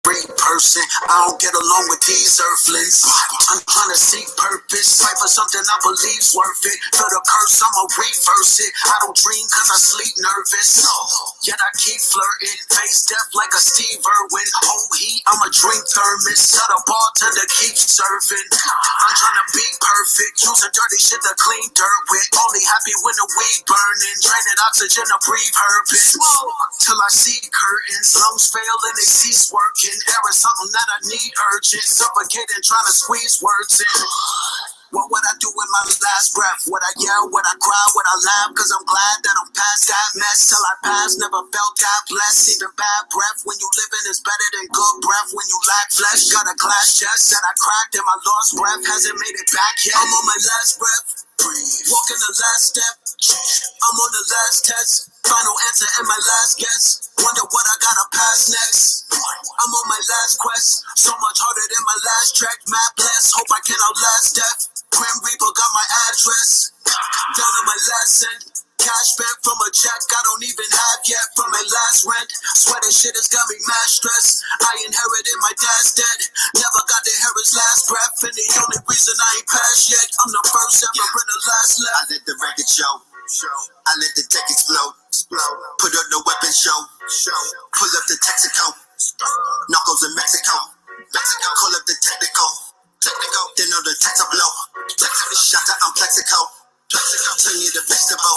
free person. I don't get along with these earthlings. I'm trying to seek purpose, fight for something I believe's worth it. Feel the curse, I'ma reverse it. I don't dream cause I sleep nervous. Yet I keep flirting, face death like a Steve Irwin. Hold heat, I'ma drink thermos. Tell the bartender keep serving. I'm trying to be perfect, using dirty shit to clean dirt with. Only happy when the weed burning. Draining oxygen to breathe herpes. Till I see curtains, lungs fail and they cease working. There is something that I need urgent. Suffocating, trying to squeeze words in. What would I do with my last breath? Would I yell? Would I cry? Would I laugh? Cause I'm glad that I'm past that mess. Till I pass, never felt that blessed. Even bad breath when you living is better than good breath when you lack flesh. Got a glass chest that I cracked and my lost breath hasn't made it back yet. I'm on my last breath. Walking the last step. I'm on the last test. Final answer and my last guess. Wonder what I gotta pass next. I'm on my last quest. So much harder than my last track. Mad bless. Hope I can outlast death. Grim Reaper got my address. Down to my last cent. Cash back from a check I don't even have yet from my last rent. Swear this shit has got me mad stressed. I inherited my dad's dead. Never got to hear his last breath. And the only reason I ain't passed yet, I'm the first ever and the last left. I let the record show. I let the tech explode. Put up the weapon show. Pull up the Texaco. Knuckles in Mexico. Call up the technical. Then know the text blow. Shot to I'm Plexico. Turn you to vegetable.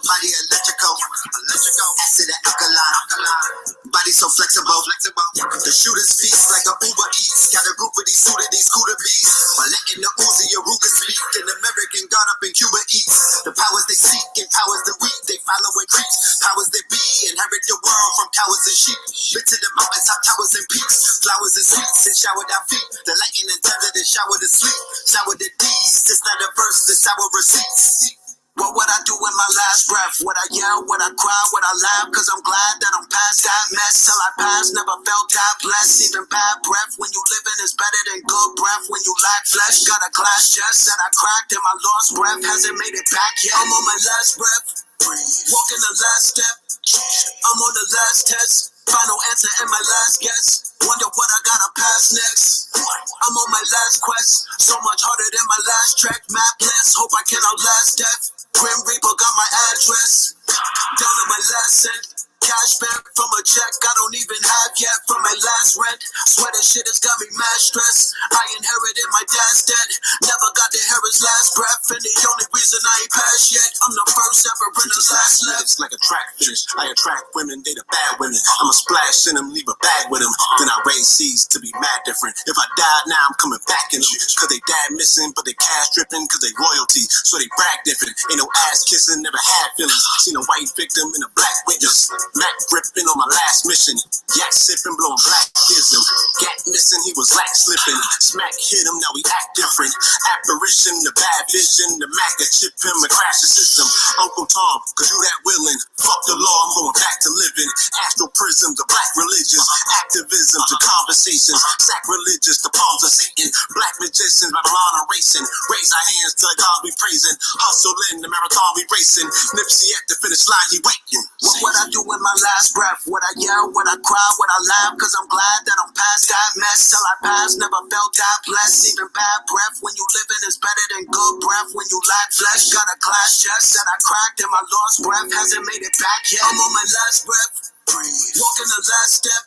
Body electrical. Acid and alkaline. Body so flexible. The shooter's feast like a Uber Eats. Got a group of these suited, these cooler bees. While letting the Uzi Aruga speak. An American God up in Cuba eats. The powers they seek and powers the weak. They follow and creeps. Powers they be. Inherit the world from cowards and sheep. Bit to the mountains, top towers and peaks. Flowers and sweets and showered our feet. The lightning and thunder that shower the sleep. Shower the D's. It's not a verse, it's our receipts. What would I do with my last breath? Would I yell? Would I cry? Would I laugh? Cause I'm glad that I'm past that mess. Till I pass, never felt that blessed. Even bad breath when you living is better than good breath. When you lack flesh, got a glass chest that I cracked and my lost breath hasn't made it back yet. I'm on my last breath. Walking the last step. I'm on the last test. Final answer and my last guess. Wonder what I gotta pass next. I'm on my last quest. So much harder than my last track. Mad bless. Hope I can outlast death. Grim Reaper got my address. Down to my last cent. Cash back from a check I don't even have yet from my last rent. Swear this shit has got me mad stressed. I inherited my dad's dead. Never got to hear his last breath. And the only reason I ain't passed yet, I'm the first ever and the last left. Like a track finish. I attract women, they the bad women. I'ma splash in them, leave a bag with them. Then I raise seeds to be mad different. If I die now, I'm coming back in them. Cause they dad missing, but they cash dripping. Cause they royalty, so they brag different. Ain't no ass kissing, never had feelings. Seen a white victim and a black witness. Mac gripping on my last mission. Yak sipping, blowing black ism. Gat missing, he was lack slipping. Smack hit him, now we act different. Apparition, the bad vision. The Mac that chip him and crash the system. Uncle Tom could do that willing. Fuck the law, I'm going back to living. Astral prism, the black religions. Activism to conversations. Sacrilegious, the palms of Satan. Black magicians, Babylon racing. Raise our hands to God we praising. Hustle in the marathon we racing. Nipsey at the finish line, he waiting. What would I do with my last breath? Would I yell? Would I cry? Would I laugh? Cause I'm glad that I'm past that mess. Till I pass, never felt that blessed. Even bad breath when you living is better than good breath. When you lack flesh, got a glass chest that I cracked and my lost breath hasn't made it back yet. I'm on my last breath. Walking the last step.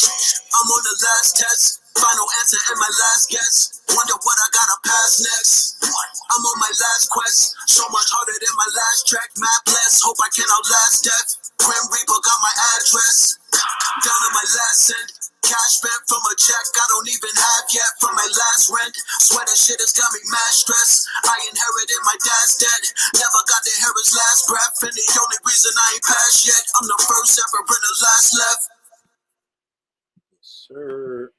I'm on the last test. Final answer and my last guess. Wonder what I gotta pass next. I'm on my last quest. So much harder than my last track. Mad bless. Hope I can outlast death. Grim Reaper got my address. Down to my last cent. Cash back from a check I don't even have yet from my last rent. Swear this shit has got me mad stressed. I inherited my dad's dead. Never got to hear his last breath. And the only reason I ain't passed yet, I'm the first ever and the last left. Sir.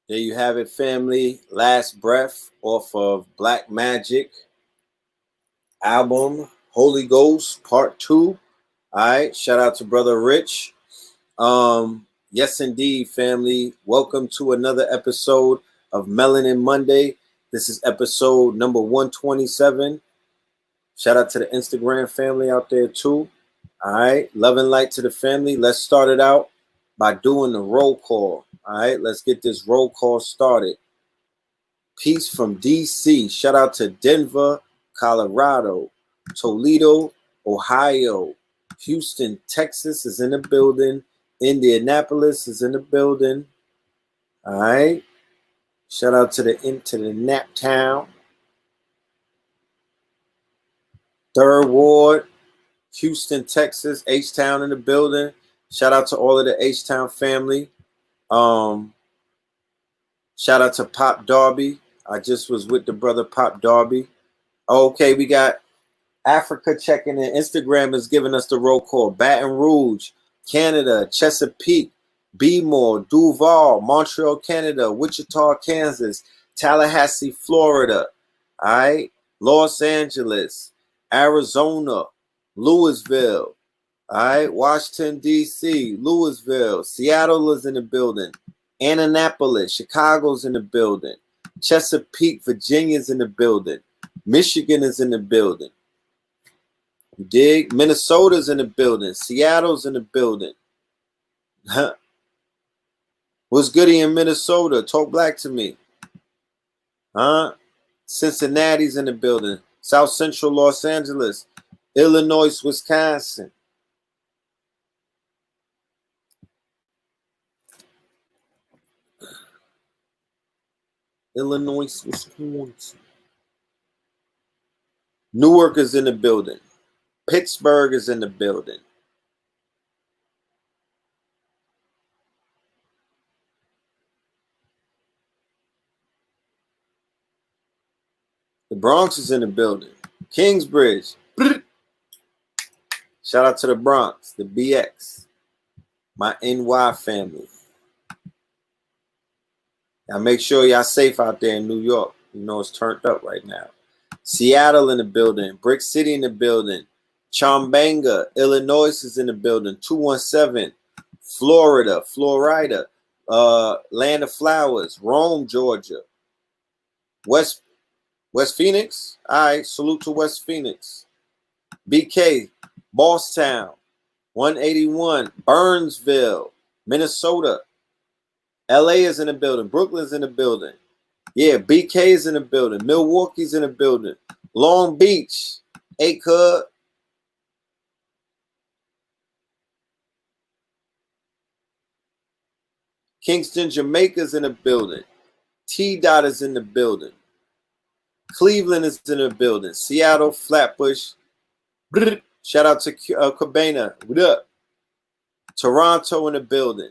There you have it, family. Last Breath off of Black Magic album Holy Ghost Part 2. All right, shout out to Brother Rich. Yes, indeed, family. Welcome to another episode of Melanin Monday. This is episode number 127. Shout out to the Instagram family out there too. All right, love and light to the family. Let's start it out by doing the roll call. All right, let's get this roll call started. Peace from DC. Shout out to Denver, Colorado, Toledo, Ohio, Houston, Texas is in the building. Indianapolis is in the building. All right. Shout out to the Nap Town. Third Ward, Houston, Texas, H-Town in the building. Shout out to all of the H-Town family. Shout out to Pop Darby. I just was with the brother Pop Darby. Okay, we got Africa checking in. Instagram is giving us the roll call. Baton Rouge, Canada, Chesapeake, Bmore, Duval, Montreal, Canada, Wichita, Kansas, Tallahassee, Florida. All right, Los Angeles, Arizona, Louisville. All right, Washington, D.C., Louisville, Seattle is in the building. Annapolis, Chicago's in the building. Chesapeake, Virginia's in the building. Michigan is in the building. You dig? Minnesota's in the building. Seattle's in the building. What's goody in Minnesota? Talk black to me. Huh? Cincinnati's in the building. South Central Los Angeles. Illinois, Wisconsin. Illinois, Wisconsin. Newark is in the building. Pittsburgh is in the building. The Bronx is in the building. Kingsbridge. Shout out to the Bronx, the BX, my NY family. Now make sure y'all safe out there in New York. You know it's turned up right now. Seattle in the building. Brick City in the building. Chambanga, Illinois is in the building. 217. Florida. Land of Flowers. Rome, Georgia. West Phoenix. All right. Salute to West Phoenix. BK. Bosstown. 181. Burnsville. Minnesota. LA is in the building. Brooklyn's in the building. Yeah, BK is in the building. Milwaukee's in the building. Long Beach. Hey, cuz. Kingston, Jamaica's in the building. T-Dot is in the building. Cleveland is in the building. Seattle, Flatbush. Shout out to Cabana. What up? Toronto in the building.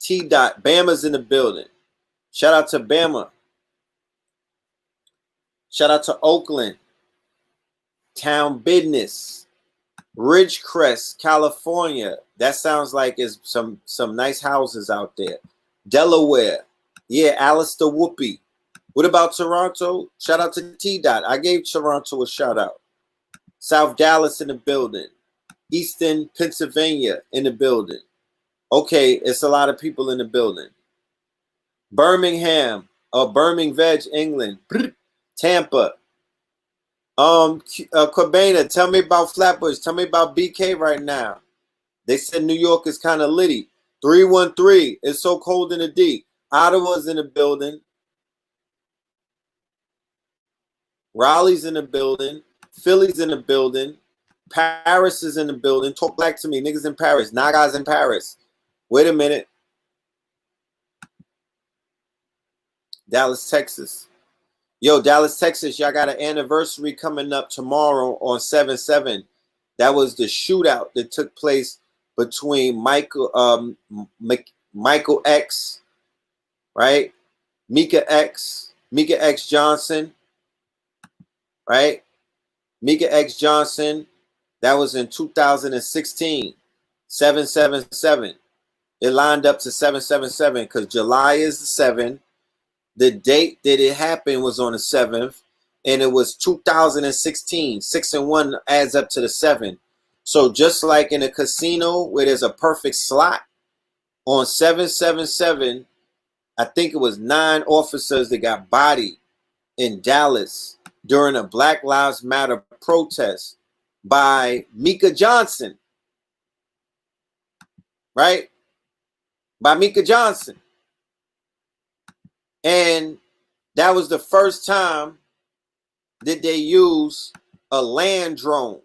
T-Dot. Bama's in the building. Shout out to Bama. Shout out to Oakland. Town Business. Ridgecrest, California. That sounds like it's some nice houses out there. Delaware. Yeah, Alistair Whoopi. What about Toronto? Shout out to T-Dot. I gave Toronto a shout out. South Dallas in the building. Eastern Pennsylvania in the building. Okay, it's a lot of people in the building. Birmingham. Birmingham, England. Tampa. Cabana, tell me about Flatbush. Tell me about BK right now. They said New York is kind of litty. 313. It's so cold in the D. Ottawa's in the building. Raleigh's in the building. Philly's in the building. Paris is in the building. Talk black to me. Niggas in Paris. Nagas in Paris. Wait a minute. Dallas, Texas. Yo, Dallas, Texas, y'all got an anniversary coming up tomorrow on 7/7. That was the shootout that took place between Michael X, right? Mika X Johnson, right? Mika X Johnson. That was in 2016. 7/7/7. It lined up to 7/7/7 because July is the 7th. The date that it happened was on the 7th, and it was 2016. 6 and 1 adds up to the 7. So just like in a casino where there's a perfect slot, on 7/7/7, I think it was 9 officers that got bodied in Dallas during a Black Lives Matter protest by Mika Johnson, right? by Mika Johnson. And that was the first time that they use a land drone,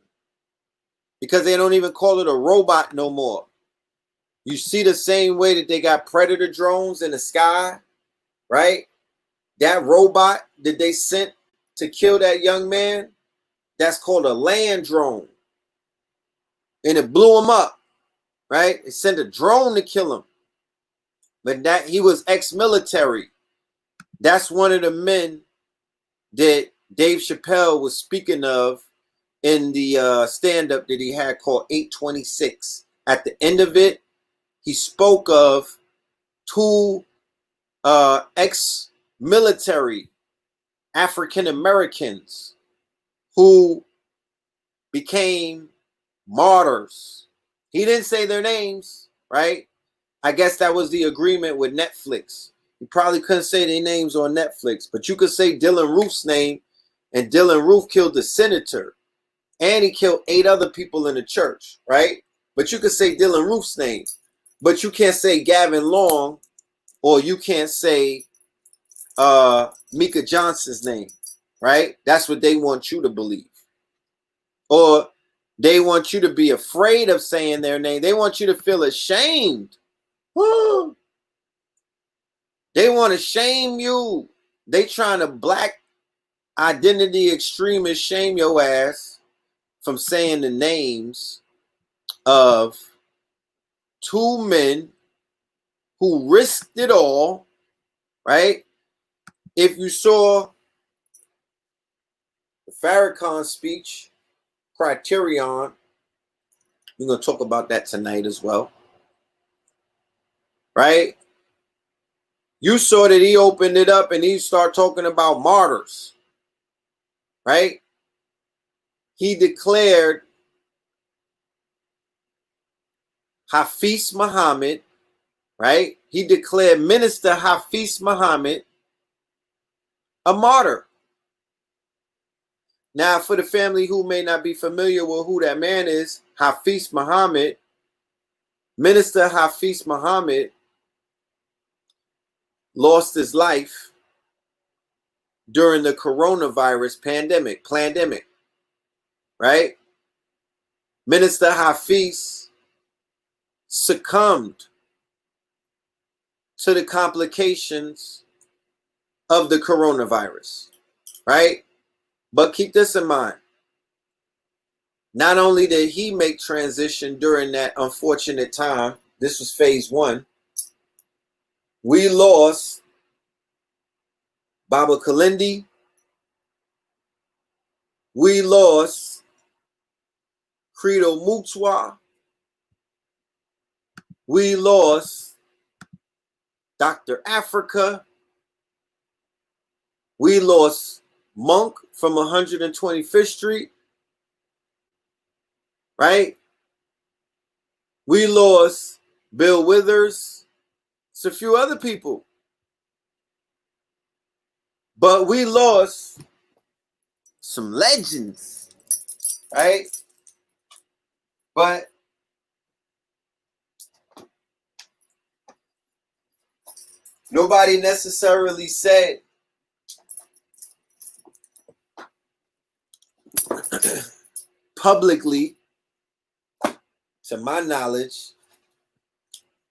because they don't even call it a robot no more. You see the same way that they got Predator drones in the sky, right? That robot that they sent to kill that young man, that's called a land drone. And it blew him up, right? It sent a drone to kill him. But that he was ex-military. That's one of the men that Dave Chappelle was speaking of in the stand-up that he had called 826. At the end of it, he spoke of two ex-military African Americans who became martyrs. He didn't say their names, right? I guess that was the agreement with Netflix. You probably couldn't say their names on Netflix, but you could say Dylan Roof's name, and Dylan Roof killed the senator, and he killed 8 other people in the church, right? But you could say Dylan Roof's name, but you can't say Gavin Long, or you can't say Mika Johnson's name, right? That's what they want you to believe. Or they want you to be afraid of saying their name. They want you to feel ashamed. Woo. They want to shame you. They trying to black identity extremists shame your ass from saying the names of 2 men who risked it all, right? If you saw the Farrakhan speech, Criterion, we're going to talk about that tonight as well, right? You saw that he opened it up and he started talking about martyrs, right? He declared Hafiz Muhammad, right? He declared Minister Hafiz Muhammad a martyr. Now, for the family who may not be familiar with who that man is, Hafiz Muhammad, Minister Hafiz Muhammad lost his life during the coronavirus pandemic, right? Minister Hafiz succumbed to the complications of the coronavirus, right? But keep this in mind. Not only did he make transition during that unfortunate time, this was phase 1, we lost Baba Kalindi, we lost Credo Mutwa, we lost Dr. Africa, we lost Monk from 125th Street, right? We lost Bill Withers. It's a few other people. But we lost some legends, right? But nobody necessarily said publicly, to my knowledge,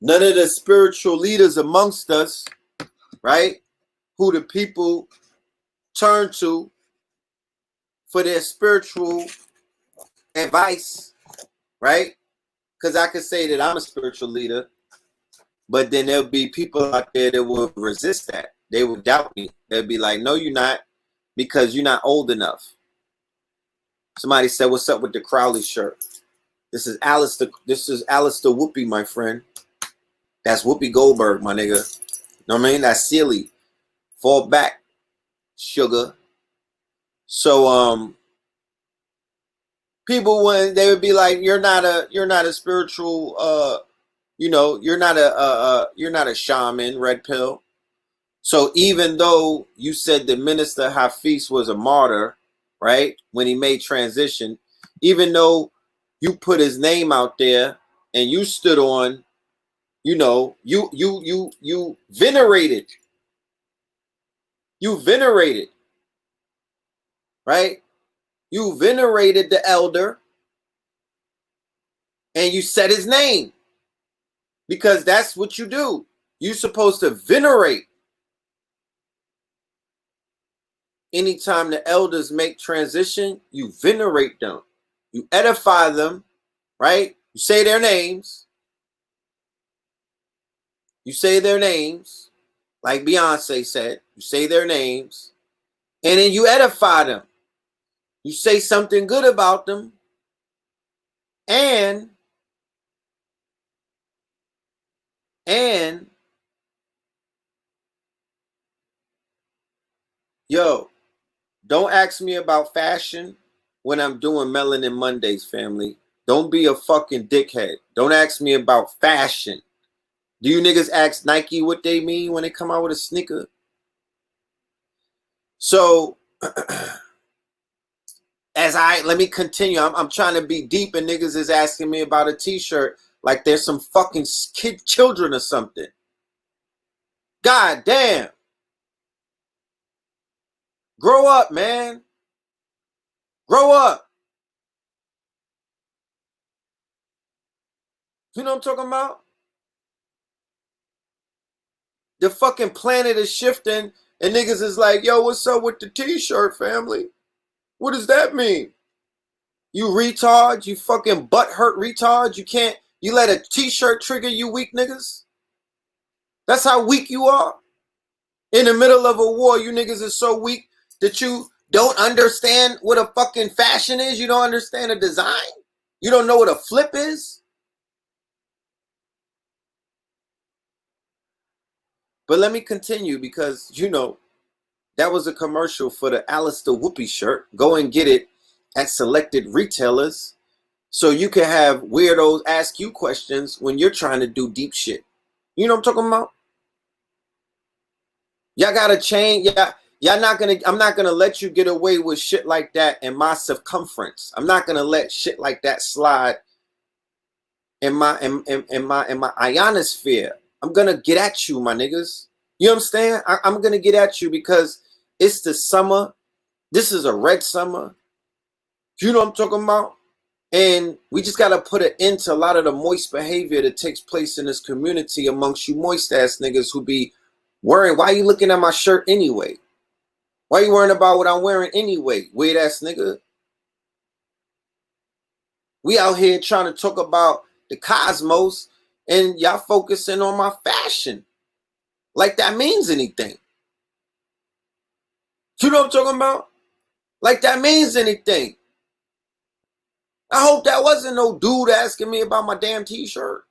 none of the spiritual leaders amongst us, right, who the people turn to for their spiritual advice, right? Because I could say that I'm a spiritual leader, but then there'll be people out there that will resist that. They will doubt me. They'll be like, no, you're not, because you're not old enough. Somebody said, what's up with the Crowley shirt? This is Alistair Whoopi, my friend. That's Whoopi Goldberg, my nigga. You know what I mean? That's silly. Fall back, sugar. So people, when they would be like, you're not a spiritual you're not a shaman, red pill. So even though you said the Minister Hafiz was a martyr, right, when he made transition, even though you put his name out there and you stood on you know, you venerated. You venerated, right? You venerated the elder and you said his name because that's what you do. You're supposed to venerate anytime the elders make transition. You venerate them, you edify them, right? You say their names. You say their names, like Beyonce said. You say their names, and then you edify them. You say something good about them, and yo, don't ask me about fashion when I'm doing Melanin Mondays, family. Don't be a fucking dickhead. Don't ask me about fashion. Do you niggas ask Nike what they mean when they come out with a sneaker? So, let me continue. I'm trying to be deep, and niggas is asking me about a t-shirt like there's some fucking children or something. God damn. Grow up, man. Grow up. You know what I'm talking about? The fucking planet is shifting, and niggas is like, yo, what's up with the t-shirt, family? What does that mean? You retard, you fucking butthurt retard. You let a t-shirt trigger you weak niggas? That's how weak you are? In the middle of a war, you niggas is so weak that you don't understand what a fucking fashion is? You don't understand a design? You don't know what a flip is? But let me continue because, you know, that was a commercial for the Alistair Whoopi shirt. Go and get it at selected retailers so you can have weirdos ask you questions when you're trying to do deep shit. You know what I'm talking about? Y'all gotta change. Y'all not gonna. I'm not gonna let you get away with shit like that in my circumference. I'm not gonna let shit like that slide in my ionosphere. I'm gonna get at you, my niggas. You understand? I'm gonna get at you because it's the summer. This is a red summer. You know what I'm talking about? And we just got to put an end to a lot of the moist behavior that takes place in this community amongst you moist ass niggas who be worrying. Why you looking at my shirt anyway? Why you worrying about what I'm wearing anyway? Weird ass nigga. We out here trying to talk about the cosmos and y'all focusing on my fashion. Like that means anything. You know what I'm talking about? Like that means anything. I hope that wasn't no dude asking me about my damn t-shirt.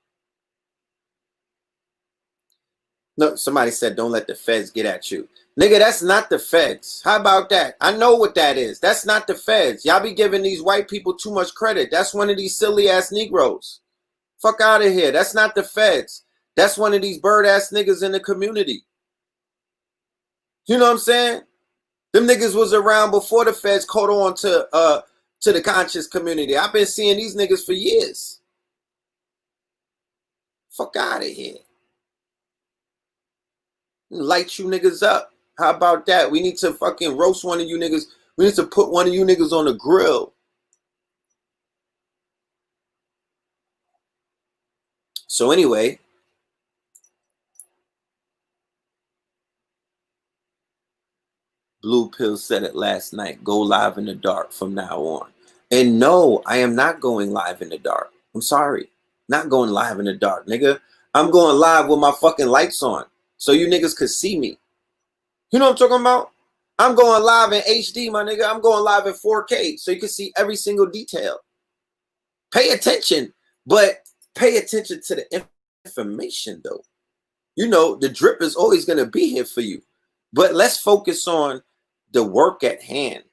No, somebody said don't let the feds get at you. Nigga, that's not the feds. How about that? I know what that is. That's not the feds. Y'all be giving these white people too much credit. That's one of these silly ass Negroes. Fuck out of here. That's not the feds. That's one of these bird ass niggas in the community. You know what I'm saying? Them niggas was around before the feds caught on to the conscious community. I've been seeing these niggas for years. Fuck out of here. Light you niggas up. How about that? We need to fucking roast one of you niggas. We need to put one of you niggas on the grill. So anyway, Blue Pill said it last night. Go live in the dark from now on. And no, I am not going live in the dark. I'm sorry. Not going live in the dark, nigga. I'm going live with my fucking lights on. So you niggas could see me. You know what I'm talking about? I'm going live in HD, my nigga. I'm going live in 4K. So you can see every single detail. Pay attention. But pay attention to the information, though. You know, the drip is always going to be here for you. But let's focus on the work at hand.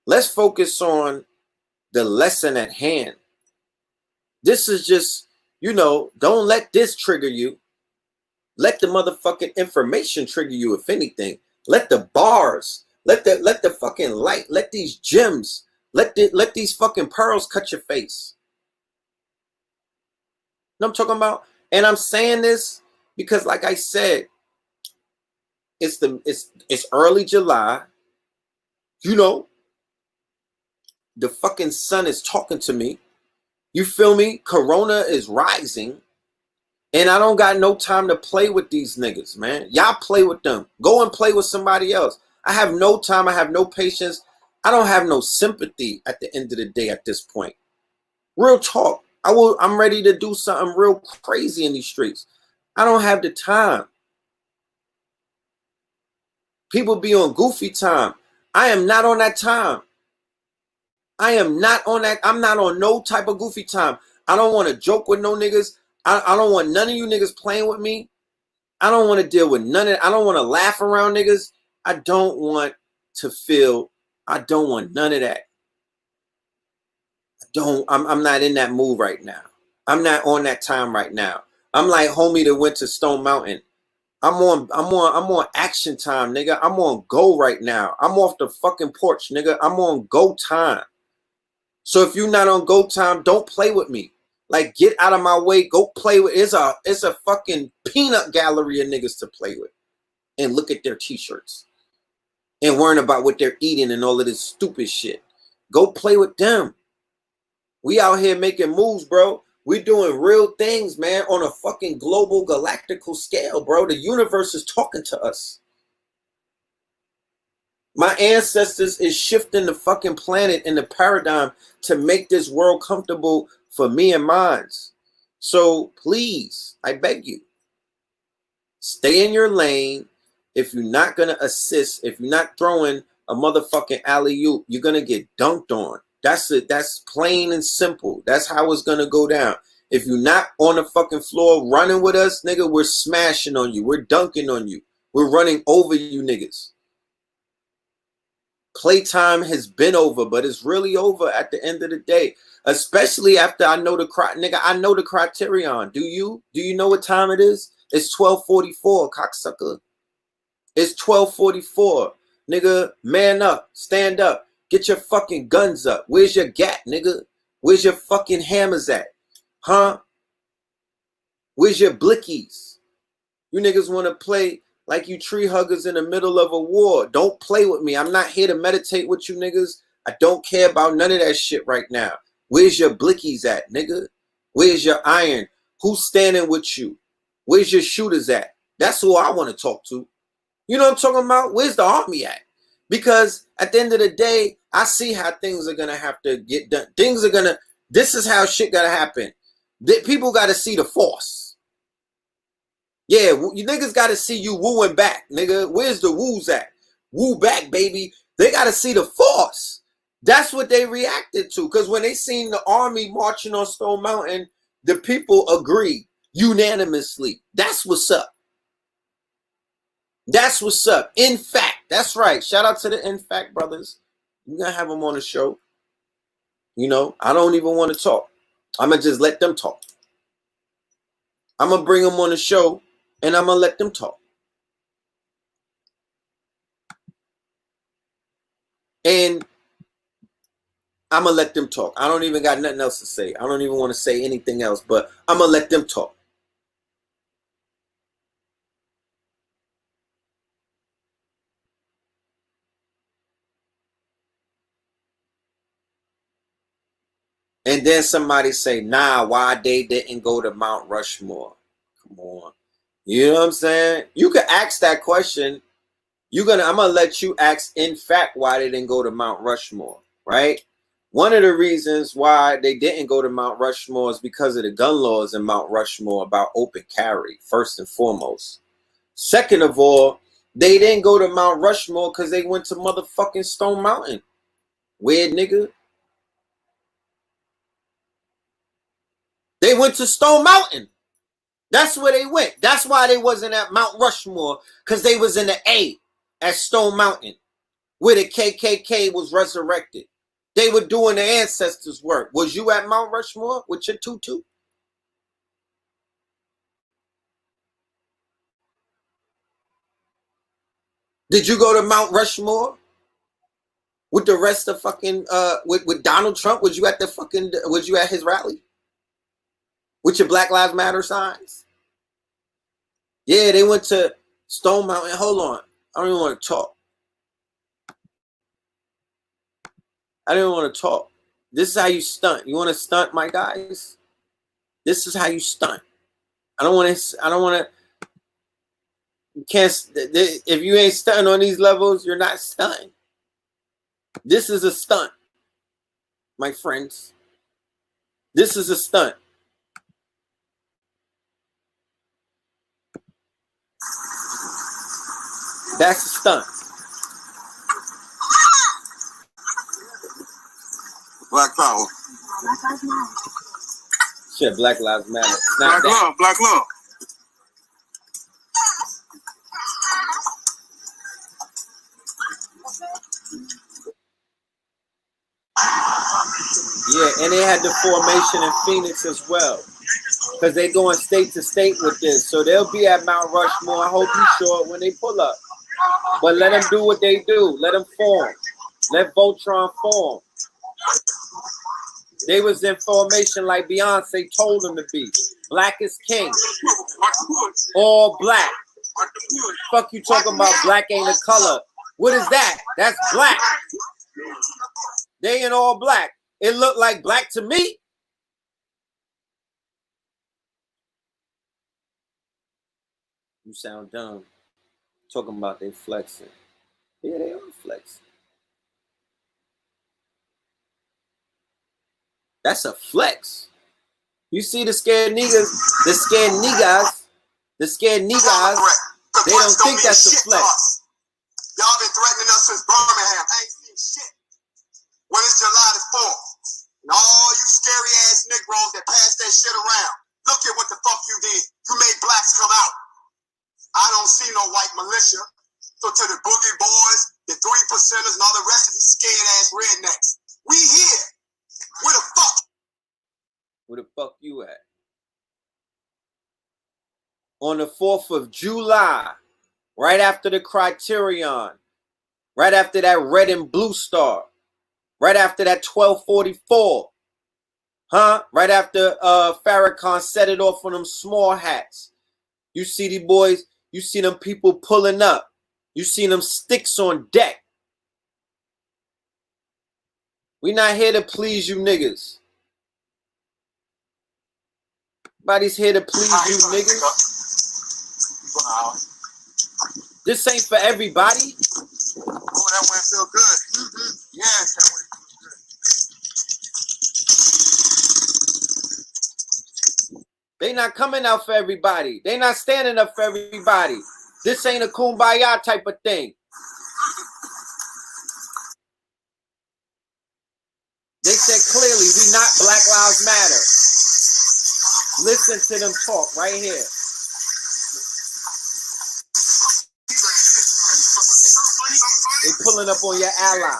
Let's focus on the lesson at hand. This is just, you know, don't let this trigger you. Let the motherfucking information trigger you, if anything. Let the bars, let the fucking light, let these gems, let these fucking pearls cut your face. You know what I'm talking about? And I'm saying this because, like I said, it's early July. You know, the fucking sun is talking to me. You feel me? Corona is rising. And I don't got no time to play with these niggas, man. Y'all play with them. Go and play with somebody else. I have no time. I have no patience. I don't have no sympathy at the end of the day at this point. Real talk. I'm ready to do something real crazy in these streets. I don't have the time. People be on goofy time. I am not on that time. I am not on that. I'm not on no type of goofy time. I don't want to joke with no niggas. I don't want none of you niggas playing with me. I don't want to deal with none of it. I don't want to laugh around niggas. I don't want to feel. I don't want none of that. I'm not in that mood right now. I'm not on that time right now. I'm like homie that went to Stone Mountain. I'm on action time, nigga. I'm on go right now. I'm off the fucking porch, nigga. I'm on go time. So if you're not on go time, don't play with me. Like, get out of my way. Go play with. It's a fucking peanut gallery of niggas to play with, and look at their t-shirts, and worrying about what they're eating and all of this stupid shit. Go play with them. We out here making moves, bro. We doing real things, man, on a fucking global galactical scale, bro. The universe is talking to us. My ancestors is shifting the fucking planet and the paradigm to make this world comfortable for me and mine. So please, I beg you, stay in your lane. If you're not going to assist, if you're not throwing a motherfucking alley-oop, you're going to get dunked on. That's it. That's plain and simple. That's how it's going to go down. If you're not on the fucking floor running with us, nigga, we're smashing on you. We're dunking on you. We're running over you niggas. Playtime has been over, but it's really over at the end of the day. Especially after I know nigga, I know the criterion. Do you? Do you know what time it is? It's 12:44, cocksucker. It's 12:44. Nigga, man up. Stand up. Get your fucking guns up. Where's your gat, nigga? Where's your fucking hammers at? Huh? Where's your blickies? You niggas want to play like you tree huggers in the middle of a war. Don't play with me. I'm not here to meditate with you niggas. I don't care about none of that shit right now. Where's your blickies at, nigga? Where's your iron? Who's standing with you? Where's your shooters at? That's who I want to talk to. You know what I'm talking about? Where's the army at? Because at the end of the day, I see how things are going to have to get done. This is how shit got to happen. People got to see the force. Yeah, you niggas got to see you wooing back, nigga. Where's the woos at? Woo back, baby. They got to see the force. That's what they reacted to. Because when they seen the army marching on Stone Mountain, the people agreed unanimously. That's what's up. That's what's up. In fact, that's right. Shout out to the In Fact brothers. You're going to have them on the show. You know, I don't even want to talk. I'm going to just let them talk. I'm going to bring them on the show and I'm going to let them talk. And I'm going to let them talk. I don't even got nothing else to say. I don't even want to say anything else, but I'm going to let them talk. And then somebody say, nah, why they didn't go to Mount Rushmore? Come on. You know what I'm saying? You could ask that question. I'm gonna let you ask, in fact, why they didn't go to Mount Rushmore, right? One of the reasons why they didn't go to Mount Rushmore is because of the gun laws in Mount Rushmore about open carry, first and foremost. Second of all, they didn't go to Mount Rushmore because they went to motherfucking Stone Mountain. Weird nigga. They went to Stone Mountain. That's where they went. That's why they wasn't at Mount Rushmore, because they was in the A at Stone Mountain, where the KKK was resurrected. They were doing their ancestors' work. Was you at Mount Rushmore with your tutu? Did you go to Mount Rushmore with the rest of fucking with Donald Trump? Was you at his rally with your Black Lives Matter signs? Yeah, they went to Stone Mountain. Hold on. I don't even want to talk. I didn't want to talk. This is how you stunt. You want to stunt, my guys? This is how you stunt. I don't want to. You can't. If you ain't stunting on these levels, you're not stunting. This is a stunt, my friends. This is a stunt. That's a stunt. Black power. Shit, Black Lives Matter. Black love, black love. Yeah, and they had the formation in Phoenix as well. Because they going state to state with this. So they'll be at Mount Rushmore. I hope you saw it when they pull up. But let them do what they do. Let them form. Let Voltron form. They was in formation like Beyonce told them to be. Black is king. All black. Fuck you talking about black ain't a color. What is that? That's black. They ain't all black. It looked like black to me. You sound dumb. Talking about they flexing. Yeah, they are flexing. That's a flex. You see the scared niggas, they don't think that's a flex. Y'all been threatening us since Birmingham. I ain't seen shit. When it's July the 4th. And all you scary ass Negroes that pass that shit around. Look at what the fuck you did. You made blacks come out. I don't see no white militia. So to the boogie boys, the 3%ers, and all the rest of these scared ass rednecks. We here. Where the fuck? Where the fuck you at? On the 4th of July, right after the Criterion, right after that red and blue star, right after that 1244, right after Farrakhan set it off on them small hats. You see the boys, you see them people pulling up. You see them sticks on deck. We not here to please you niggas. Nobody's here to please you niggas. This ain't for everybody. Oh, that one feel good. Yes, that one feels good. They not coming out for everybody. They not standing up for everybody. This ain't a kumbaya type of thing. They said clearly, we not Black Lives Matter. Listen to them talk right here. They pulling up on your ally.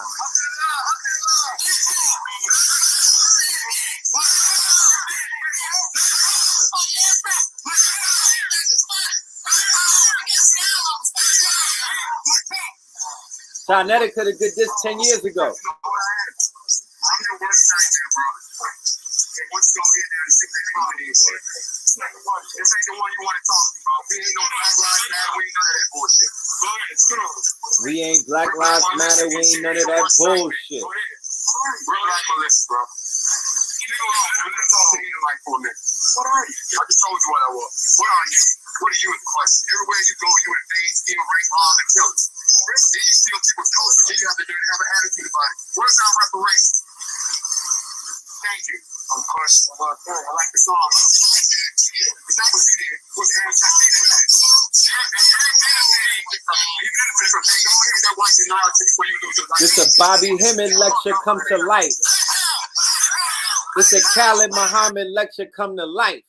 Shawnetta could have did this 10 years ago. I'm your worst nightmare, bro. Once you go in there and see that comedy and shit. This ain't the one you want to talk to, bro. We ain't no Black Lives Matter. We ain't none of that bullshit. We ain't Black Lives Matter. We ain't none of that bullshit. Real life Melissa, bro. Let me talk to you like for a minute. What are you? I just told you what I was. What are you? What are you in question? Everywhere you go, you invade, steal, rape, rob, and kill us. Then you steal people's culture. Then you have to have an attitude about it. Where's our reparations? Thank you. Of course. I like the song. It's not what you did. What's the answer? This a Bobby Hemming lecture come to life. This a Khalid Muhammad lecture come to life.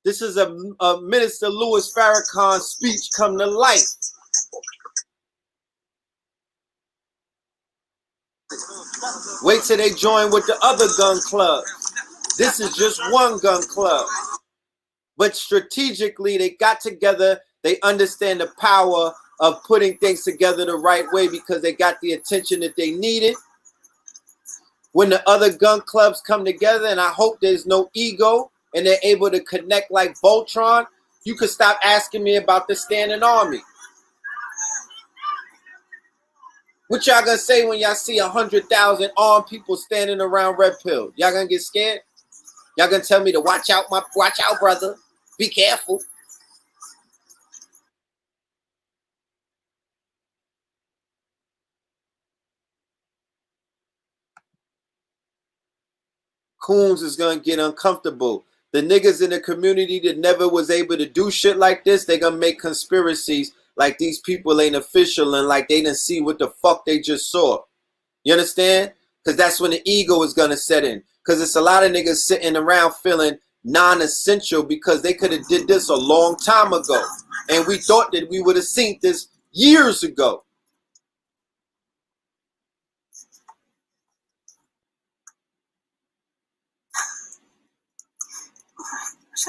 This is a Minister Louis Farrakhan speech come to life. Wait till they join with the other gun club. This is just one gun club. But strategically, they got together. They understand the power of putting things together the right way because they got the attention that they needed. When the other gun clubs come together, and I hope there's no ego, and they're able to connect like Voltron, you could stop asking me about the standing army. What y'all gonna say when y'all see 100,000 armed people standing around Red Pill? Y'all gonna get scared? Y'all gonna tell me to watch out, brother. Be careful. Coons is gonna get uncomfortable. The niggas in the community that never was able to do shit like this, they gonna make conspiracies like these people ain't official and like they didn't see what the fuck they just saw. You understand? Because that's when the ego is gonna set in. Because it's a lot of niggas sitting around feeling non-essential because they could have did this a long time ago. And we thought that we would have seen this years ago.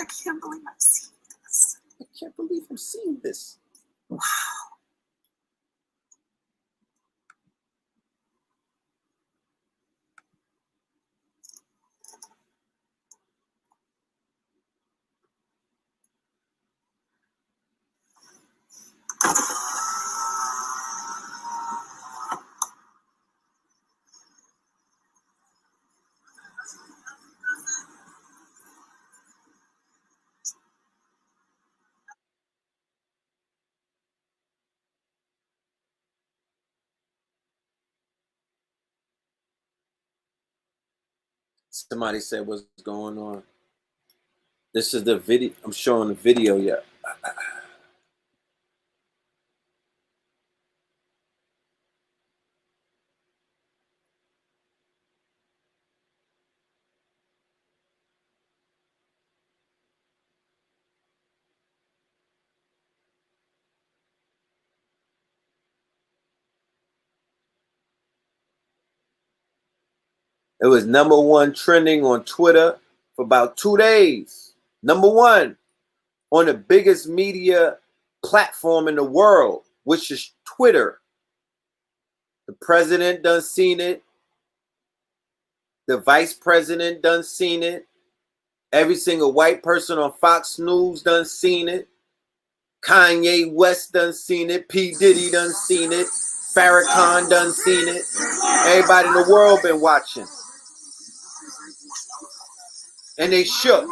I can't believe I'm seeing this. I can't believe I'm seeing this. Wow. Somebody said what's going on. This is the video. I'm showing the video yet. It was #1 trending on Twitter for about 2 days. #1 on the biggest media platform in the world, which is Twitter. The president done seen it. The vice president done seen it. Every single white person on Fox News done seen it. Kanye West done seen it. P. Diddy done seen it. Farrakhan done seen it. Everybody in the world been watching. And they shook.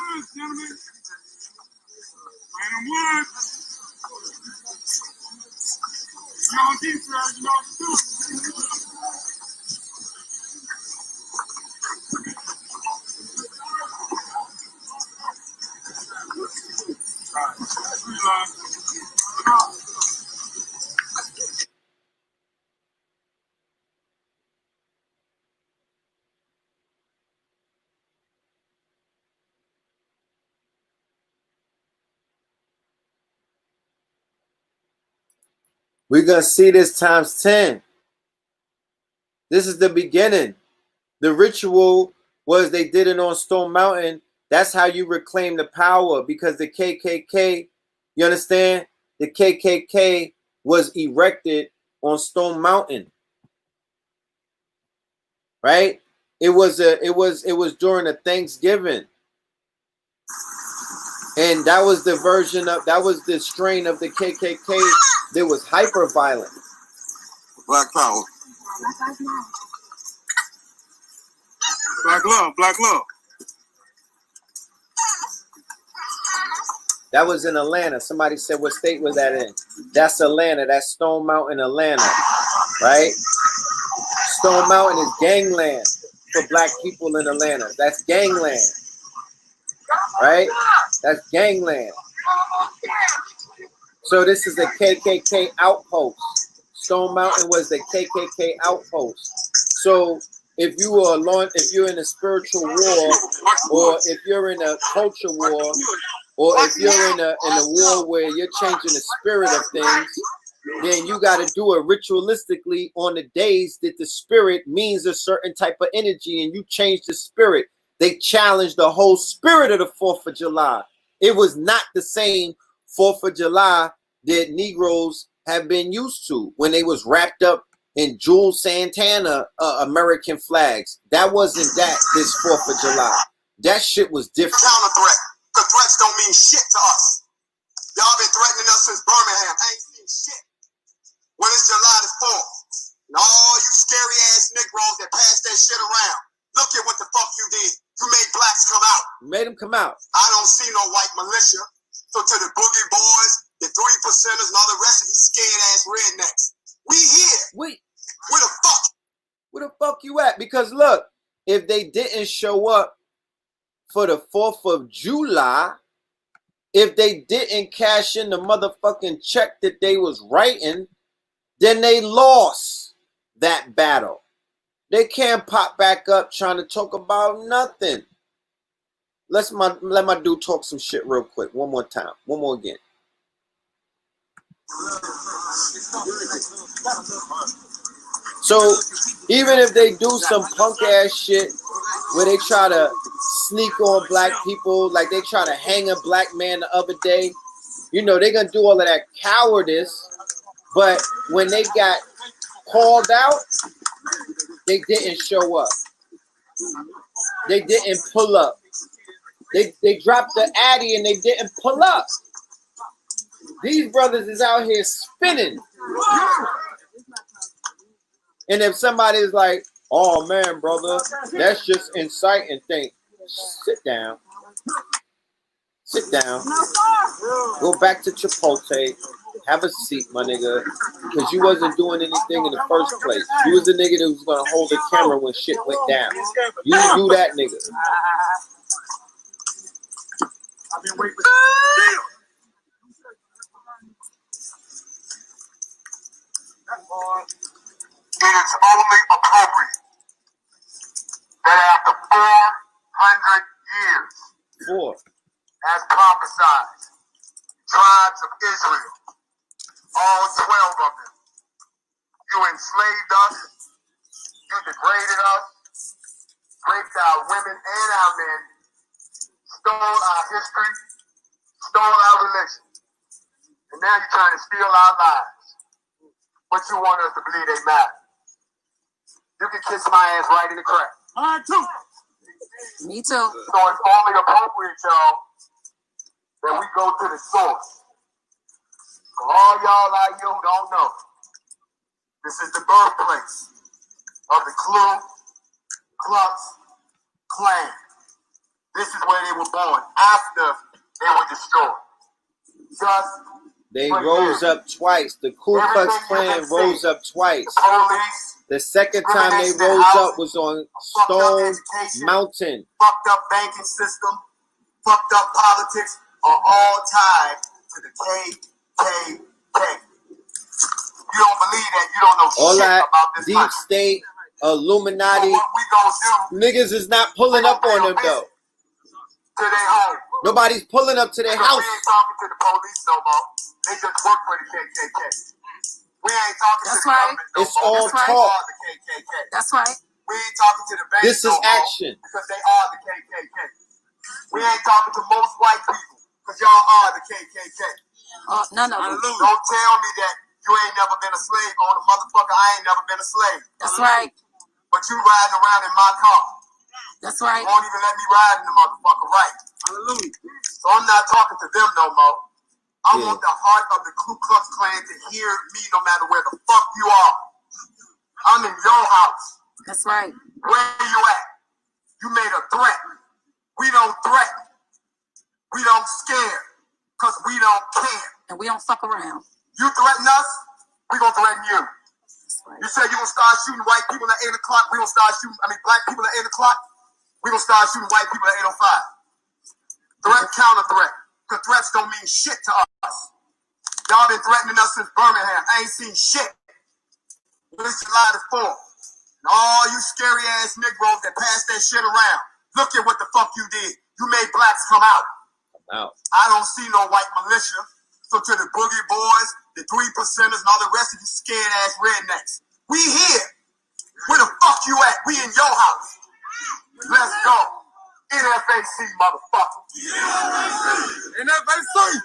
We're going to see this times 10. This is the beginning. The ritual was they did it on Stone Mountain. That's how you reclaim the power, because the KKK, you understand? The KKK was erected on Stone Mountain. Right? It was during a Thanksgiving. And that was the version of, that was the strain of the KKK that was hyper violent. Black power. Black love, black love. That was in Atlanta. Somebody said, what state was that in? That's Atlanta. That's Stone Mountain, Atlanta. Right? Stone Mountain is gangland for black people in Atlanta. That's gangland. Right? That's gangland. So this is a KKK outpost. Stone Mountain was the KKK outpost. So if you are if you're in a spiritual war, or if you're in a culture war, or if you're in a war where you're changing the spirit of things, then you got to do it ritualistically on the days that the spirit means a certain type of energy, and you change the spirit. They challenged the whole spirit of the 4th of July. It was not the same 4th of July that Negroes have been used to when they was wrapped up in Jules Santana American flags. That wasn't that this 4th of July. That shit was different. Counter threat. The threats don't mean shit to us. Y'all been threatening us since Birmingham. I ain't seen shit. When it's July the 4th, and all you scary ass Negroes that pass that shit around, look at what the fuck you did. You made blacks come out. You made them come out. I don't see no white militia. So to the boogie boys, the 3%ers, and all the rest of you scared ass rednecks, we here. Where the fuck? Where the fuck you at? Because look, if they didn't show up for the 4th of July, if they didn't cash in the motherfucking check that they was writing, then they lost that battle. They can't pop back up trying to talk about nothing. Let my dude talk some shit real quick. One more time. One more again. So even if they do some punk ass shit where they try to sneak on black people, like they try to hang a black man the other day, you know, they're gonna do all of that cowardice. But when they got called out, they didn't show up. They didn't pull up. They dropped the Addy and they didn't pull up. These brothers is out here spinning. And if somebody is like, oh man, brother, that's just inciting thing. Sit down. Sit down. Go back to Chipotle. Have a seat, my nigga. Because you wasn't doing anything in the first place. You was the nigga that was going to hold the camera when shit went down. You didn't do that, nigga. I've been waiting. It is only appropriate that after 400 years, as prophesied, tribes of Israel, all 12 of them, you enslaved us, you degraded us, raped our women and our men, stole our history, stole our religion, and now you're trying to steal our lives. But you want us to believe they matter. You can kiss my ass right in the crack. Mine too. Me too. So it's only appropriate, y'all, that we go to the source. For all y'all like you don't know, this is the birthplace of the Ku Klux Klan. This is where they were born after they were destroyed. Just they rose up twice. The Ku Klux Klan rose up twice. The second time they rose up was on Stone Mountain. Fucked up banking system, fucked up politics are all tied to the KKK. You don't believe that, you don't know all shit that about this deep country. state, Illuminati. So what we gonna do, niggas is not pulling up on them though. To their home. Nobody's pulling up to their house. We ain't talking to the police no more. They just work for the KKK. We ain't talking to the government no more. It's all They talk. are the KKK. That's right. We ain't talking to the banks This is no more action. because they are the KKK. We ain't talking to most white people because y'all are the KKK. None of them. Don't tell me that you ain't never been a slave on a motherfucker. I ain't never been a slave. That's right. But you riding around in my car. That's right. You won't even let me ride in the motherfucker, right? Hallelujah. So I'm not talking to them no more. I want the heart of the Ku Klux Klan to hear me no matter where the fuck you are. I'm in your house. That's right. Where you at? You made a threat. We don't threaten. We don't scare. Because we don't care. And we don't fuck around. You threaten us, we gonna threaten you. Right. You said you gonna start shooting white people at 8 o'clock, we gonna start shooting, black people at 8 o'clock, we gonna start shooting white people at 8:05. Threat, counter threat. Because threats don't mean shit to us. Y'all been threatening us since Birmingham. I ain't seen shit. It's July the 4th. And all you scary ass Negroes that pass that shit around, look at what the fuck you did. You made blacks come out. I don't see no white militia. So to the boogie boys, the 3%ers, and all the rest of you scared ass rednecks, we here. Where the fuck you at? We in your house. Let's go. NFAC, motherfucker. NFAC.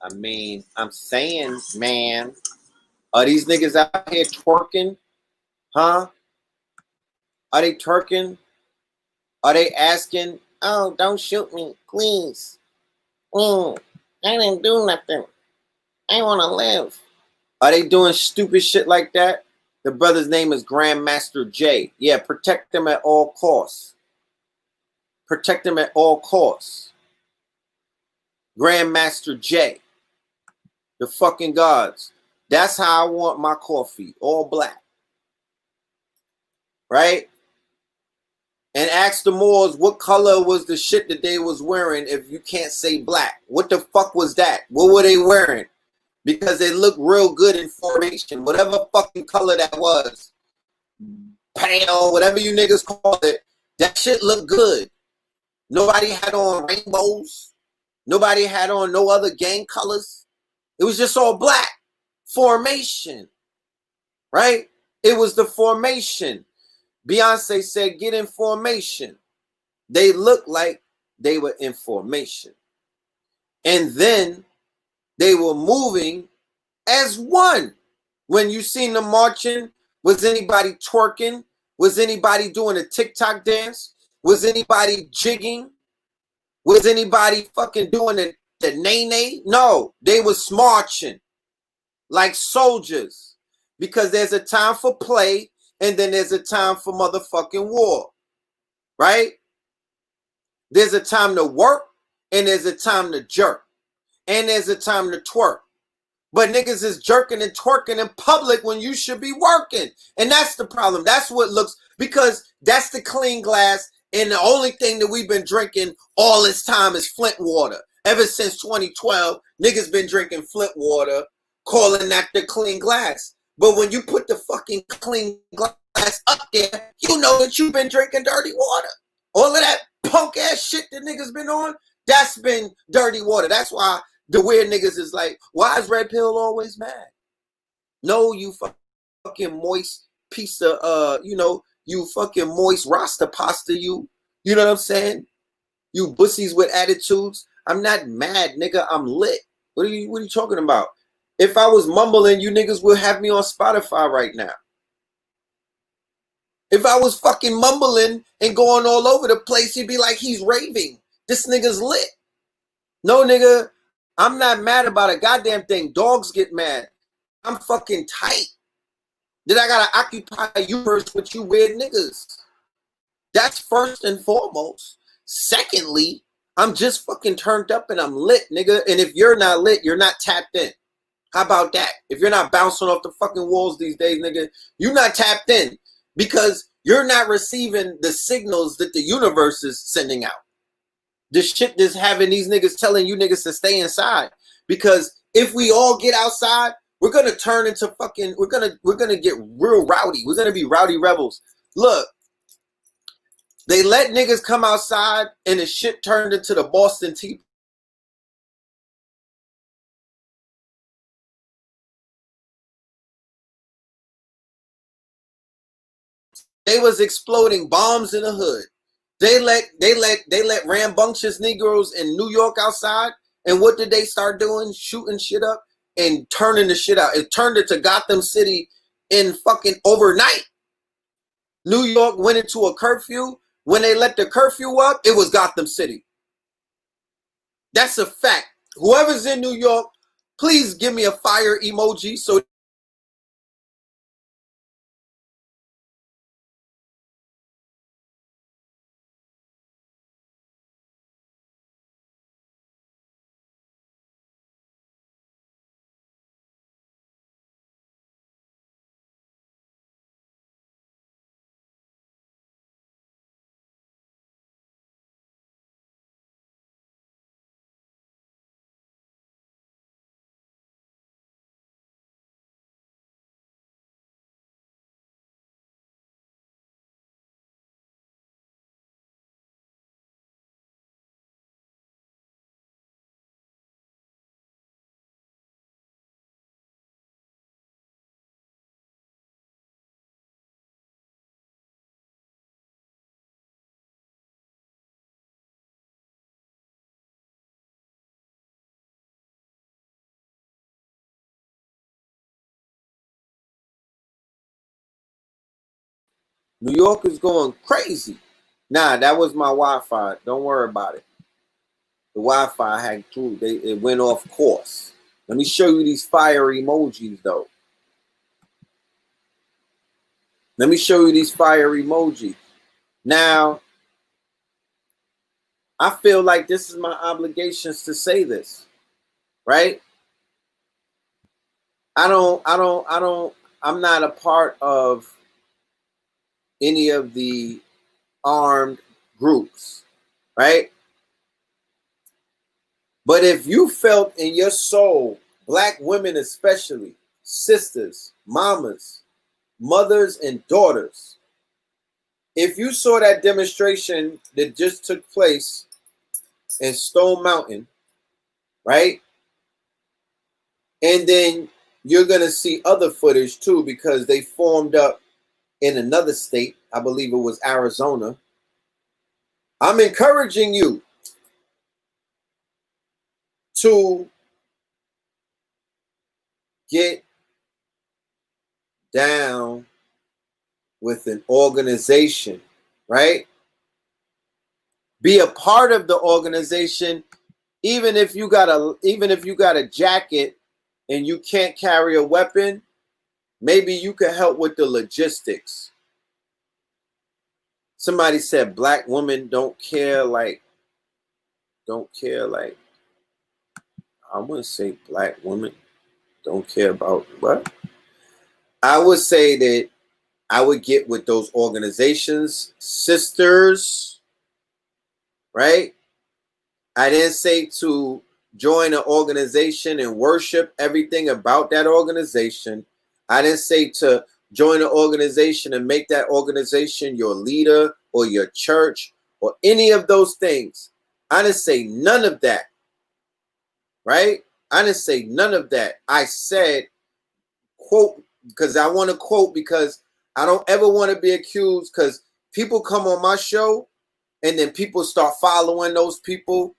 I mean, I'm saying, man, are these niggas out here twerking? Huh? Are they twerking? Are they asking oh, don't shoot me, please. I didn't do nothing. I want to live. Are they doing stupid shit like that? The brother's name is Grandmaster J. Yeah, protect them at all costs. Protect them at all costs. Grandmaster J. The fucking gods. That's how I want my coffee. All black. Right? And ask the Moors what color was the shit that they was wearing if you can't say black. What the fuck was that? What were they wearing? Because they look real good in formation. Whatever fucking color that was. Pale, whatever you niggas call it. That shit looked good. Nobody had on rainbows. Nobody had on no other gang colors. It was just all black. Formation. Right? It was the formation. Beyonce said, get in formation. They looked like they were in formation. And then they were moving as one. When you seen them marching, was anybody twerking? Was anybody doing a TikTok dance? Was anybody jigging? Was anybody fucking doing the nay-nay? No, they was marching like soldiers. Because there's a time for play and then there's a time for motherfucking war. Right? There's a time to work and there's a time to jerk. And there's a time to twerk. But niggas is jerking and twerking in public when you should be working. And that's the problem. That's what looks, because that's the clean glass. And the only thing that we've been drinking all this time is Flint water. Ever since 2012, niggas been drinking Flint water, calling that the clean glass. But when you put the fucking clean glass up there, you know that you've been drinking dirty water. All of that punk ass shit that niggas been on, that's been dirty water. That's why the weird niggas is like, why is Red Pill always mad? No, you fucking moist piece of, you fucking moist Rasta pasta, you know what I'm saying? You bussies with attitudes. I'm not mad, nigga. I'm lit. What are you talking about? If I was mumbling, you niggas would have me on Spotify right now. If I was fucking mumbling and going all over the place, you'd be like, he's raving. This nigga's lit. No, nigga, I'm not mad about a goddamn thing. Dogs get mad. I'm fucking tight. Then I gotta occupy you first with you weird niggas. That's first and foremost. Secondly, I'm just fucking turned up and I'm lit, nigga. And if you're not lit, you're not tapped in. How about that? If you're not bouncing off the fucking walls these days, nigga, you're not tapped in because you're not receiving the signals that the universe is sending out. The shit that's having these niggas telling you niggas to stay inside. Because if we all get outside, we're gonna turn into fucking, we're gonna get real rowdy. We're gonna be rowdy rebels. Look, they let niggas come outside and the shit turned into the Boston Tea. They was exploding bombs in the hood. They let rambunctious Negroes in New York outside. And what did they start doing? Shooting shit up and turning the shit out. It turned it to Gotham City in fucking overnight. New York went into a curfew. When they let the curfew up, it was Gotham City. That's a fact. Whoever's in New York, please give me a fire emoji so New York is going crazy. Nah, that was my Wi-Fi. Don't worry about it. The Wi-Fi had it went off course. Let me show you these fire emojis though. Let me show you these fire emojis. Now, I feel like this is my obligations to say this, right? I'm not a part of any of the armed groups, right? But if you felt in your soul, black women especially, sisters, mamas, mothers, and daughters, if you saw that demonstration that just took place in Stone Mountain, right? And then you're going to see other footage too, because they formed up in another state. I believe it was Arizona. I'm encouraging you to get down with an organization, right? Be a part of the organization, even if you got a jacket and you can't carry a weapon. Maybe you can help with the logistics. Somebody said black women don't care like I wouldn't say black women don't care about what? I would say that I would get with those organizations, sisters, right? I didn't say to join an organization and worship everything about that organization. I didn't say to join an organization and make that organization your leader or your church or any of those things. I didn't say none of that, right? I didn't say none of that. I said, quote, because I want to quote, because I don't ever want to be accused, because people come on my show and then people start following those people.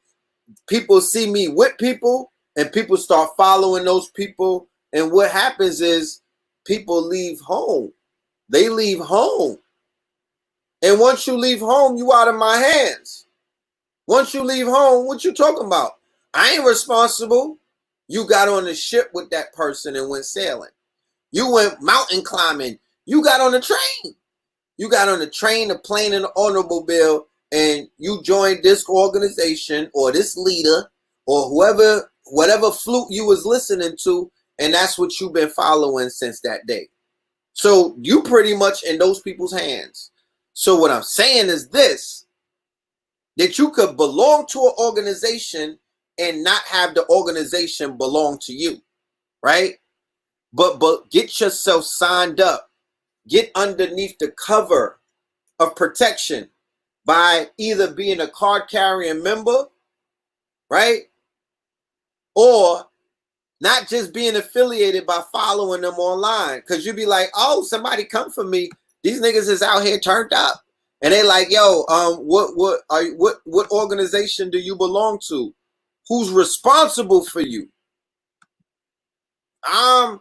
People see me with people and people start following those people. And what happens is people leave home. They leave home. And once you leave home, you out of my hands. Once you leave home, what you talking about? I ain't responsible. You got on the ship with that person and went sailing. You went mountain climbing. You got on the train. You got on the train, the plane, and the automobile, and you joined this organization or this leader or whatever flute you was listening to, and that's what you've been following since that day. So you pretty much in those people's hands. So what I'm saying is this, that you could belong to an organization and not have the organization belong to you, right? But get yourself signed up. Get underneath the cover of protection by either being a card carrying member, right? Or not just being affiliated by following them online. Because you'd be like, oh, somebody come for me. These niggas is out here turned up. And they like, yo, what organization do you belong to? Who's responsible for you? I'm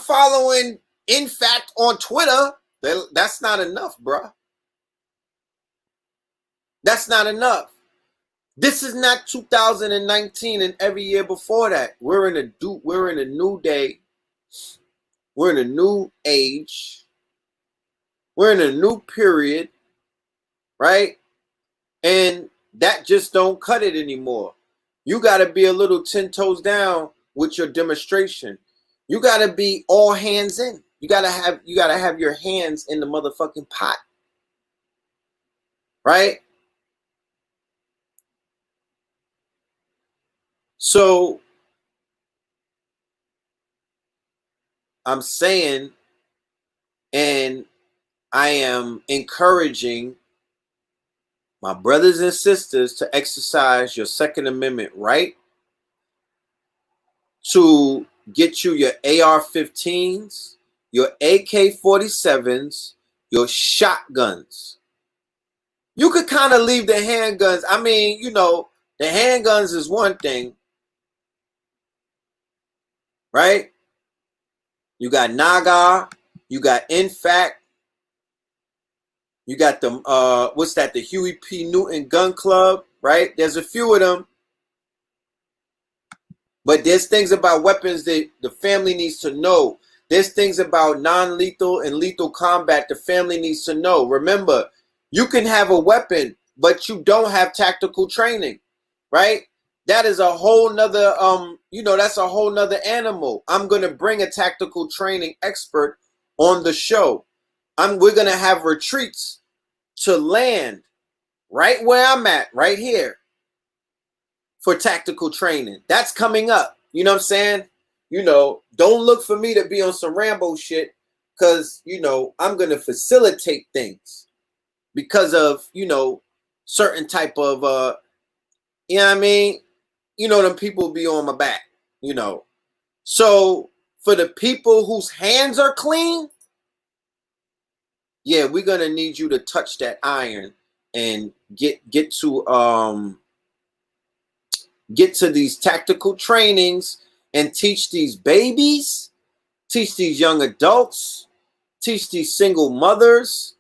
following In Fact on Twitter. That's not enough, bro. That's not enough. This is not 2019 and every year before that. We're in a new day. We're in a new age. We're in a new period, right? And that just don't cut it anymore. You got to be a little 10 toes down with your demonstration. You got to be all hands in. You got to have your hands in the motherfucking pot. Right? So I'm saying, and I am encouraging my brothers and sisters to exercise your Second Amendment right to get you your AR-15s, your AK-47s, your shotguns. You could kind of leave the handguns. I mean, the handguns is one thing, right? You got Naga, you got In Fact, You got them, what's that? The Huey P. Newton Gun Club, right? There's a few of them. But there's things about weapons that the family needs to know. There's things about non-lethal and lethal combat the family needs to know. Remember, you can have a weapon, but you don't have tactical training, right? That is a whole nother, that's a whole nother animal. I'm going to bring a tactical training expert on the show. We're going to have retreats to land right where I'm at, right here, for tactical training. That's coming up. You know what I'm saying? Don't look for me to be on some Rambo shit, because, I'm going to facilitate things because of, certain type of, you know what I mean? Them people be on my back, So for the people whose hands are clean, yeah, we're going to need you to touch that iron and get to these tactical trainings and teach these babies, teach these young adults, teach these single mothers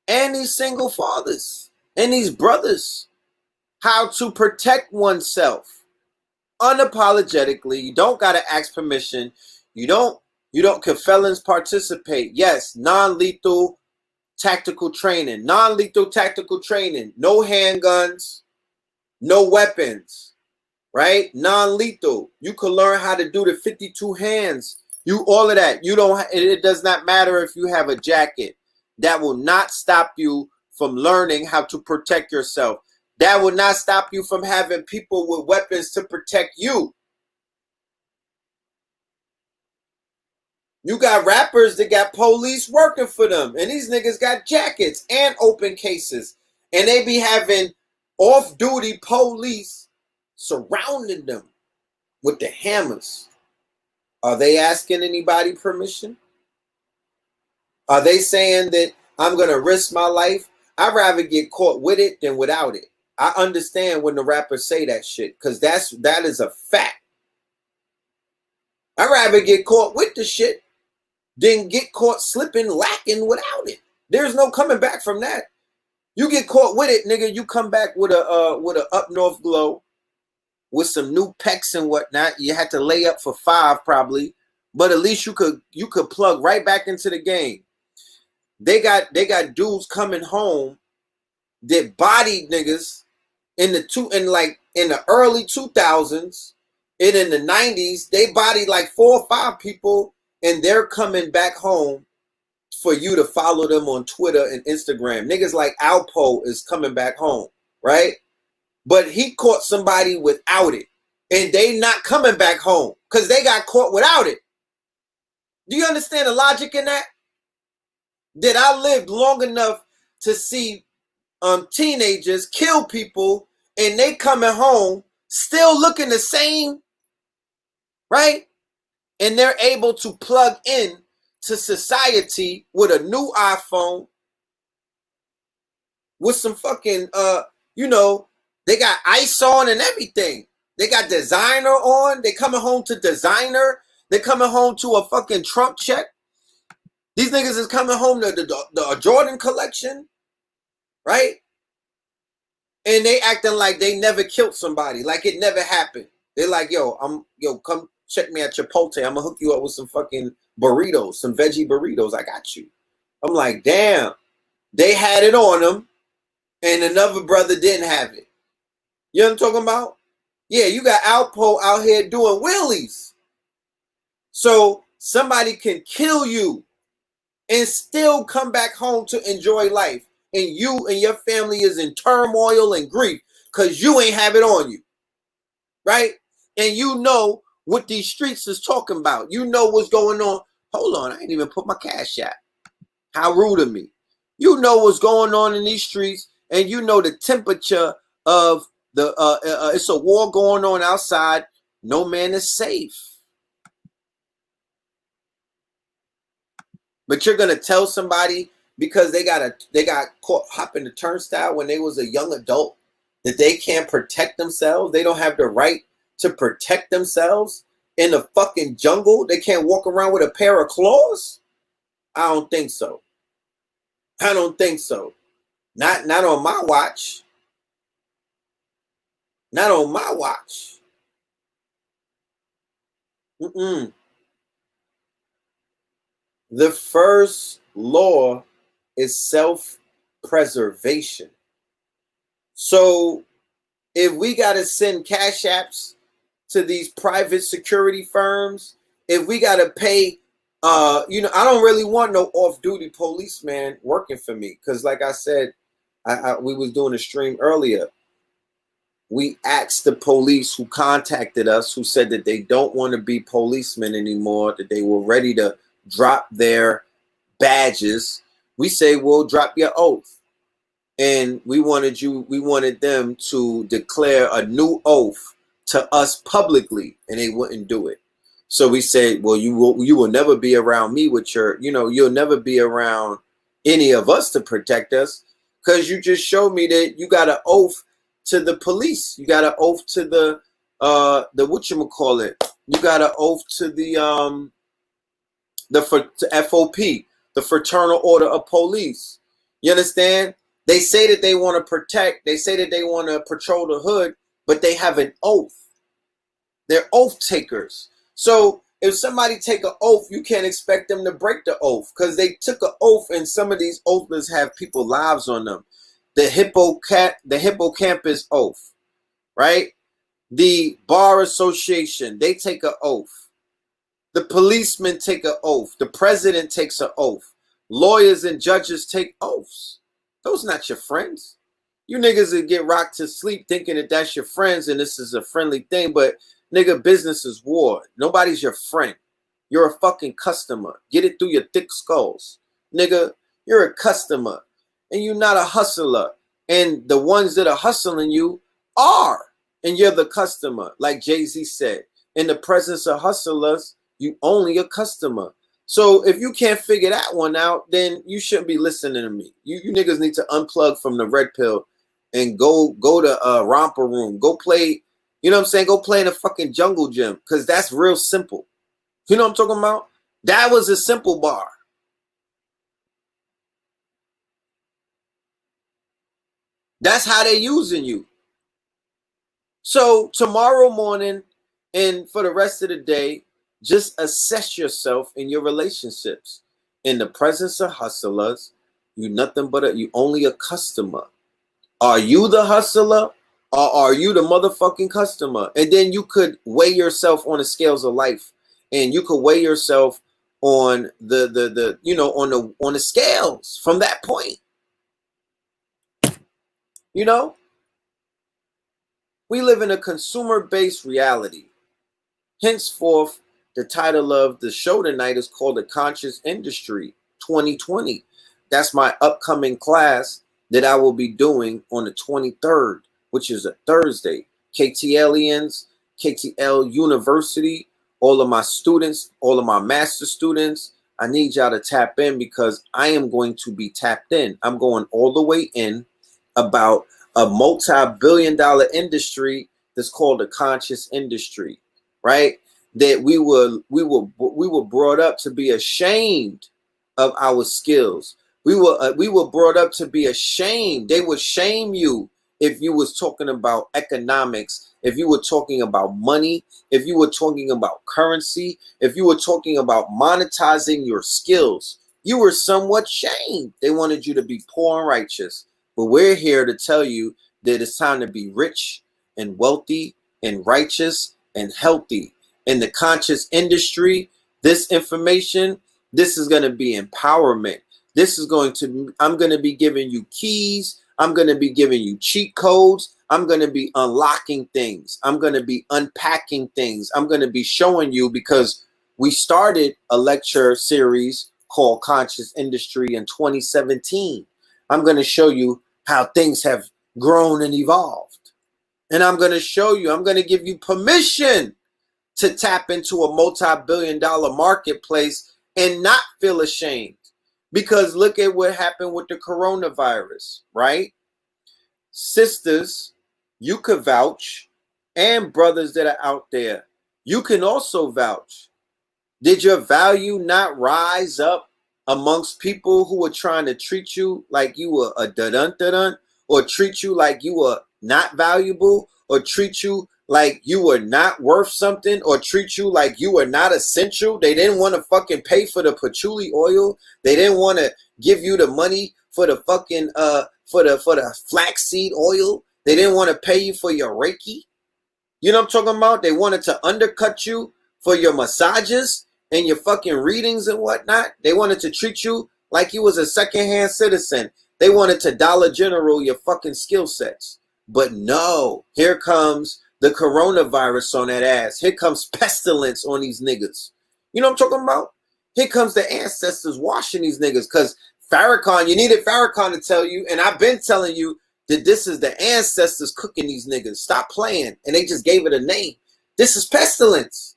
and these single fathers and these brothers how to protect oneself unapologetically. You don't got to ask permission. You don't, can felons participate? Yes, non-lethal tactical training, non-lethal tactical training, no handguns, no weapons, right? Non-lethal. You can learn how to do the 52 hands. All of that. It does not matter if you have a jacket. That will not stop you from learning how to protect yourself. That will not stop you from having people with weapons to protect you. You got rappers that got police working for them, and these niggas got jackets and open cases, and they be having off-duty police surrounding them with the hammers. Are they asking anybody permission? Are they saying that I'm going to risk my life? I'd rather get caught with it than without it. I understand when the rappers say that shit, because that is a fact. I'd rather get caught with the shit than get caught slipping, lacking without it. There's no coming back from that. You get caught with it, nigga, you come back with a up north glow, with some new pecs and whatnot. You had to lay up for 5 probably, but at least you could plug right back into the game. They got dudes coming home that bodied niggas in the early 2000s, and in the 90s, they bodied like 4 or 5 people, and they're coming back home for you to follow them on Twitter and Instagram. Niggas like Alpo is coming back home, right? But he caught somebody without it, and they not coming back home because they got caught without it. Do you understand the logic in that? That I lived long enough to see teenagers kill people, and they coming home still looking the same, right? And they're able to plug in to society with a new iPhone, with some fucking they got ice on and everything. They got designer on. They coming home to designer. They coming home to a fucking Trump check. These niggas is coming home to the Jordan collection, right? And they acting like they never killed somebody, like it never happened. They're like, come check me at Chipotle. I'm gonna hook you up with some fucking burritos, some veggie burritos. I got you. I'm like, damn. They had it on them, and another brother didn't have it. You know what I'm talking about? Yeah, you got Alpo out here doing wheelies. So somebody can kill you and still come back home to enjoy life. And you and your family is in turmoil and grief because you ain't have it on you. Right? And you know what these streets is talking about. You know what's going on. Hold on, I ain't even put my cash out. How rude of me. You know what's going on in these streets, and you know the temperature of the it's a war going on outside. No man is safe. But you're gonna tell somebody because they got caught hopping the turnstile when they was a young adult that they can't protect themselves. They don't have the right to protect themselves in the fucking jungle. They can't walk around with a pair of claws. I don't think so. I don't think so. Not on my watch. Not on my watch. Mm-mm. The first law is self-preservation. So if we got to send cash apps to these private security firms, if we got to pay, I don't really want no off-duty policeman working for me. Because like I said, we was doing a stream earlier. We asked the police who contacted us, who said that they don't want to be policemen anymore, that they were ready to drop their badges. We say, well, drop your oath. And we wanted them to declare a new oath to us publicly, and they wouldn't do it. So we said, well, you will never be around me with your, you'll never be around any of us to protect us, because you just showed me that you got an oath to the police. You got an oath to the whatchamacallit. You got an oath to the FOP, the Fraternal Order of Police. You understand? They say that they want to protect, they say that they want to patrol the hood, but they have an oath. They're oath takers. So if somebody take an oath, you can't expect them to break the oath, because they took an oath, and some of these oaths have people's lives on them. The hippocampus oath, right? The Bar Association, they take an oath. The policemen take an oath. The president takes an oath. Lawyers and judges take oaths. Those not your friends. You niggas that get rocked to sleep thinking that that's your friends and this is a friendly thing, but nigga, business is war. Nobody's your friend. You're a fucking customer. Get it through your thick skulls. Nigga, you're a customer and you're not a hustler. And the ones that are hustling you are. And you're the customer. Like Jay-Z said, in the presence of hustlers, you only a customer. So if you can't figure that one out, then you shouldn't be listening to me. You niggas need to unplug from the red pill and go to romper room. Go play, you know what I'm saying? Go play in a fucking jungle gym, because that's real simple. You know what I'm talking about? That was a simple bar. That's how they using you. So tomorrow morning and for the rest of the day, just assess yourself in your relationships. In the presence of hustlers, you nothing but you only a customer. Are you the hustler or are you the motherfucking customer? And then you could weigh yourself on the scales of life, and you could weigh yourself on on the scales from that point. We live in a consumer-based reality. Henceforth, the title of the show tonight is called The Conscious Industry 2020. That's my upcoming class that I will be doing on the 23rd, which is a Thursday. KTLians, KTL University, all of my students, all of my master students, I need y'all to tap in, because I am going to be tapped in. I'm going all the way in about a multi-billion-dollar industry that's called the conscious industry. Right? That we were brought up to be ashamed of our skills. We were brought up to be ashamed. They would shame you if you was talking about economics, if you were talking about money, if you were talking about currency, if you were talking about monetizing your skills. You were somewhat shamed. They wanted you to be poor and righteous. But we're here to tell you that it's time to be rich and wealthy and righteous and healthy. In the conscious industry, this information, this is going to be empowerment. I'm going to be giving you keys. I'm going to be giving you cheat codes. I'm going to be unlocking things. I'm going to be unpacking things. I'm going to be showing you, because we started a lecture series called Conscious Industry in 2017. I'm going to show you how things have grown and evolved. And I'm going to show you, I'm going to give you permission to tap into a multi-billion-dollar marketplace and not feel ashamed. Because look at what happened with the coronavirus, right? Sisters, you could vouch, and brothers that are out there, you can also vouch. Did your value not rise up amongst people who were trying to treat you like you were a dun-dun, or treat you like you were not valuable, or treat you like you were not worth something, or treat you like you were not essential. They didn't want to fucking pay for the patchouli oil. They didn't want to give you the money for the fucking for the flaxseed oil. They didn't want to pay you for your Reiki. You know what I'm talking about? They wanted to undercut you for your massages and your fucking readings and whatnot. They wanted to treat you like you was a secondhand citizen. They wanted to Dollar General your fucking skill sets. But no, here comes the coronavirus on that ass. Here comes pestilence on these niggas. You know what I'm talking about? Here comes the ancestors washing these niggas. Because Farrakhan, you needed Farrakhan to tell you, and I've been telling you that this is the ancestors cooking these niggas. Stop playing. And they just gave it a name. This is pestilence.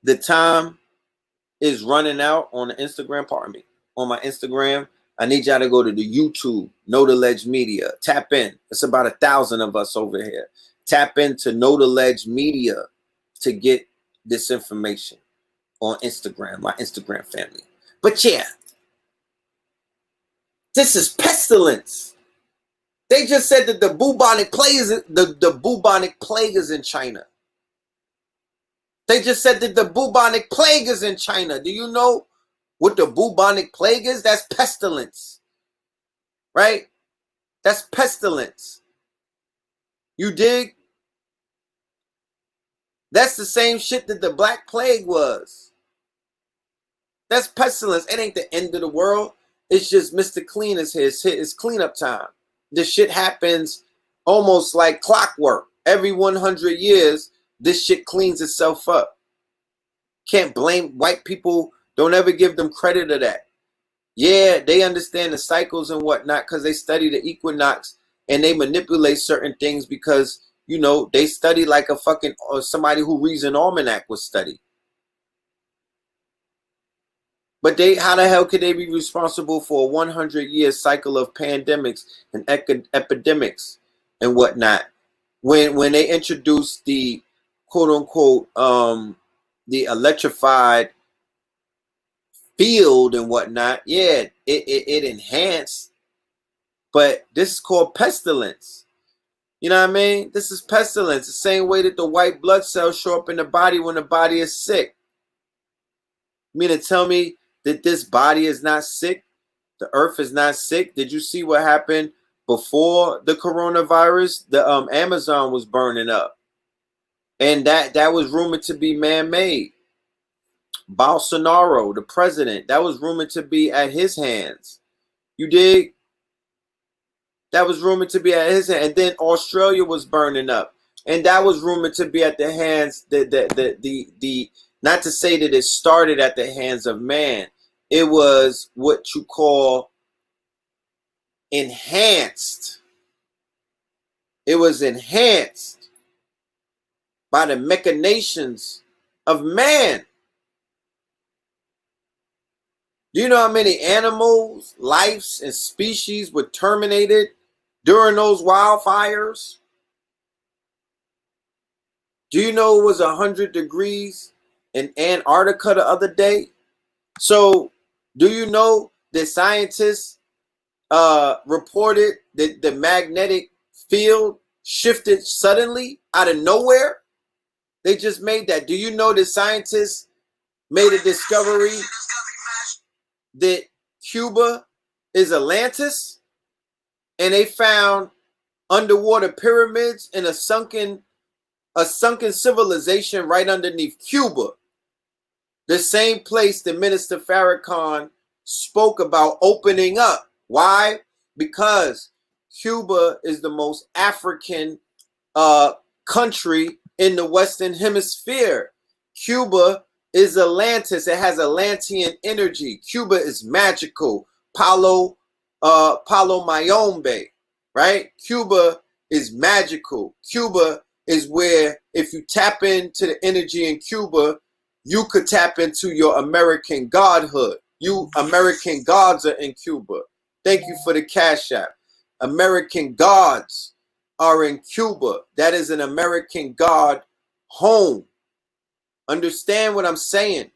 The time is running out on the Instagram, pardon me, on my Instagram. I need y'all to go to the YouTube, Know the Ledge Media. Tap in. It's about 1,000 of us over here. Tap into Know the Ledge Media to get this information on Instagram, my Instagram family. But yeah, this is pestilence. They just said that the bubonic plague is in China. They just said that the bubonic plague is in China. Do you know what the bubonic plague is? That's pestilence. Right? That's pestilence. You dig? That's the same shit that the Black Plague was. That's pestilence. It ain't the end of the world. It's just Mr. Clean is here. It's cleanup time. This shit happens almost like clockwork. Every 100 years, this shit cleans itself up. Can't blame white people. Don't ever give them credit of that. Yeah, they understand the cycles and whatnot because they study the equinox and they manipulate certain things because, you know, they study like a fucking somebody who reads an almanac would study. But how the hell could they be responsible for a 100-year cycle of pandemics and epidemics and whatnot when they introduced the quote unquote the electrified field and whatnot? Yeah, it enhanced, but this is called pestilence. You know what I mean? This is pestilence, the same way that the white blood cells show up in the body when the body is sick. You mean to tell me that this body is not sick? The earth is not sick? Did you see what happened before the coronavirus? The Amazon was burning up. And that was rumored to be man-made. Bolsonaro, the president, that was rumored to be at his hands. You dig? That was rumored to be at his hand. And then Australia was burning up. And that was rumored to be at the hands, not to say that it started at the hands of man. It was what you call enhanced. It was enhanced by the machinations of man. Do you know how many animals, lives, and species were terminated during those wildfires? Do you know it was 100 degrees in Antarctica the other day? So, do you know that scientists reported that the magnetic field shifted suddenly out of nowhere? They just made that. Do you know that scientists made a discovery that Cuba is Atlantis? And they found underwater pyramids in a sunken civilization right underneath Cuba. The same place that Minister Farrakhan spoke about opening up. Why? Because Cuba is the most African country in the Western Hemisphere. Cuba is Atlantis. It has Atlantean energy. Cuba is magical. Palo Mayombe, right? Cuba is magical. Cuba is where if you tap into the energy in Cuba, you could tap into your American godhood. You American gods are in Cuba. Thank you for the cash app. American gods are in Cuba. That is an American god home. Understand what I'm saying?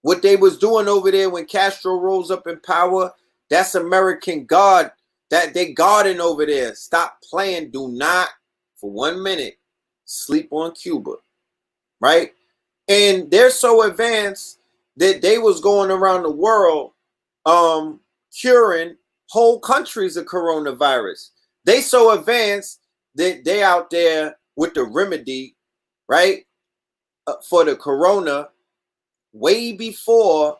What they was doing over there when Castro rose up in power, that's American guard. That they guarding over there. Stop playing. Do not, for 1 minute, sleep on Cuba. Right? And they're so advanced that they was going around the world curing whole countries of coronavirus. They so advanced that they out there with the remedy, right, for the corona way before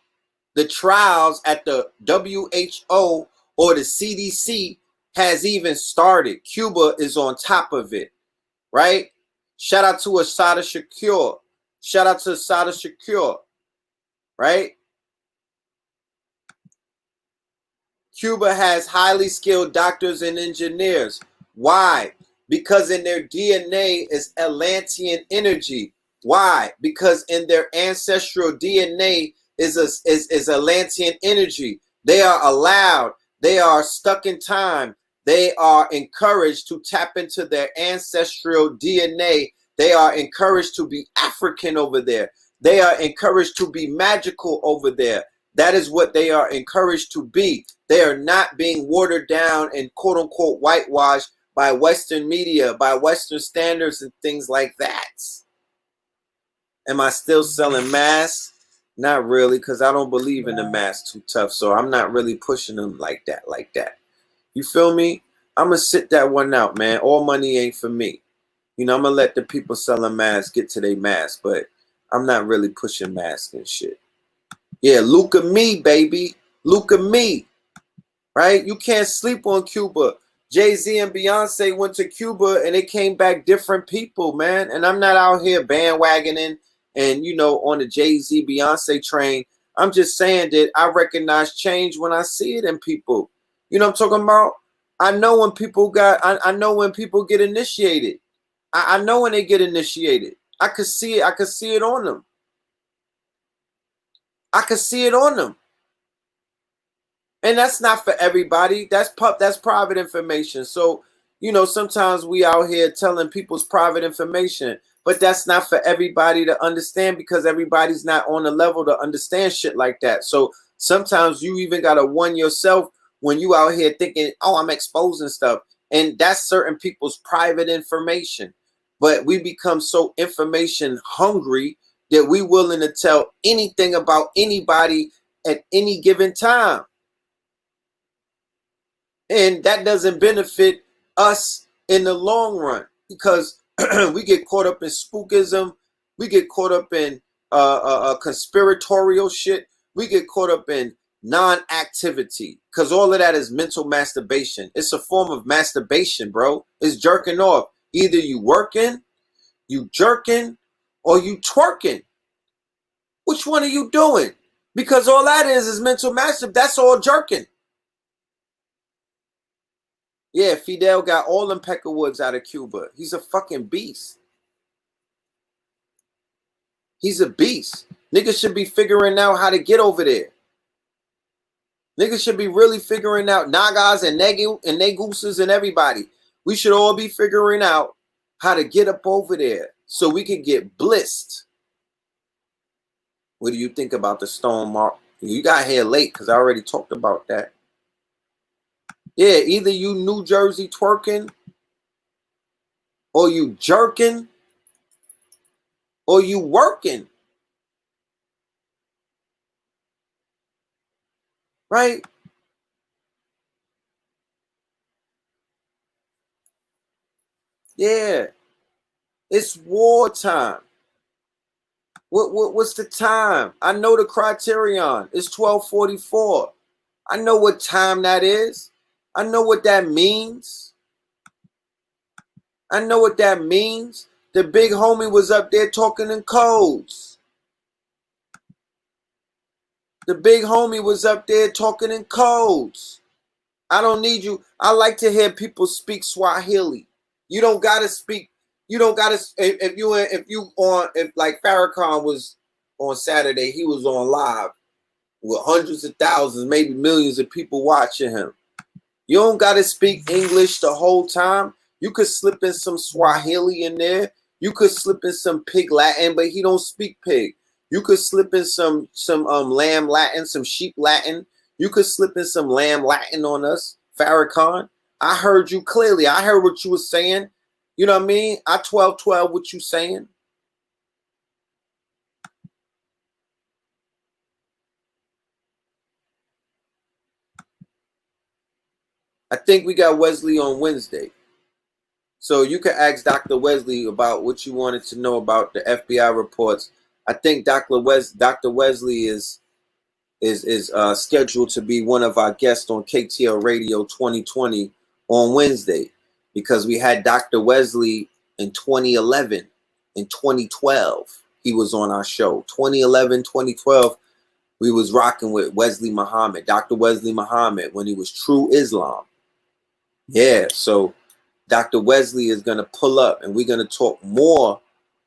the trials at the WHO or the CDC has even started. Cuba is on top of it, right? Shout out to Asada Shakur. Shout out to Asada Shakur, right? Cuba has highly skilled doctors and engineers. Why? Because in their DNA is Atlantean energy. Why? Because in their ancestral DNA is Atlantean energy. They are allowed. They are stuck in time. They are encouraged to tap into their ancestral DNA. They are encouraged to be African over there. They are encouraged to be magical over there. That is what they are encouraged to be. They are not being watered down and quote unquote whitewashed by Western media, by Western standards and things like that. Am I still selling masks? Not really, because I don't believe in the mask too tough. So I'm not really pushing them like that. You feel me? I'm going to sit that one out, man. All money ain't for me. You know, I'm going to let the people selling masks get to their masks, but I'm not really pushing masks and shit. Yeah, look at me, baby. Look at me. Right? You can't sleep on Cuba. Jay-Z and Beyonce went to Cuba and they came back different people, man. And I'm not out here bandwagoning and, you know, on the Jay-Z Beyonce train. I'm just saying that I recognize change when I see it in people. You know what I'm talking about? I know when people I know when people get initiated. I know when they get initiated. I could see it. I could see it on them. I could see it on them. And that's not for everybody. That's private information. So, you know, sometimes we out here telling people's private information, but that's not for everybody to understand because everybody's not on the level to understand shit like that. So sometimes you even got to warn yourself when you out here thinking, oh, I'm exposing stuff. And that's certain people's private information. But we become so information hungry that we willing to tell anything about anybody at any given time. And that doesn't benefit us in the long run because we get caught up in spookism. We get caught up in conspiratorial shit. We get caught up in non-activity because all of that is mental masturbation. It's a form of masturbation, bro. It's jerking off. Either you working, you jerking, or you twerking. Which one are you doing? Because all that is mental masturbation. That's all jerking. Yeah, Fidel got all them peckerwoods out of Cuba. He's a fucking beast. He's a beast. Niggas should be figuring out how to get over there. Niggas should be really figuring out Nagas and Neguses and everybody. We should all be figuring out how to get up over there so we can get blissed. What do you think about the stone mark? You got here late because I already talked about that. Yeah, either you New Jersey twerking, or you jerking, or you working. Right? Yeah. It's wartime. What's the time? I know the criterion. It's 12:44. I know what time that is. I know what that means. I know what that means. The big homie was up there talking in codes. The big homie was up there talking in codes. I don't need you. I like to hear people speak Swahili. You don't gotta speak. You don't gotta. If like Farrakhan was on Saturday, he was on live with hundreds of thousands, maybe millions of people watching him. You don't gotta speak English the whole time. You could slip in some Swahili in there. You could slip in some pig Latin, but he don't speak pig. You could slip in some lamb Latin, some sheep Latin. You could slip in some lamb Latin on us, Farrakhan. I heard you clearly. I heard what you were saying. You know what I mean? I 12 what you saying. I think we got Wesley on Wednesday. So you can ask Dr. Wesley about what you wanted to know about the FBI reports. I think Dr. Wesley is scheduled to be one of our guests on KTL Radio 2020 on Wednesday, because we had Dr. Wesley in 2011. In 2012, he was on our show. 2011, 2012, we was rocking with Wesley Muhammad, Dr. Wesley Muhammad, when he was True Islam. Yeah, so Dr. Wesley is going to pull up, and we're going to talk more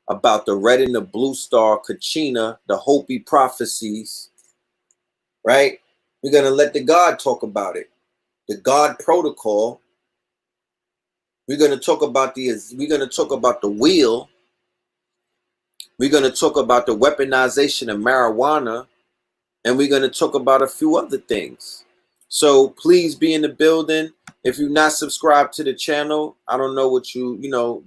about the red and the blue star, Kachina, the Hopi prophecies, right? We're going to let the God talk about it, the God protocol. We're going to talk about the wheel. We're going to talk about the weaponization of marijuana, and we're going to talk about a few other things. So please be in the building. If you're not subscribed to the channel, I don't know what do your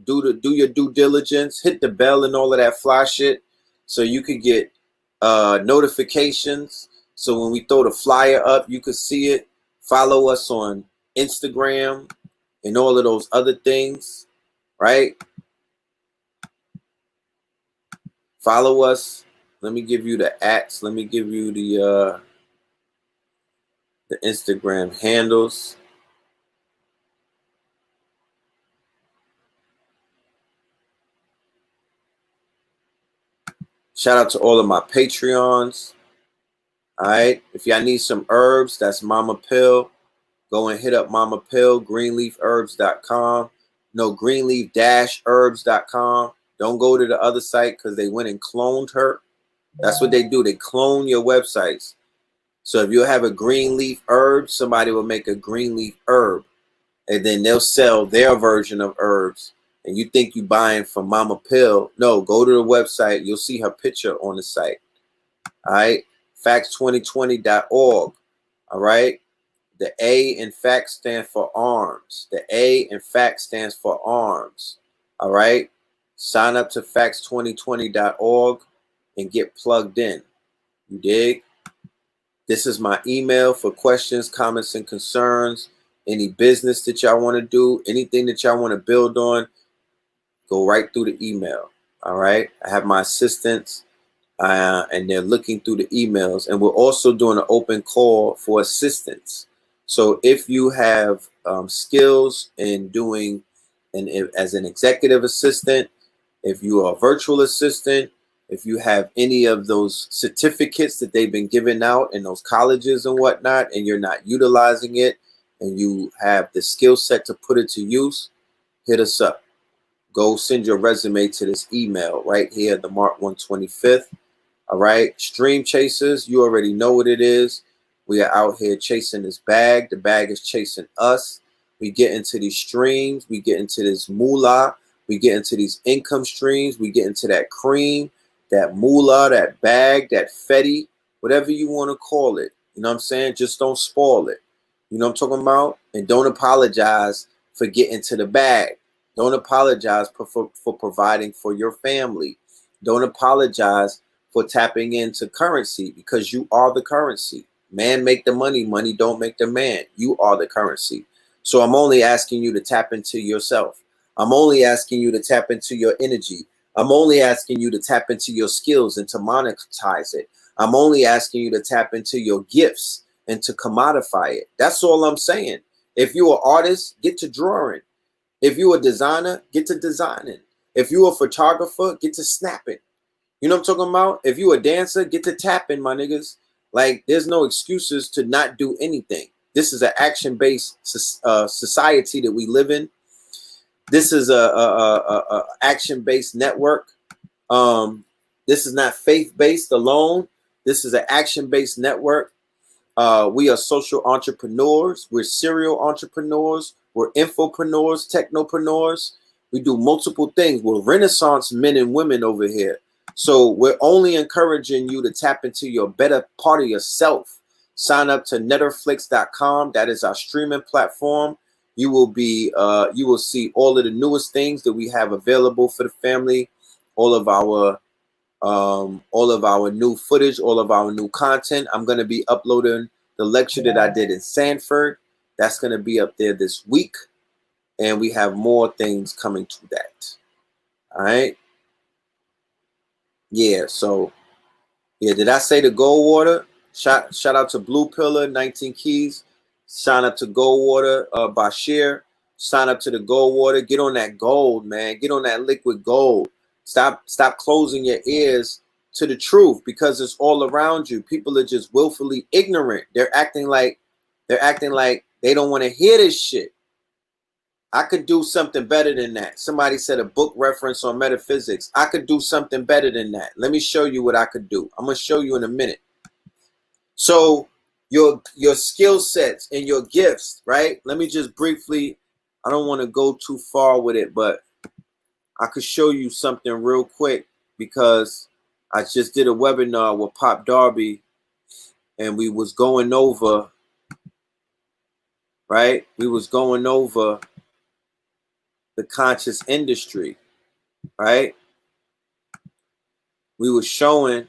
due diligence, hit the bell and all of that fly shit, so you could get notifications. So when we throw the flyer up, you could see it. Follow us on Instagram and all of those other things, right? Follow us. Let me give you the @. Let me give you the Instagram handles. Shout out to all of my Patreons. All right. If y'all need some herbs, that's Mama Pill. Go and hit up Mama Pill, greenleafherbs.com. No, greenleaf-herbs.com. Don't go to the other site, because they went and cloned her. That's what they do. They clone your websites. So if you have a greenleaf herb, somebody will make a greenleaf herb, and then they'll sell their version of herbs. And you think you buying from Mama Pill. No, go to the website. You'll see her picture on the site. All right. Facts2020.org. All right. The A in fact stands for arms. The A in fact stands for arms. All right. Sign up to facts2020.org and get plugged in. You dig? This is my email for questions, comments, and concerns. Any business that y'all want to do, anything that y'all want to build on, go right through the email. All right. I have my assistants, and they're looking through the emails. And we're also doing an open call for assistance. So if you have skills in doing, as an executive assistant, if you are a virtual assistant, if you have any of those certificates that they've been giving out in those colleges and whatnot, and you're not utilizing it, and you have the skill set to put it to use, hit us up. Go send your resume to this email right here, the Mark 125th. All right. Stream chasers, you already know what it is. We are out here chasing this bag. The bag is chasing us. We get into these streams. We get into this moolah. We get into these income streams. We get into that cream, that moolah, that bag, that fetty, whatever you want to call it. You know what I'm saying? Just don't spoil it. You know what I'm talking about? And don't apologize for getting to the bag. Don't apologize for providing for your family. Don't apologize for tapping into currency, because you are the currency. Man make the money, money don't make the man. You are the currency. So I'm only asking you to tap into yourself. I'm only asking you to tap into your energy. I'm only asking you to tap into your skills and to monetize it. I'm only asking you to tap into your gifts and to commodify it. That's all I'm saying. If you're an artist, get to drawing. If you're a designer, get to designing. If you're a photographer, get to snapping. You know what I'm talking about? If you a dancer, get to tapping, my niggas. Like, there's no excuses to not do anything. This is an action-based society that we live in. This is a action-based network. This is not faith-based alone. This is an action-based network. We are social entrepreneurs. We're serial entrepreneurs. We're infopreneurs, technopreneurs. We do multiple things. We're Renaissance men and women over here. So we're only encouraging you to tap into your better part of yourself. Sign up to netterflix.com. That is our streaming platform. You will see all of the newest things that we have available for the family, all of our new footage, all of our new content. I'm going to be uploading the lecture that I did in Sanford. That's going to be up there this week, and we have more things coming to that. All right. Yeah. So yeah, did I say the Goldwater? Shout out to Blue Pillar, 19 Keys. Sign up to Goldwater, Bashir. Sign up to the Goldwater. Get on that gold, man. Get on that liquid gold. Stop closing your ears to the truth, because it's all around you. People are just willfully ignorant. They're acting like they don't want to hear this shit. I could do something better than that. Somebody said a book reference on metaphysics. I could do something better than that. Let me show you what I could do. I'm going to show you in a minute. So your skill sets and your gifts, right? Let me just briefly, I don't want to go too far with it, but I could show you something real quick, because I just did a webinar with Pop Darby, and we was going over, right? We was going over the conscious industry, right? We were showing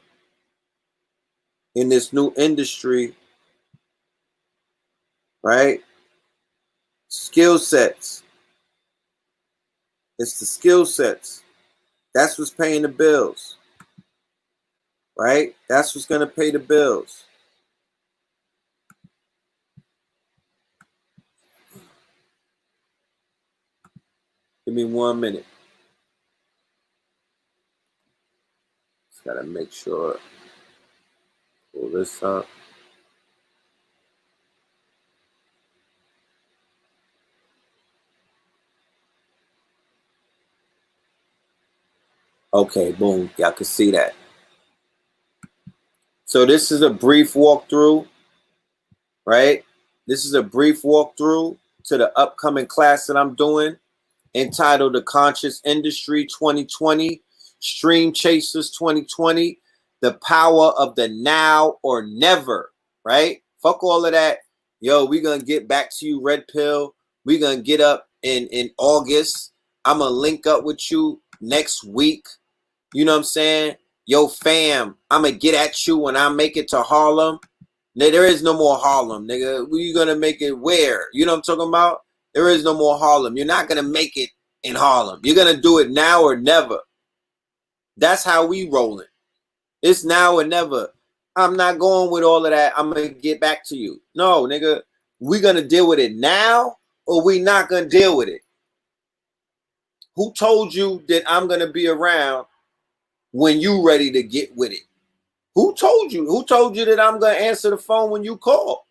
in this new industry, right? Skill sets. It's the skill sets. That's what's paying the bills, right? That's what's going to pay the bills. Give me 1 minute. Just got to make sure. Pull this up. Okay, boom. Y'all can see that. So this is a brief walkthrough, right? This is a brief walkthrough to the upcoming class that I'm doing, entitled The Conscious Industry 2020, Stream Chasers 2020, The Power of the Now or Never, right? Fuck all of that. Yo, we're going to get back to you, Red Pill. We're going to get up in August. I'm going to link up with you next week. You know what I'm saying? Yo, fam, I'm going to get at you when I make it to Harlem. There is no more Harlem, nigga. We're going to make it where? You know what I'm talking about? There is no more Harlem. You're not going to make it in Harlem. You're going to do it now or never. That's how we rolling. It's now or never. I'm not going with all of that. I'm going to get back to you. No, nigga. We're going to deal with it now, or we not going to deal with it. Who told you that I'm going to be around when you ready to get with it? Who told you? Who told you that I'm going to answer the phone when you call?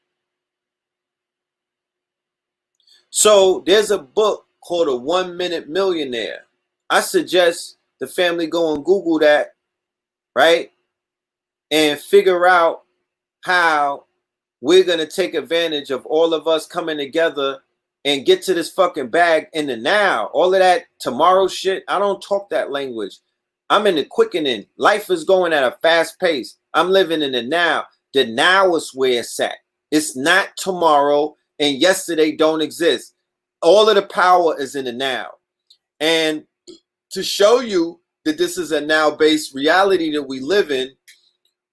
So there's a book called A 1 Minute Millionaire. I suggest the family go and Google that, right? And figure out how we're going to take advantage of all of us coming together and get to this fucking bag in the now. All of that tomorrow shit, I don't talk that language. I'm in the quickening. Life is going at a fast pace. I'm living in the now. The now is where it's at. It's not tomorrow, and yesterday don't exist. All of the power is in the now. And to show you that this is a now-based reality that we live in,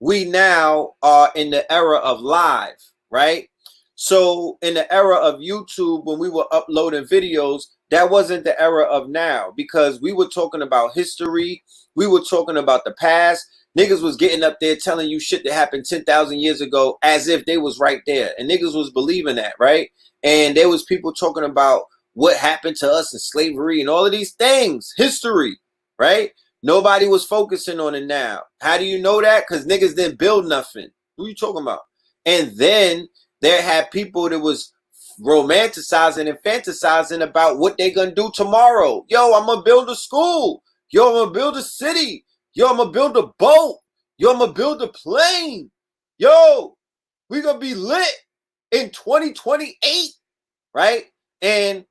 we now are in the era of live, right? So in the era of YouTube, when we were uploading videos, that wasn't the era of now, because we were talking about history. We were talking about the past. Niggas was getting up there telling you shit that happened 10,000 years ago as if they was right there. And niggas was believing that, right? And there was people talking about what happened to us in slavery and all of these things, history, right? Nobody was focusing on it now. How do you know that? Because niggas didn't build nothing. Who you talking about? And then there had people that was romanticizing and fantasizing about what they gonna do tomorrow. Yo, I'm gonna build a school. Yo, I'm gonna build a city. Yo, I'm gonna build a boat. Yo, I'm gonna build a plane. Yo, we gonna be lit in 2028, right? And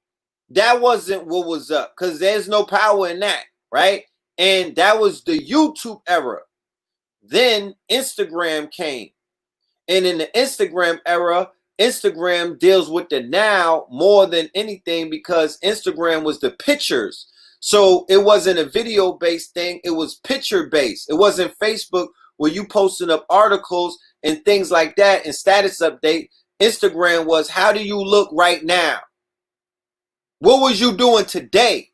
that wasn't what was up, because there's no power in that, right? And that was the YouTube era. Then Instagram came. And in the Instagram era, Instagram deals with the now more than anything because Instagram was the pictures. So it wasn't a video-based thing. It was picture-based. It wasn't Facebook where you posting up articles and things like that and status update. Instagram was, how do you look right now? What was you doing today?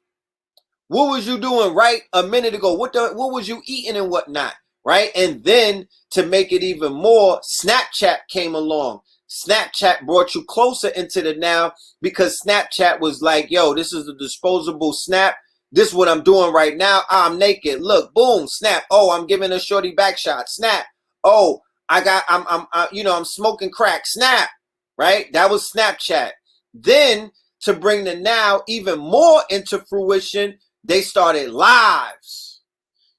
What was you doing right a minute ago? What was you eating and whatnot? Right? And then to make it even more, Snapchat came along. Snapchat brought you closer into the now because Snapchat was like, yo, this is a disposable snap. This is what I'm doing right now. I'm naked. Look, boom, snap. Oh, I'm giving a shorty back shot. Snap. Oh, I'm smoking crack. Snap. Right? That was Snapchat. Then to bring the now even more into fruition, they started lives.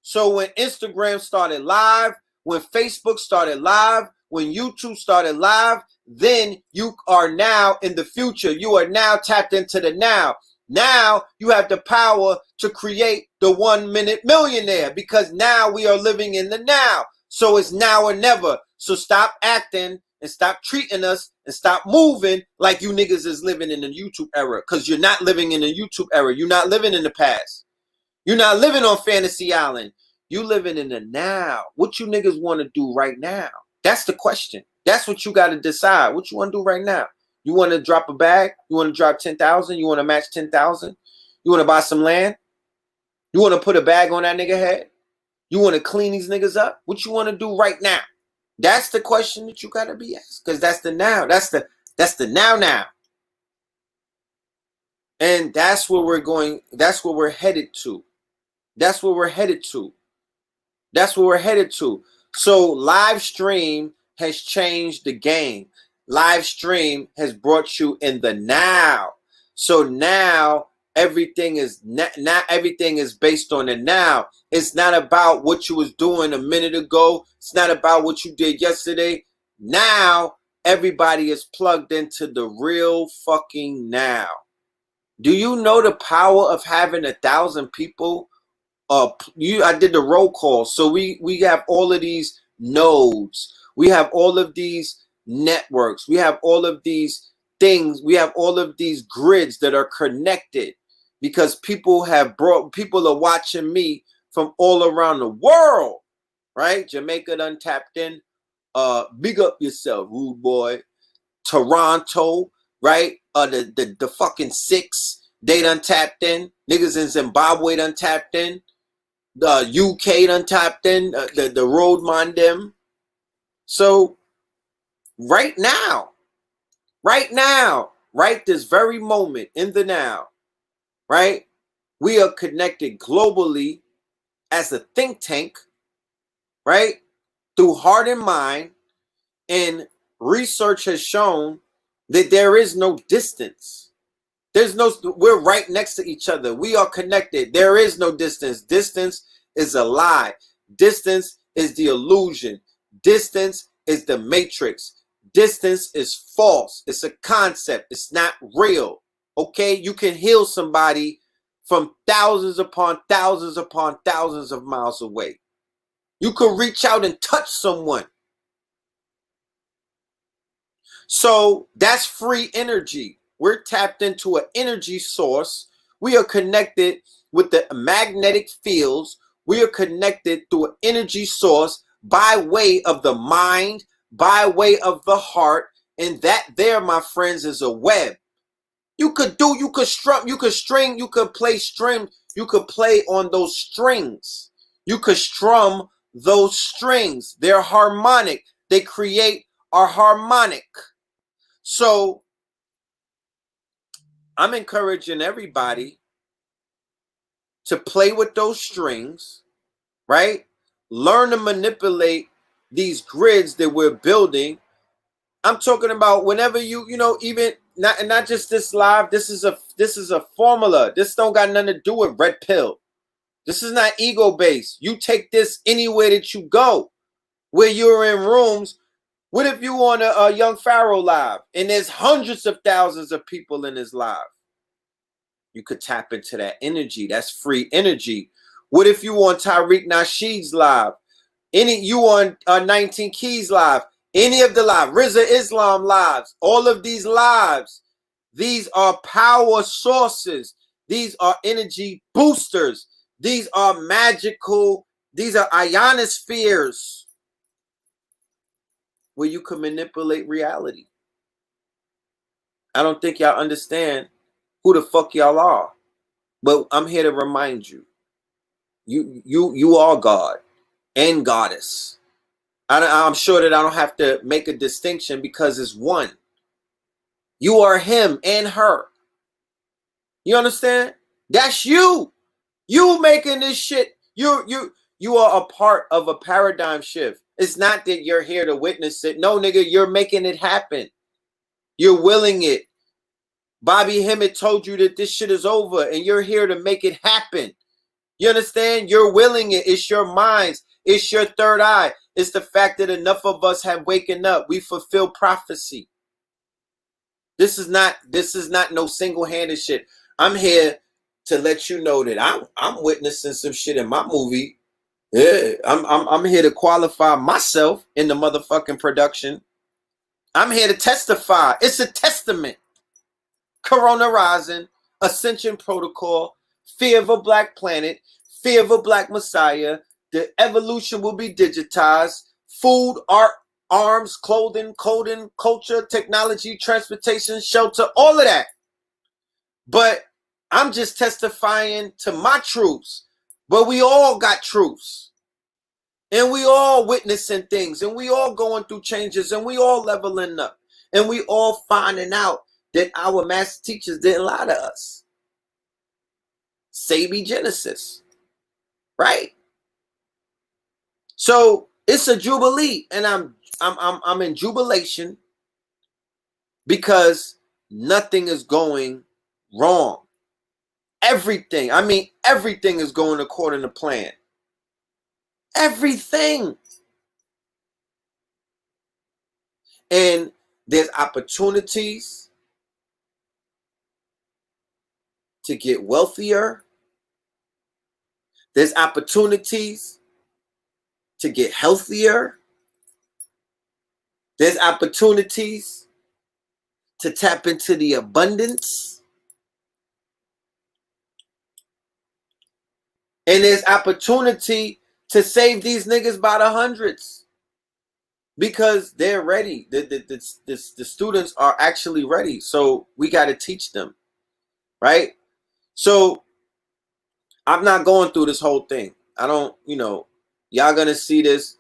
So when Instagram started live, when Facebook started live, when YouTube started live, then you are now in the future. You are now tapped into the now. Now you have the power to create the 1 minute millionaire because now we are living in the now. So it's now or never. So stop acting and stop treating us and stop moving like you niggas is living in the YouTube era, because you're not living in the YouTube era. You're not living in the past. You're not living on Fantasy Island. You living in the now. What you niggas want to do right now? That's the question. That's what you got to decide. What you want to do right now? You want to drop a bag? You want to drop 10,000? You want to match 10,000? You want to buy some land? You want to put a bag on that nigga head? You want to clean these niggas up? What you want to do right now? That's the question that you got to be asked, because that's the now. That's the now. And that's where we're going. That's where we're headed to. That's where we're headed to. That's where we're headed to. So live stream has changed the game. Live stream has brought you in the now. So now everything is everything is based on the now. It's not about what you was doing a minute ago. It's not about what you did yesterday. Now everybody is plugged into the real fucking now. Do you know the power of having 1,000 people? I did the roll call. So we have all of these nodes. We have all of these networks. We have all of these things. We have all of these grids that are connected because people are watching me from all around the world, right? Jamaica done tapped in. Big up yourself, rude boy. Toronto, right? The fucking six, they done tapped in. Niggas in Zimbabwe done tapped in. The UK done tapped in. The road man them. So right now, right this very moment in the now, right? We are connected globally as a think tank, right? Through heart and mind. And research has shown that there is no distance. We're right next to each other. We are connected. There is no distance. Distance is a lie. Distance is the illusion. Distance is the matrix. Distance is false. It's a concept. It's not real. Okay? You can heal somebody from thousands upon thousands upon thousands of miles away. You can reach out and touch someone. So that's free energy. We're tapped into an energy source. We are connected with the magnetic fields. We are connected through an energy source by way of the mind, by way of the heart. And that there, my friends, is a web. You could strum, you could string, you could play string, you could play on those strings. You could strum those strings. They're harmonic. They create a harmonic. So I'm encouraging everybody to play with those strings, right? Learn to manipulate these grids that we're building. I'm talking about whenever even not just this live. This is a formula. This don't got nothing to do with red pill. This is not ego based. You take this anywhere that you go, where you're in rooms. What if you on a Young Pharaoh live and there's hundreds of thousands of people in his live? You could tap into that energy. That's free energy. What if you on Tariq Nasheed's live? You on 19 Keys live? Any of the live, Rizza Islam lives, all of these lives, these are power sources. These are energy boosters. These are magical, these are ionospheres where you can manipulate reality. I don't think y'all understand who the fuck y'all are. But I'm here to remind you. You are God and goddess. I'm sure that I don't have to make a distinction because it's one. You are him and her. You understand? That's you. You making this shit. You are a part of a paradigm shift. It's not that you're here to witness it. No, nigga, you're making it happen. You're willing it. Bobby Hemmett told you that this shit is over and you're here to make it happen. You understand? You're willing it. It's your minds. It's your third eye. It's the fact that enough of us have waken up. We fulfill prophecy. This is not no single-handed shit. I'm here to let you know that I'm witnessing some shit in my movie. Yeah, I'm here to qualify myself in the motherfucking production. I'm here to testify. It's a testament. Corona Rising, Ascension Protocol, Fear of a Black Planet, Fear of a Black Messiah. The evolution will be digitized. Food, art, arms, clothing, coding, culture, technology, transportation, shelter, all of that. But I'm just testifying to my truths. But we all got truths. And we all witnessing things. And we all going through changes. And we all leveling up. And we all finding out that our master teachers didn't lie to us. Sabi Genesis. Right? So it's a jubilee. And I'm in jubilation because nothing is going wrong. Everything, I mean, everything is going according to plan. Everything. And there's opportunities to get wealthier. There's opportunities to get healthier. There's opportunities to tap into the abundance. And there's opportunity to save these niggas by the hundreds. Because they're ready. The students are actually ready. So we got to teach them. Right? So I'm not going through this whole thing. I don't, y'all going to see this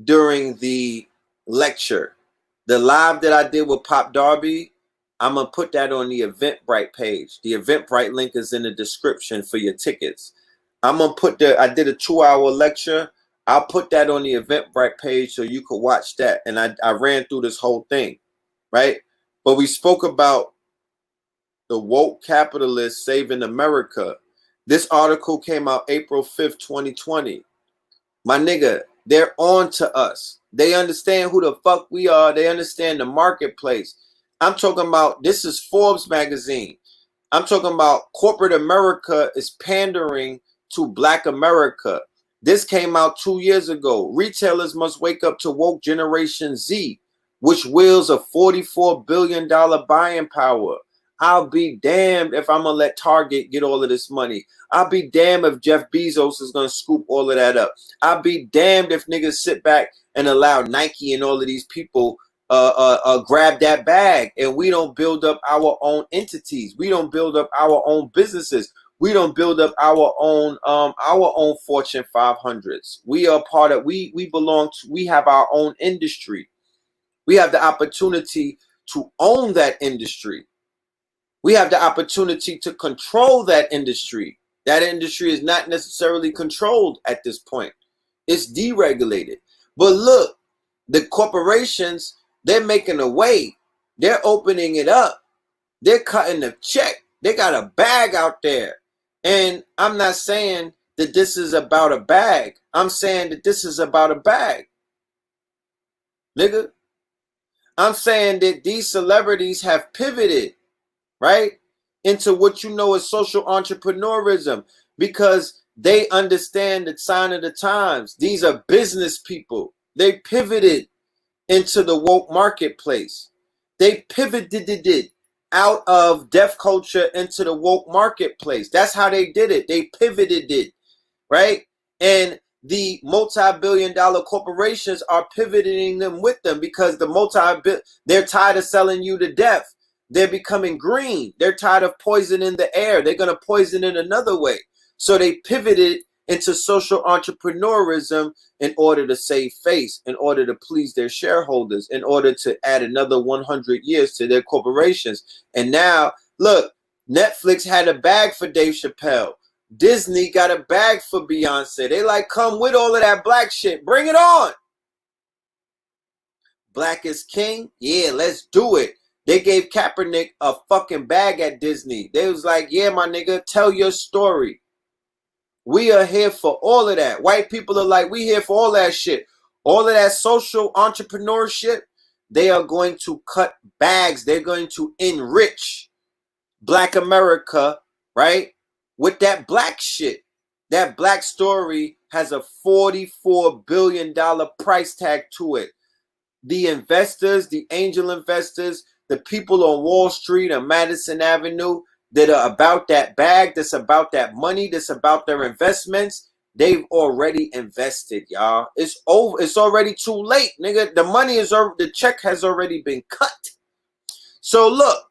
during the lecture. The live that I did with Pop Darby, I'm going to put that on the Eventbrite page. The Eventbrite link is in the description for your tickets. I'm going to put I did a 2-hour lecture. I'll put that on the Eventbrite page so you could watch that. And I ran through this whole thing, right? But we spoke about the woke capitalists saving America. This article came out April 5th, 2020. My nigga, they're on to us. They understand who the fuck we are. They understand the marketplace. I'm talking about, this is Forbes magazine. I'm talking about corporate America is pandering to Black America. This came out 2 years ago. Retailers must wake up to woke Generation Z, which wields a $44 billion buying power. I'll be damned if I'm going to let Target get all of this money. I'll be damned if Jeff Bezos is going to scoop all of that up. I'll be damned if niggas sit back and allow Nike and all of these people grab that bag and we don't build up our own entities. We don't build up our own businesses. We don't build up our own Fortune 500s. We are part of, we have our own industry. We have the opportunity to own that industry. We have the opportunity to control that industry. That industry is not necessarily controlled at this point. It's deregulated. But look, the corporations, they're making a way. They're opening it up. They're cutting the check. They got a bag out there. And I'm not saying that this is about a bag. I'm saying that this is about a bag. Nigga. I'm saying that these celebrities have pivoted, right, into what you know as social entrepreneurism, because They understand the sign of the times. These are business people. They pivoted into the woke marketplace. They pivoted it out of deaf culture into the woke marketplace. That's how they did it. They pivoted it, right? And the multi-billion-dollar corporations are pivoting them with them because they're tired of selling you to death. They're becoming green. They're tired of poisoning the air. They're going to poison it another way. So they pivoted into social entrepreneurism in order to save face, in order to please their shareholders, in order to add another 100 years to their corporations. And now, look, Netflix had a bag for Dave Chappelle. Disney got a bag for Beyonce. They like, come with all of that black shit. Bring it on. Black is king? Yeah, let's do it. They gave Kaepernick a fucking bag at Disney. They was like, yeah, my nigga, tell your story. We are here for all of that. White people are like, we here for all that shit. All of that social entrepreneurship, they are going to cut bags. They're going to enrich Black America, right? With that black shit. That black story has a $44 billion price tag to it. The investors, the angel investors, the people on Wall Street and Madison Avenue that are about that bag, that's about that money, that's about their investments, they've already invested, y'all. It's over. It's already too late, nigga. The money is already, the check has already been cut. So look,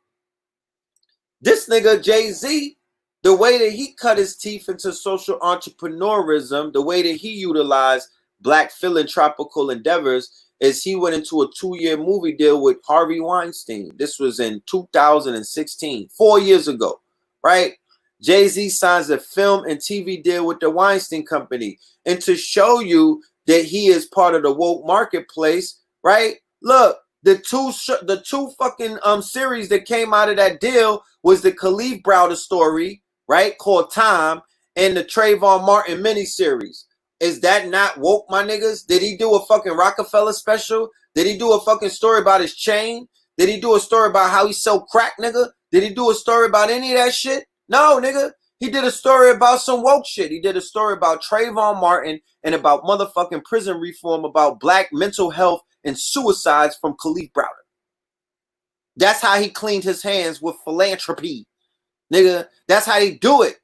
this nigga Jay-Z, the way that he cut his teeth into social entrepreneurism, the way that he utilized black philanthropical endeavors, is he went into a 2-year movie deal with Harvey Weinstein. This was in 2016, 4 years ago, right? Jay-Z signs a film and TV deal with the Weinstein Company. And to show you that he is part of the woke marketplace, right? Look, the two fucking series that came out of that deal was the Khalif Browder story, right, called Time, and the Trayvon Martin miniseries. Is that not woke, my niggas? Did he do a fucking Rockefeller special? Did he do a fucking story about his chain? Did he do a story about how he sold crack, nigga? Did he do a story about any of that shit? No, nigga. He did a story about some woke shit. He did a story about Trayvon Martin and about motherfucking prison reform, about black mental health and suicides from Khalif Browder. That's how he cleaned his hands with philanthropy, nigga. That's how they do it.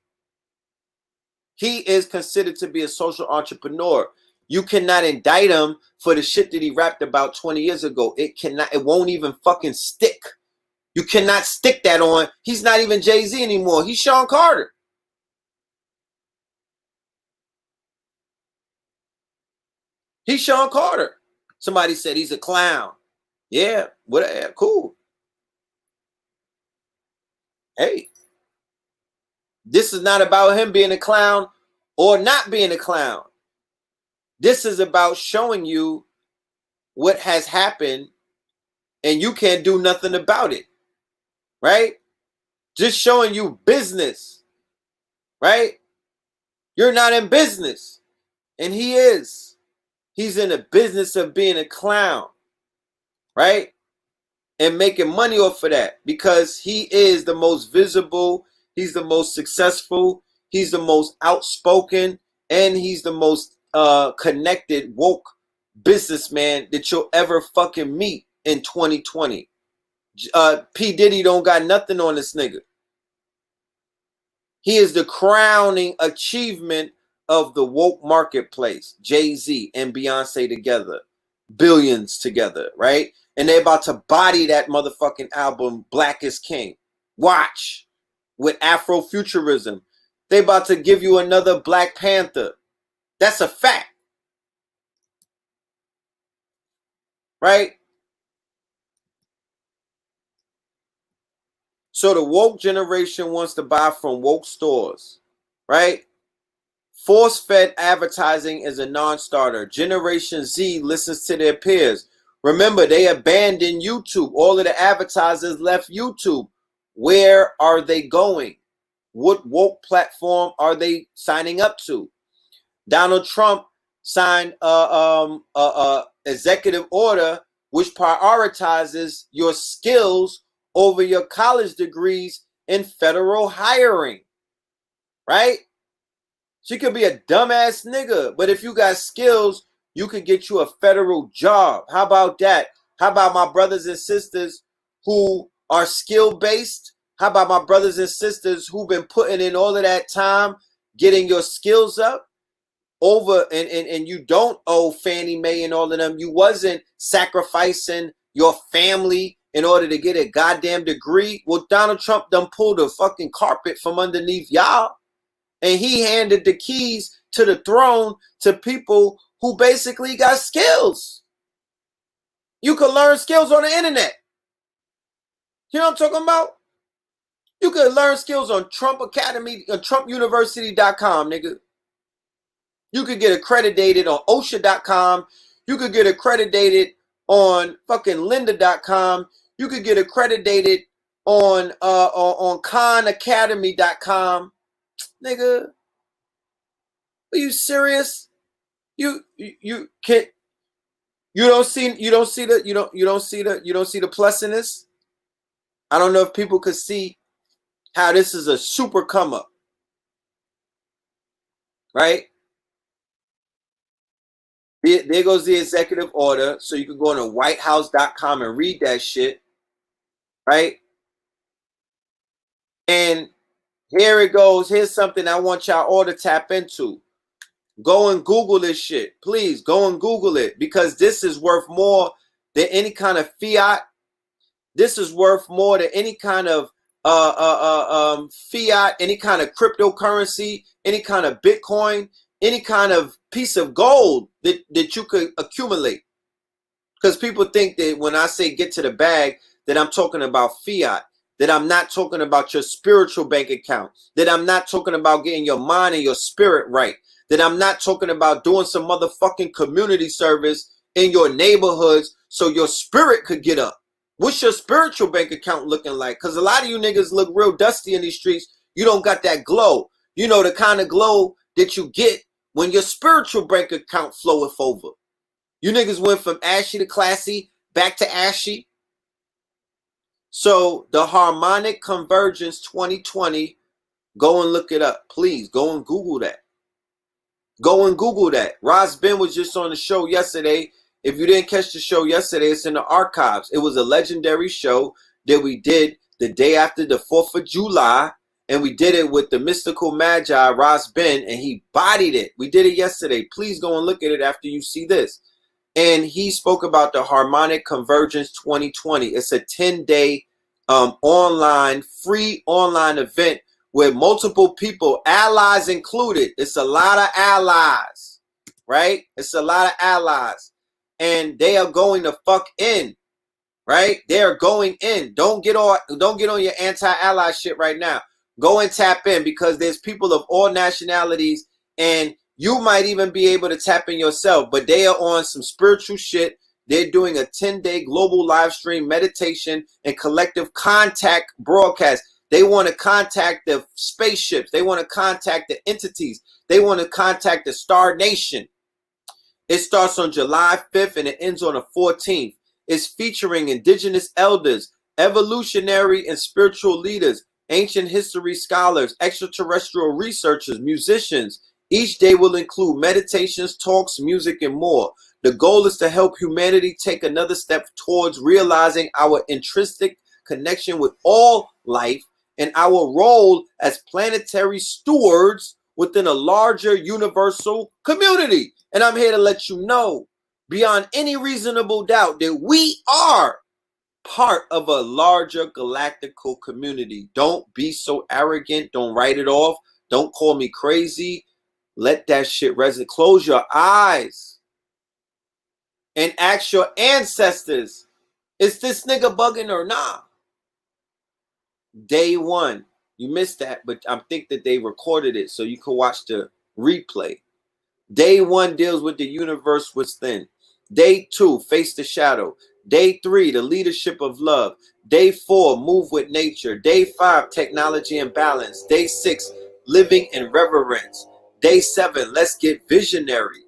He is considered to be a social entrepreneur. You cannot indict him for the shit that he rapped about 20 years ago. It won't even fucking stick. You cannot stick that on. He's not even Jay-Z anymore. He's Sean Carter. He's Sean Carter. Somebody said he's a clown. Yeah, whatever. Cool. Hey, this is not about him being a clown or not being a clown. This is about showing you what has happened and you can't do nothing about it, right? Just showing you business, right? You're not in business, and he is. He's in the business of being a clown, right? And making money off of that because he is the most visible, he's the most successful, he's the most outspoken, and he's the most connected, woke businessman that you'll ever fucking meet in 2020. P. Diddy don't got nothing on this nigga. He is the crowning achievement of the woke marketplace. Jay-Z and Beyonce together. Billions together, right? And they're about to body that motherfucking album, Black is King. Watch. With Afrofuturism. They about to give you another Black Panther. That's a fact. Right? So the woke generation wants to buy from woke stores. Right? Force-fed advertising is a non-starter. Generation Z listens to their peers. Remember, they abandoned YouTube. All of the advertisers left YouTube. Where are they going? What woke platform are they signing up to? Donald Trump signed a executive order which prioritizes your skills over your college degrees in federal hiring. Right? She could be a dumbass nigga, but if you got skills, you could get you a federal job. How about that? How about my brothers and sisters who are skill-based? How about my brothers and sisters who've been putting in all of that time getting your skills up? Over and you don't owe Fannie Mae and all of them. You wasn't sacrificing your family in order to get a goddamn degree. Well, Donald Trump done pulled the fucking carpet from underneath y'all, and he handed the keys to the throne to people who basically got skills. You could learn skills on the internet. You know what I'm talking about? You could learn skills on Trump Academy, TrumpUniversity.com, nigga. You could get accredited on OSHA.com. You could get accredited on fucking Lynda.com. You could get accredited on KhanAcademy.com. Nigga, are you serious? You can't. You don't see the plus in this. I don't know if people could see how this is a super come up, right? There goes the executive order. So you can go on to whitehouse.com and read that shit. Right? And here it goes. Here's something I want y'all all to tap into. Go and Google this shit. Please go and Google it, because this is worth more than any kind of fiat. This is worth more than any kind of fiat, any kind of cryptocurrency, any kind of Bitcoin, any kind of piece of gold that you could accumulate. Because people think that when I say get to the bag, that I'm talking about fiat, that I'm not talking about your spiritual bank account, that I'm not talking about getting your mind and your spirit right, that I'm not talking about doing some motherfucking community service in your neighborhoods so your spirit could get up. What's your spiritual bank account looking like? Because a lot of you niggas look real dusty in these streets. You don't got that glow. You know, the kind of glow that you get when your spiritual bank account floweth over. You niggas went from ashy to classy, back to ashy. So the Harmonic Convergence 2020, go and look it up. Please go and Google that. Go and Google that. Ross Ben was just on the show yesterday. If you didn't catch the show yesterday, it's in the archives. It was a legendary show that we did the day after the 4th of July. And we did it with the mystical magi, Ross Ben, and he bodied it. We did it yesterday. Please go and look at it after you see this. And he spoke about the Harmonic Convergence 2020. It's a 10-day free online event with multiple people, allies included. It's a lot of allies, right? It's a lot of allies. And they are going to fuck in, right? They are going in. Don't get on your anti-ally shit right now. Go and tap in, because there's people of all nationalities, and you might even be able to tap in yourself, but they are on some spiritual shit. They're doing a 10-day global live stream meditation and collective contact broadcast. They want to contact the spaceships. They want to contact the entities. They want to contact the Star Nation. It starts on July 5th and it ends on the 14th. It's featuring indigenous elders, evolutionary and spiritual leaders, ancient history scholars, extraterrestrial researchers, musicians. Each day will include meditations, talks, music, and more. The goal is to help humanity take another step towards realizing our intrinsic connection with all life and our role as planetary stewards within a larger universal community. And I'm here to let you know, beyond any reasonable doubt, that we are part of a larger galactical community. Don't be so arrogant. Don't write it off. Don't call me crazy. Let that shit resonate. Close your eyes and ask your ancestors, is this nigga bugging or not? Day one. You missed that, but I think that they recorded it so you can watch the replay. Day one deals with the universe within. Day two, face the shadow. Day three, the leadership of love. Day four, move with nature. Day five, technology and balance. Day six, living in reverence. Day seven, let's get visionary.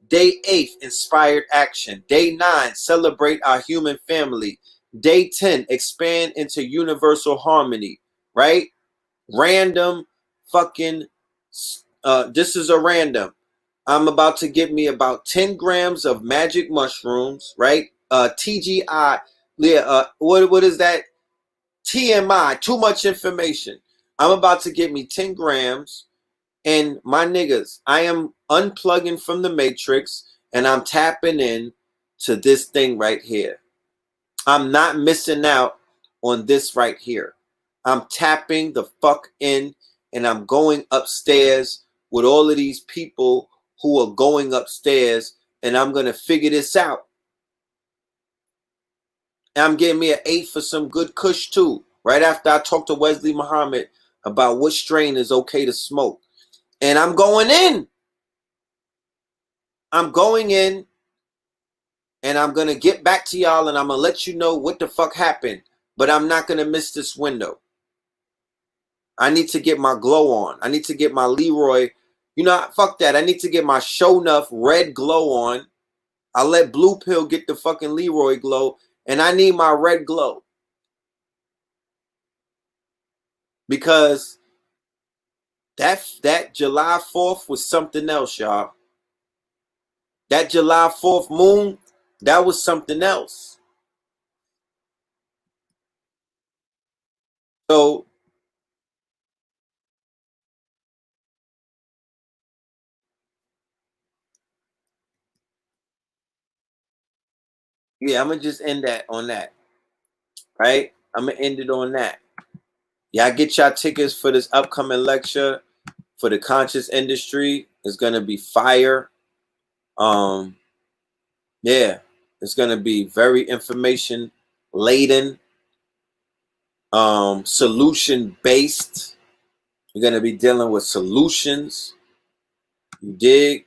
Day eight, inspired action. Day nine, celebrate our human family. Day 10, expand into universal harmony, right? Random fucking This is a random. I'm about to get me about 10 grams of magic mushrooms, right? TGI. Yeah, what is that? TMI, too much information. I'm about to get me 10 grams. And my niggas, I am unplugging from the matrix and I'm tapping in to this thing right here. I'm not missing out on this right here. I'm tapping the fuck in and I'm going upstairs with all of these people who are going upstairs and I'm going to figure this out. And I'm getting me an 8 for some good kush too. Right after I talked to Wesley Muhammad about what strain is okay to smoke. And I'm going in. I'm going in and I'm going to get back to y'all and I'm going to let you know what the fuck happened. But I'm not going to miss this window. I need to get my glow on. I need to get my Leroy. You know, fuck that. I need to get my Show Enough red glow on. I let Blue Pill get the fucking Leroy glow. And I need my red glow. Because that July 4th was something else, y'all. That July 4th moon, that was something else. So yeah, I'm gonna just end that on that. Right? I'm gonna end it on that. Y'all get y'all tickets for this upcoming lecture for the conscious industry. It's gonna be fire. Yeah, it's gonna be very information laden, solution based. You're gonna be dealing with solutions. You dig?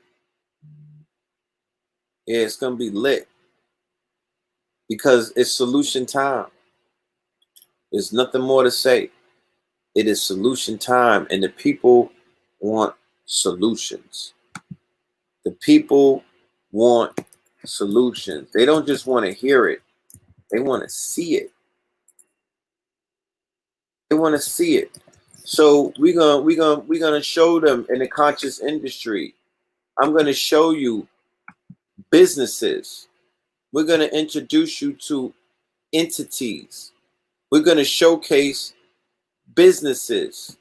Yeah, it's gonna be lit because it's solution time. There's nothing more to say. It is solution time, and the people want solutions. The people want solutions. They don't just want to hear it. They want to see it. They want to see it. So we're gonna show them in the conscious industry. I'm gonna show you businesses. We're gonna introduce you to entities. We're gonna showcase businesses,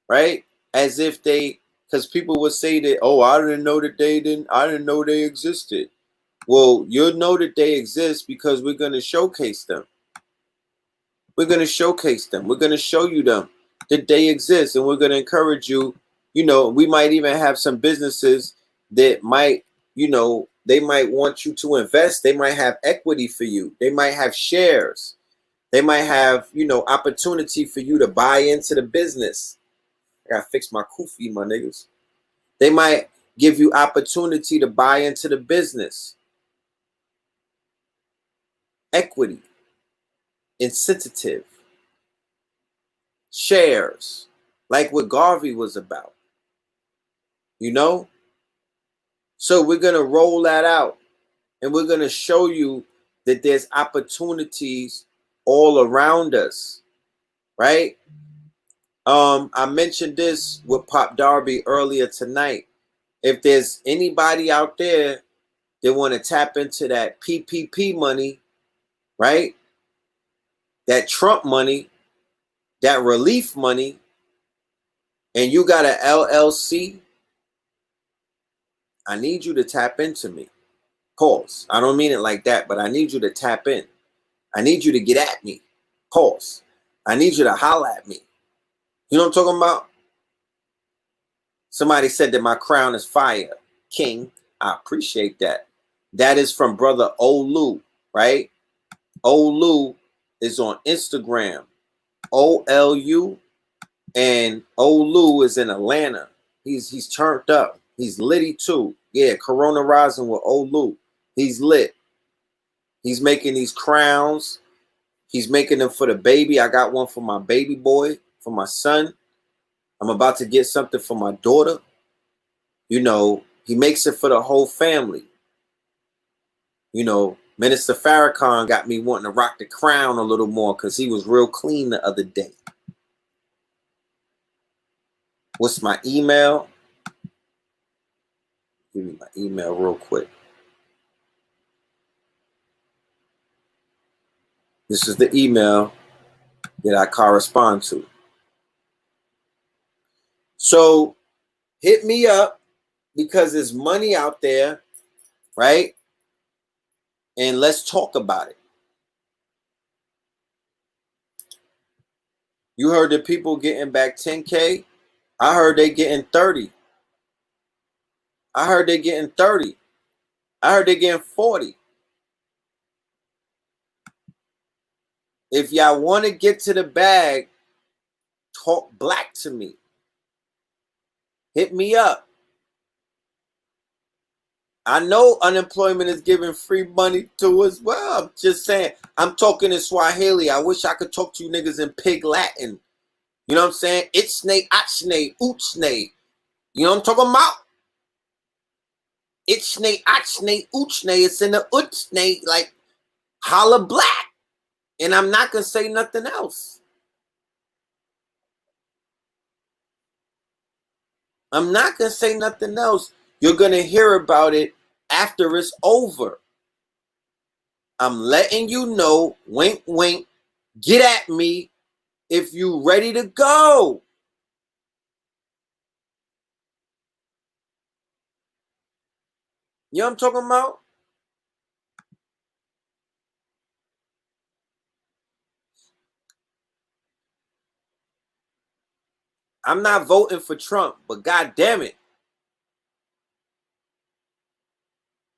right? As if they, because people would say that, oh, I didn't know they existed. Well, you'll know that they exist because we're gonna showcase them. We're going to showcase them. We're going to show you them that they exist. And we're going to encourage you. You know, we might even have some businesses that might, you know, they might want you to invest. They might have equity for you. They might have shares. They might have, you know, opportunity for you to buy into the business. I got to fix my kufi, my niggas. They might give you opportunity to buy into the business. Equity. Insensitive. Shares, like what Garvey was about, you know? So we're going to roll that out and we're going to show you that there's opportunities all around us, right? I mentioned this with Pop Darby earlier tonight. If there's anybody out there that want to tap into that PPP money, right? That Trump money, that relief money, and you got an LLC, I need you to tap into me. Pause. I don't mean it like that, but I need you to tap in. I need you to get at me. Pause. I need you to holler at me. You know what I'm talking about? Somebody said that my crown is fire. King, I appreciate that. That is from brother Olu, right? Olu is on Instagram. OLU, and Olu is in Atlanta. He's turned up. He's litty too. Yeah, Corona Rising with Olu. He's lit. He's making these crowns. He's making them for the baby. I got one for my baby boy, for my son. I'm about to get something for my daughter. You know, he makes it for the whole family. You know, Minister Farrakhan got me wanting to rock the crown a little more because he was real clean the other day. What's my email? Give me my email real quick. This is the email that I correspond to. So hit me up because there's money out there, right? And let's talk about it. You heard the people getting back 10K. I heard they getting 30. I heard they getting 30. I heard they getting 40. If y'all want to get to the bag, talk black to me. Hit me up. I know unemployment is giving free money to us. Well, I'm just saying. I'm talking in Swahili. I wish I could talk to you niggas in pig Latin. You know what I'm saying? Itsne, achne, uchne. You know what I'm talking about? Itsne, achne, uchne. It's in the uchne, like holla black. And I'm not going to say nothing else. I'm not going to say nothing else. You're going to hear about it after it's over. I'm letting you know, wink, wink, get at me if you ready to go. You know what I'm talking about? I'm not voting for Trump, but god damn it.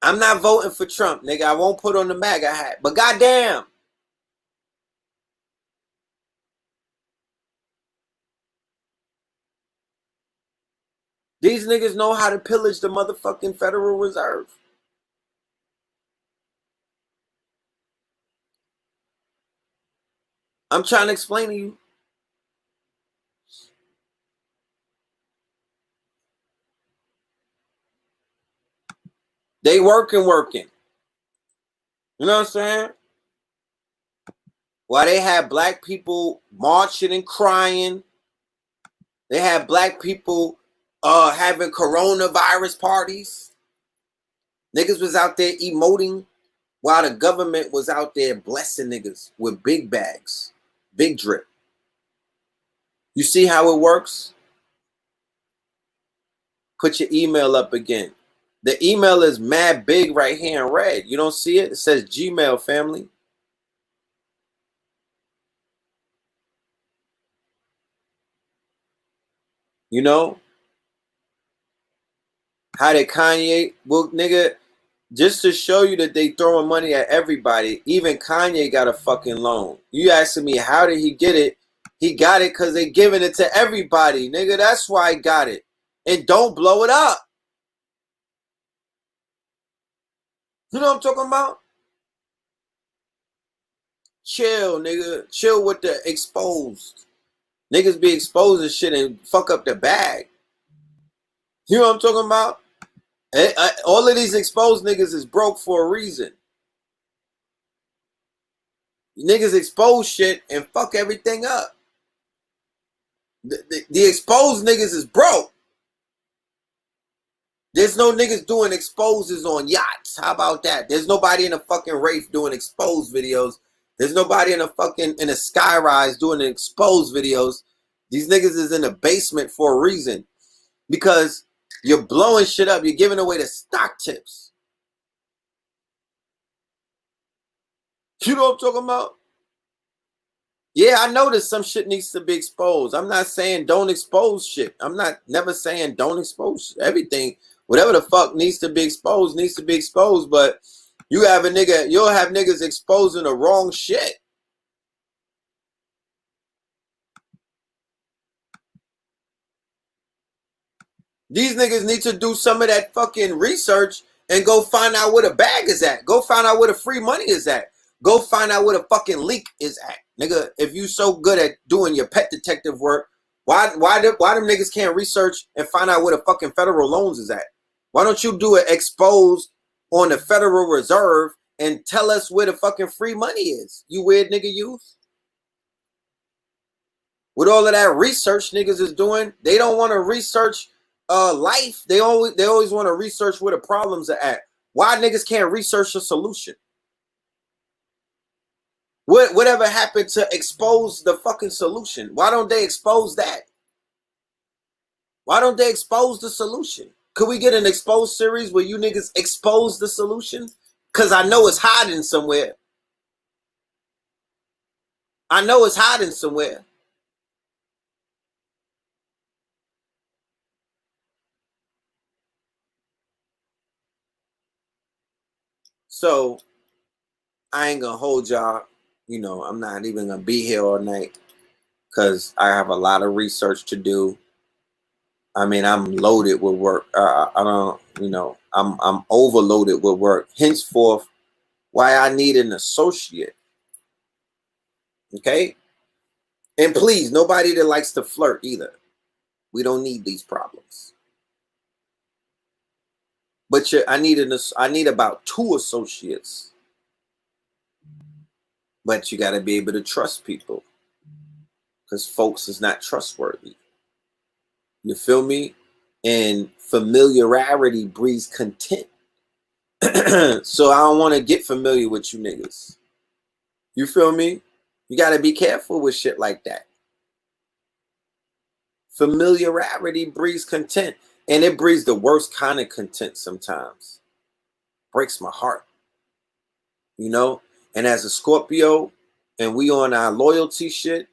I'm not voting for Trump, nigga. I won't put on the MAGA hat, but goddamn. These niggas know how to pillage the motherfucking Federal Reserve. I'm trying to explain to you. They working. You know what I'm saying? While they have black people marching and crying, they have black people having coronavirus parties. Niggas was out there emoting while the government was out there blessing niggas with big bags, big drip. You see how it works? Put your email up again. The email is mad big right here in red. You don't see it? It says Gmail family. You know? How did Kanye, well, nigga, just to show you that they throwing money at everybody, even Kanye got a fucking loan. You asking me how did he get it? He got it because they giving it to everybody. Nigga, that's why he got it. And don't blow it up. You know what I'm talking about? Chill, nigga. Chill with the exposed. Niggas be exposing shit and fuck up the bag. You know what I'm talking about? All of these exposed niggas is broke for a reason. Niggas expose shit and fuck everything up. The exposed niggas is broke. There's no niggas doing exposes on yachts. How about that? There's nobody in a fucking Wraith doing exposed videos. There's nobody in a skyrise doing exposed videos. These niggas is in the basement for a reason. Because you're blowing shit up. You're giving away the stock tips. You know what I'm talking about? Yeah, I noticed some shit needs to be exposed. I'm not saying don't expose shit. I'm not never saying don't expose everything. Whatever the fuck needs to be exposed needs to be exposed. But you have a nigga, you'll have niggas exposing the wrong shit. These niggas need to do some of that fucking research and go find out where the bag is at. Go find out where the free money is at. Go find out where the fucking leak is at. Nigga, if you so good at doing your pet detective work, why them niggas can't research and find out where the fucking federal loans is at? Why don't you do it exposed on the Federal Reserve and tell us where the fucking free money is? You weird nigga youth. With all of that research niggas is doing, they don't want to research life, they always want to research where the problems are at. Why niggas can't research a solution? Whatever happened to expose the fucking solution? Why don't they expose that? Why don't they expose the solution? Could we get an exposed series where you niggas expose the solution? Because I know it's hiding somewhere. I know it's hiding somewhere. So I ain't gonna hold y'all. You know, I'm not even gonna be here all night because I have a lot of research to do. I mean, I'm loaded with work. I don't, you know, I'm overloaded with work. Henceforth, why I need an associate. Okay? And please, nobody that likes to flirt either. We don't need these problems. But I need about 2 associates. But you got to be able to trust people, because folks is not trustworthy. You feel me? And familiarity breeds content. So I don't want to get familiar with you niggas. You feel me? You got to be careful with shit like that. Familiarity breeds content. And it breeds the worst kind of content sometimes. Breaks my heart. You know? And as a Scorpio, and we on our loyalty shit,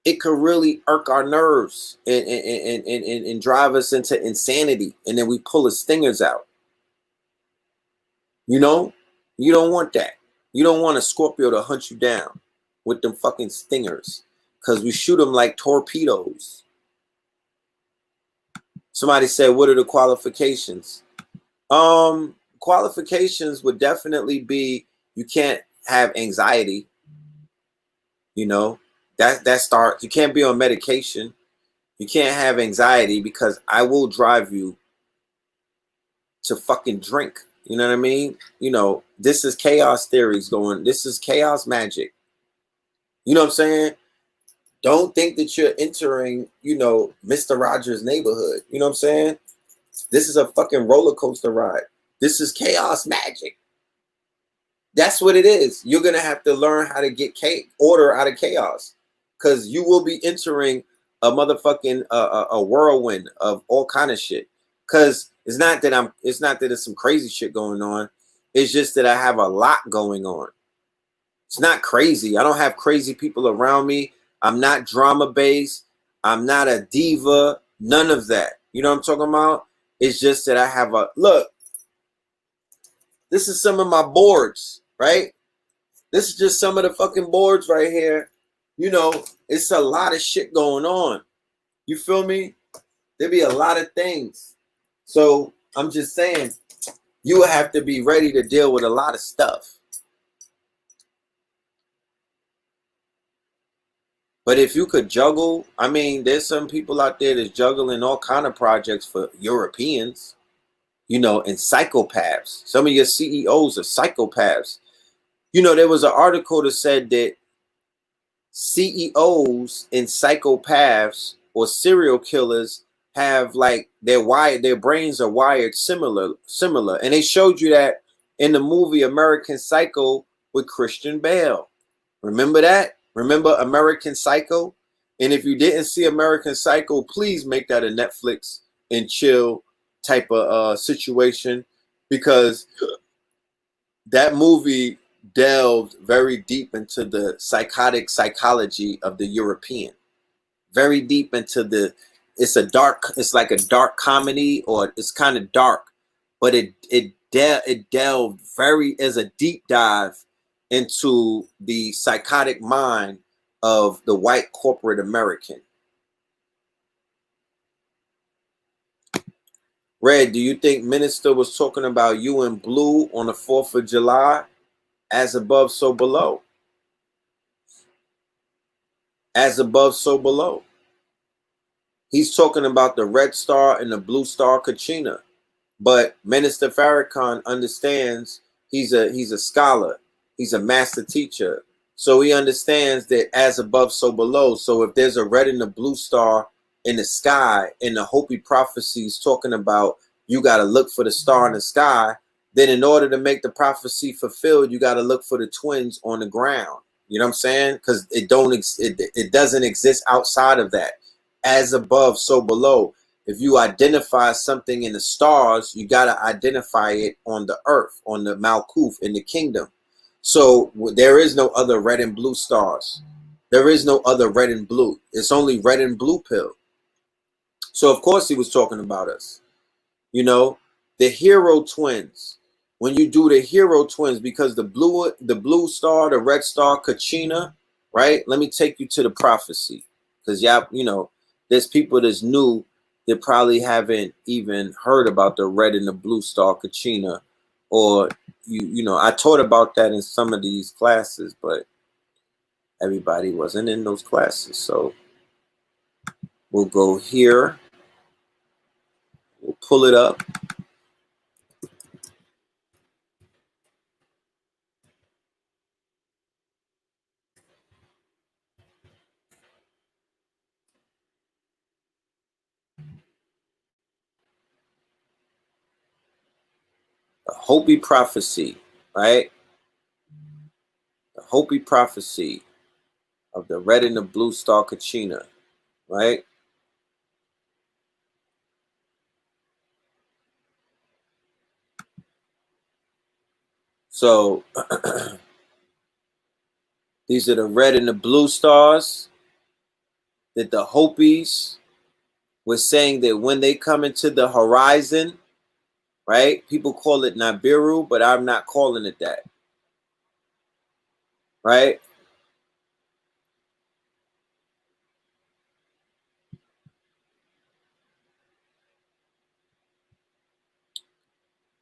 it could really irk our nerves and drive us into insanity. And then we pull the stingers out. You know? You don't want that. You don't want a Scorpio to hunt you down with them fucking stingers, because we shoot them like torpedoes. Somebody said, what are the qualifications? Qualifications would definitely be, you can't have anxiety. You know, that starts. You can't be on medication. You can't have anxiety, because I will drive you to fucking drink. You know what I mean? You know, this is chaos theories going. This is chaos magic. You know what I'm saying? Don't think that you're entering, you know, Mr. Rogers' neighborhood. You know what I'm saying? This is a fucking roller coaster ride. This is chaos magic. That's what it is. You're going to have to learn how to get order out of chaos, because you will be entering a motherfucking a whirlwind of all kind of shit. Because it's not that it's some crazy shit going on. It's just that I have a lot going on. It's not crazy. I don't have crazy people around me. I'm not drama based. I'm not a diva. None of that. You know what I'm talking about? It's just that I have a look. This is some of my boards, right? This is just some of the fucking boards right here. You know, it's a lot of shit going on. You feel me? There be a lot of things. So I'm just saying, you will have to be ready to deal with a lot of stuff. But if you could juggle, I mean, there's some people out there that's juggling all kind of projects for Europeans, you know, and psychopaths. Some of your CEOs are psychopaths. You know, there was an article that said that CEOs and psychopaths or serial killers have like their brains are wired similar. And they showed you that in the movie American Psycho with Christian Bale. Remember that? Remember American Psycho? And if you didn't see American Psycho, please make that a Netflix and chill type of situation, because that movie delved very deep into the psychotic psychology of the European. Very deep into it's like a dark comedy, or it's kind of dark, but it delved as a deep dive into the psychotic mind of the white corporate American. Red, do you think Minister was talking about you in blue on the 4th of July? As above, so below. As above, so below. He's talking about the red star and the blue star Kachina. But Minister Farrakhan understands he's a scholar. He's a master teacher. So he understands that as above, so below. So if there's a red and a blue star in the sky, and the Hopi prophecies talking about you got to look for the star in the sky, then in order to make the prophecy fulfilled, you got to look for the twins on the ground. You know what I'm saying? Because it doesn't exist outside of that. As above, so below. If you identify something in the stars, you got to identify it on the earth, on the Malkuth, in the kingdom. So there is no other red and blue stars. There is no other red and blue. It's only red and blue pill. So of course he was talking about us. You know, the hero twins. When you do the hero twins, because the blue star, the red star, Kachina, right? Let me take you to the prophecy. Because y'all, you know, there's people that's new that probably haven't even heard about the red and the blue star Kachina. Or you know, I taught about that in some of these classes, but everybody wasn't in those classes. So we'll go here. We'll pull it up. The Hopi prophecy, right? The Hopi prophecy of the red and the blue star Kachina, right? So these are the red and the blue stars that the Hopis were saying that when they come into the horizon, right? People call it Nibiru, but I'm not calling it that, right?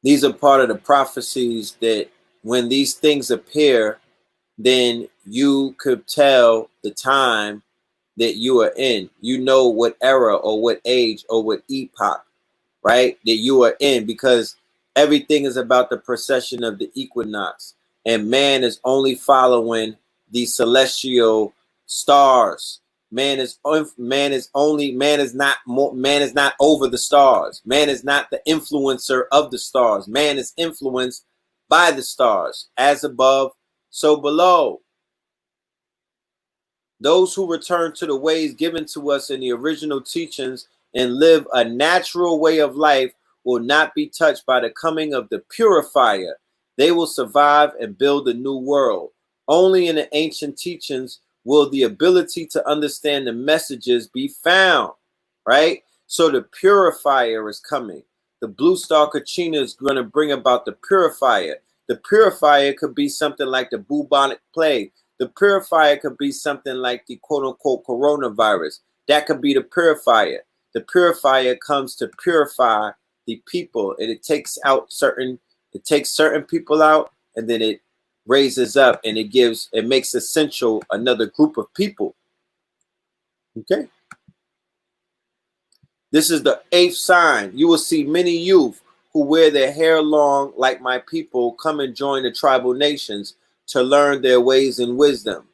These are part of the prophecies that when these things appear, then you could tell the time that you are in. You know what era or what age or what epoch, right, that you are in, because everything is about the precession of the equinox, and man is only following the celestial stars. Man is not over the stars. Man is not the influencer of the stars. Man is influenced by the stars. As above, so below. Those who return to the ways given to us in the original teachings and live a natural way of life will not be touched by the coming of the purifier. They will survive and build a new world. Only in the ancient teachings will the ability to understand the messages be found, right? So the purifier is coming. The blue star Kachina is going to bring about the purifier. The purifier could be something like the bubonic plague. The purifier could be something like the quote-unquote coronavirus. That could be the purifier. The purifier comes to purify the people, and it takes certain people out, and then it raises up, and it makes essential another group of people. Okay. This is the 8th sign. You will see many youth who wear their hair long like my people come and join the tribal nations to learn their ways and wisdom,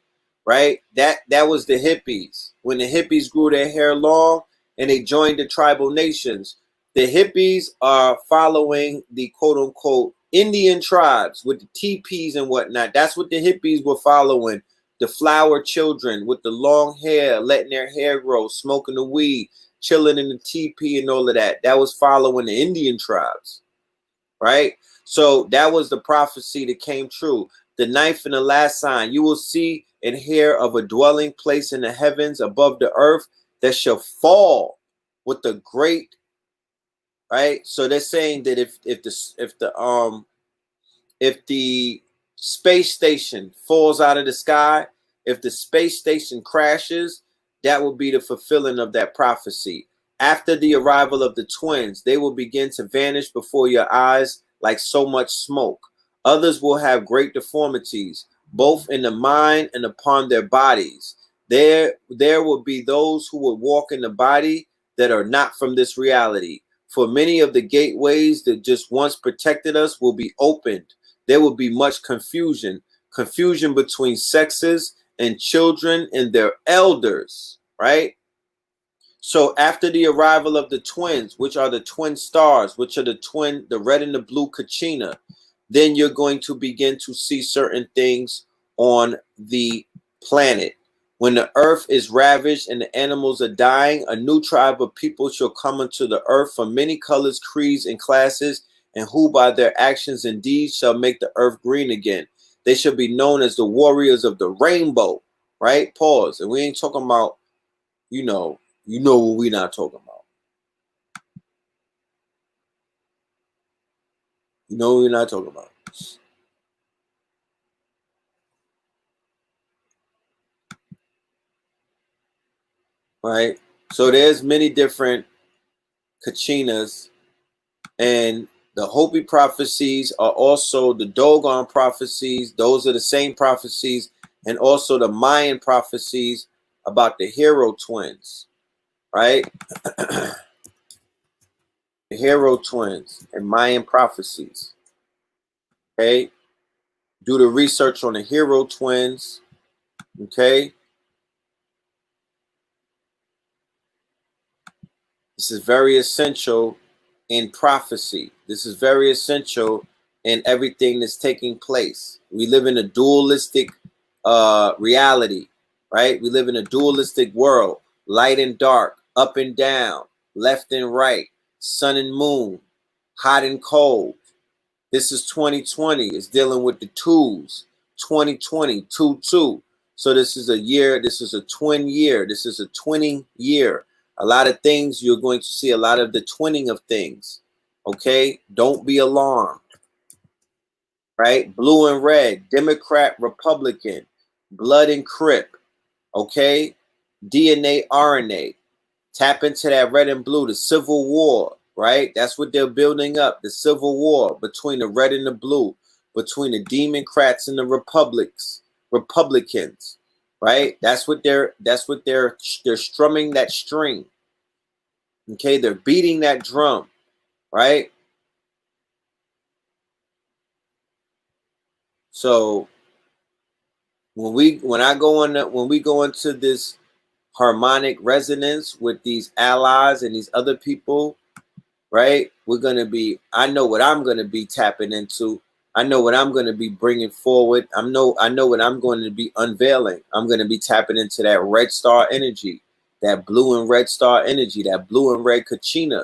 right? That was the hippies. When the hippies grew their hair long and they joined the tribal nations, the hippies are following the quote unquote Indian tribes with the teepees and whatnot. That's what the hippies were following. The flower children with the long hair, letting their hair grow, smoking the weed, chilling in the teepee and all of that. That was following the Indian tribes, right? So that was the prophecy that came true. The 9th and the last sign, you will see and hear of a dwelling place in the heavens above the earth that shall fall with the great, right? So they're saying that if the space station falls out of the sky, if the space station crashes, that will be the fulfilling of that prophecy. After the arrival of the twins, they will begin to vanish before your eyes like so much smoke. Others will have great deformities, both in the mind and upon their bodies. There will be those who will walk in the body that are not from this reality. For many of the gateways that just once protected us will be opened. There will be much confusion between sexes and children and their elders, right? So after the arrival of the twins, which are the twin stars, which are the red and the blue Kachina, then you're going to begin to see certain things on the planet. When the earth is ravaged and the animals are dying, a new tribe of people shall come into the earth from many colors, creeds, and classes, and who by their actions and deeds shall make the earth green again. They shall be known as the warriors of the rainbow, right? Pause. And we ain't talking about, you know what we're not talking about. You know what we're not talking about. Right? So there's many different Kachinas, and the Hopi prophecies are also the Dogon prophecies. Those are the same prophecies, and also the Mayan prophecies about the hero twins, right? The hero twins and Mayan prophecies. Okay? Do the research on the hero twins. Okay? This is very essential in prophecy. This is very essential in everything that's taking place. We live in a dualistic reality, right? We live in a dualistic world, light and dark, up and down, left and right, sun and moon, hot and cold. This is 2020. It's dealing with the twos. 2020, 2-2. So this is a year. This is a twin year. This is a twinning year. A lot of things, you're going to see a lot of the twinning of things. Okay? Don't be alarmed. Right? Blue and red, Democrat, Republican, blood and crip. Okay? DNA, RNA. Tap into that red and blue, the Civil War, right? That's what they're building up, the Civil War between the red and the blue, between the Democrats and the Republicans, right? That's what they're strumming that string. Okay, they're beating that drum, right? So when we go into this harmonic resonance with these allies and these other people, right? I know what I'm going to be tapping into. I know what I'm going to be bringing forward. I know what I'm going to be unveiling. I'm going to be tapping into that red star energy, that blue and red star energy, that blue and red Kachina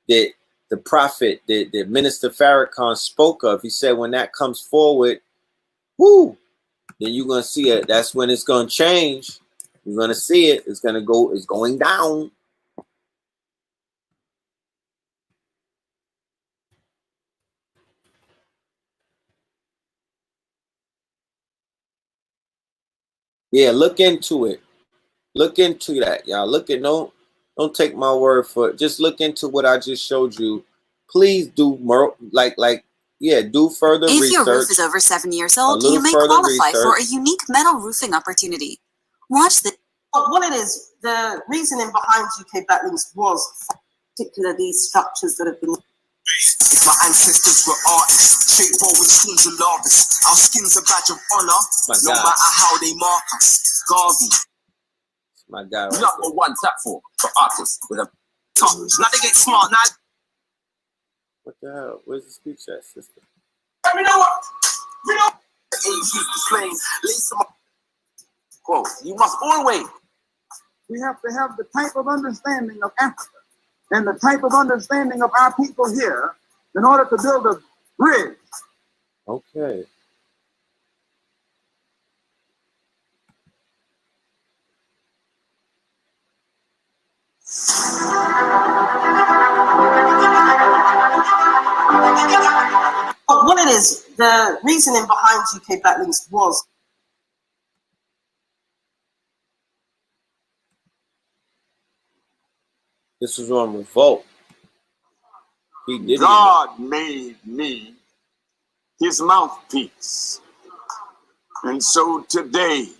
that the prophet, that Minister Farrakhan spoke of. He said, when that comes forward, whoo, then you're going to see it. That's when it's going to change. You're going to see it. It's going down. Yeah, look into it. Look into that, y'all. Don't take my word for it. Just look into what I just showed you. Please do more, do further research. If your roof is over 7 years old, you may qualify for a unique metal roofing opportunity. Watch the. What it is, the reasoning behind UK backlinks was particular these structures that have been. If my ancestors were artists, straightforward schemes and largest. Our skin's a badge of honor, no matter how they mark us. Garvey. My God. Right Number one platform for artists with a top. Now they get smart now. What the hell? Where's the speech at, sister? You know what? You know. Used to playing. Quote, you must always. We have to have the type of understanding of Africa and the type of understanding of our people here in order to build a bridge. Okay. What it is, the reasoning behind UK backlinks was. This was on Revolt. God made me his mouthpiece. And so today, the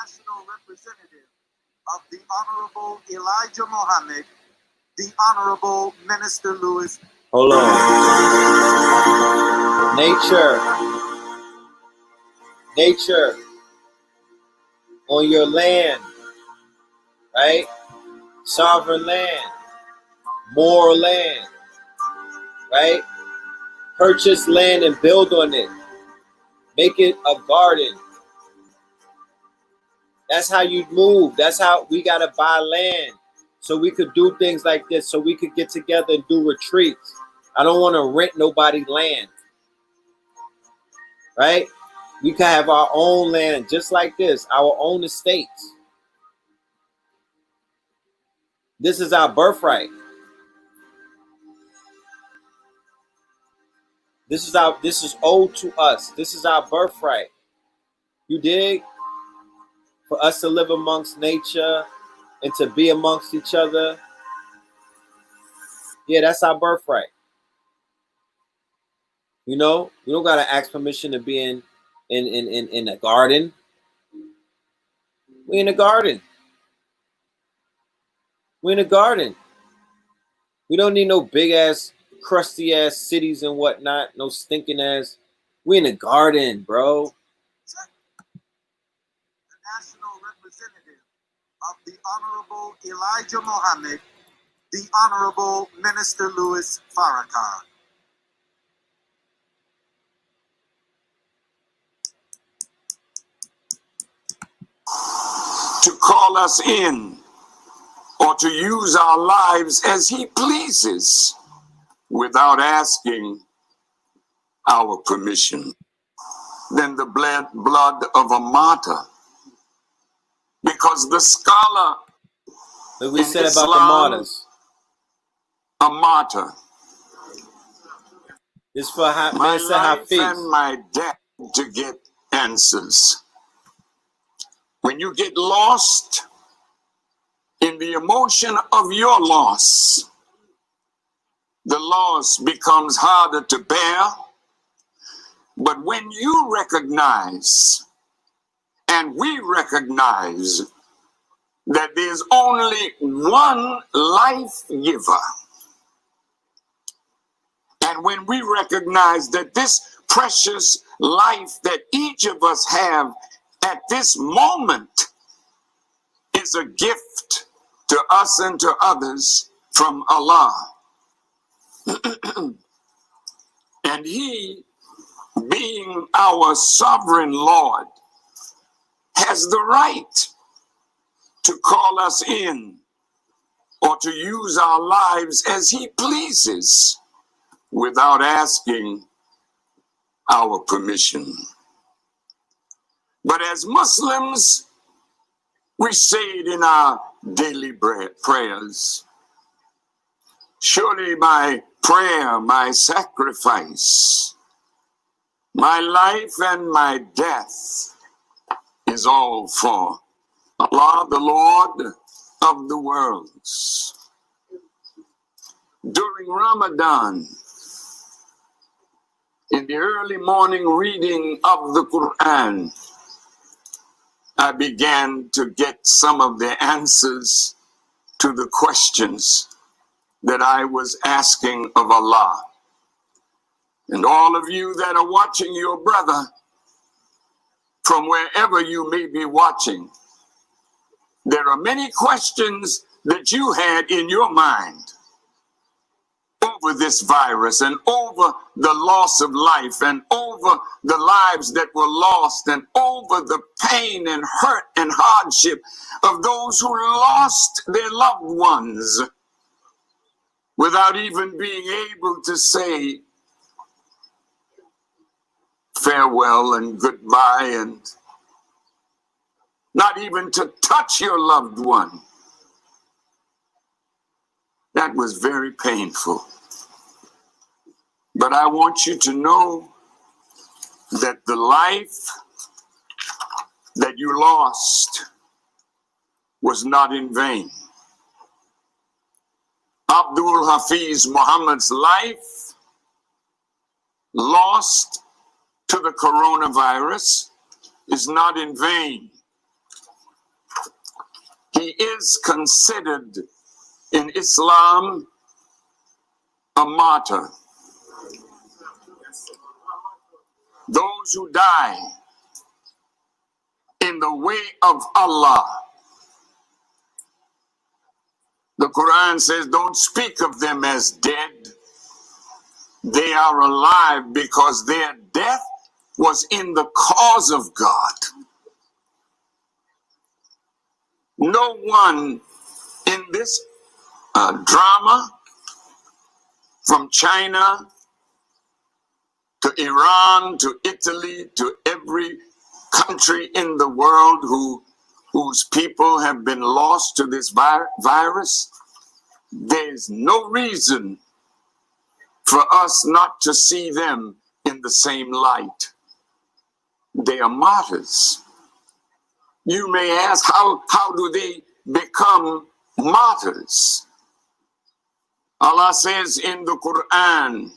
national representative of the Honorable Elijah Muhammad, the Honorable Minister Lewis. Hold on. Nature. On your land. right? Sovereign land, more land, right? Purchase land and build on it. Make it a garden. That's how you move. That's how we got to buy land so we could do things like this, so we could get together and do retreats. I don't want to rent nobody land, right? We can have our own land just like this, our own estates. This is our birthright. This is owed to us. This is our birthright. You dig? For us to live amongst nature and to be amongst each other. Yeah, that's our birthright. You know, we don't gotta ask permission to be in a garden. We in a garden. We in a garden. We don't need no big ass, crusty ass cities and whatnot. No stinking ass. We in a garden, bro. The national representative of the Honorable Elijah Muhammad, the Honorable Minister Louis Farrakhan. To call us in or to use our lives as he pleases without asking our permission. Than the blood of a martyr. Because the scholar Like we in said Islam, about the martyrs. a martyr. It's for My Minister life Hafiz. and my death to get answers. When you get lost in the emotion of your loss, the loss becomes harder to bear. But when you recognize, and we recognize, that there's only one life giver, and when we recognize that this precious life that each of us have at this moment is a gift to us and to others from Allah, and he, being our sovereign Lord, has the right to call us in or to use our lives as he pleases without asking our permission. But as Muslims, we say it in our daily prayers. Surely my prayer, my sacrifice, my life and my death is all for Allah, the Lord of the worlds. During Ramadan, in the early morning reading of the Quran, I began to get some of the answers to the questions that I was asking of Allah. And all of you that are watching your brother, from wherever you may be watching, there are many questions that you had in your mind over this virus and over the loss of life and over the lives that were lost and over the pain and hurt and hardship of those who lost their loved ones without even being able to say farewell and goodbye, and not even to touch your loved one. That was very painful. But I want you to know that the life that you lost was not in vain. Abdul Hafiz Muhammad's life lost to the coronavirus is not in vain. He is considered in Islam a martyr. Those who die in the way of Allah The Quran says, don't speak of them as dead. They are alive because their death was in the cause of God. No one in this drama, from China to Iran to Italy to every country in the world whose people have been lost to this virus, there's no reason for us not to see them in the same light. They are martyrs. You may ask, how do they become martyrs? Allah says in the Quran,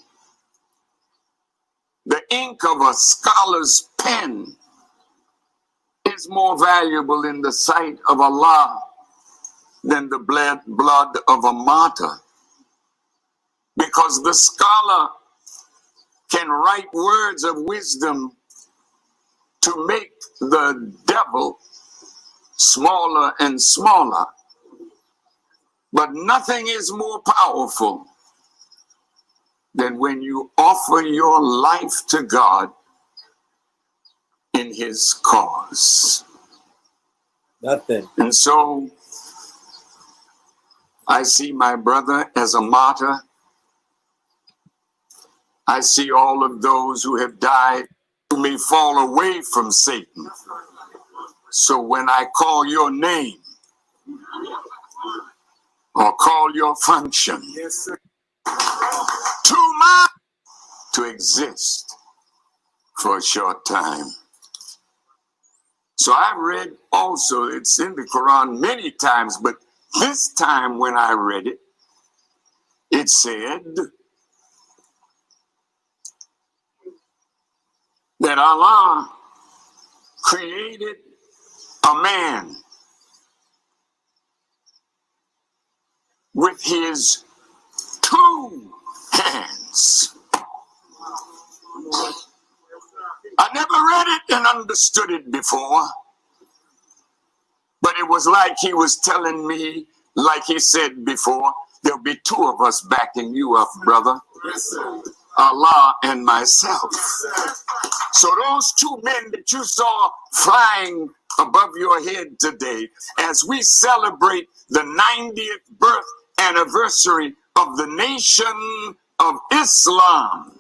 the ink of a scholar's pen is more valuable in the sight of Allah than the blood of a martyr. Because the scholar can write words of wisdom to make the devil smaller and smaller. But nothing is more powerful than when you offer your life to God in his cause. Nothing. And so I see my brother as a martyr. I see all of those who have died who may fall away from Satan. So when I call your name or call your function, Yes, sir. too much to exist for a short time. So I read also, it's in the Quran many times, but this time when I read it, it said that Allah created a man with his 2 hands. I never read it and understood it before, but it was like he was telling me, like he said before, there'll be 2 of us backing you up, brother. Allah and myself. So those 2 men that you saw flying above your head today, as we celebrate the 90th birth anniversary of the nation of Islam,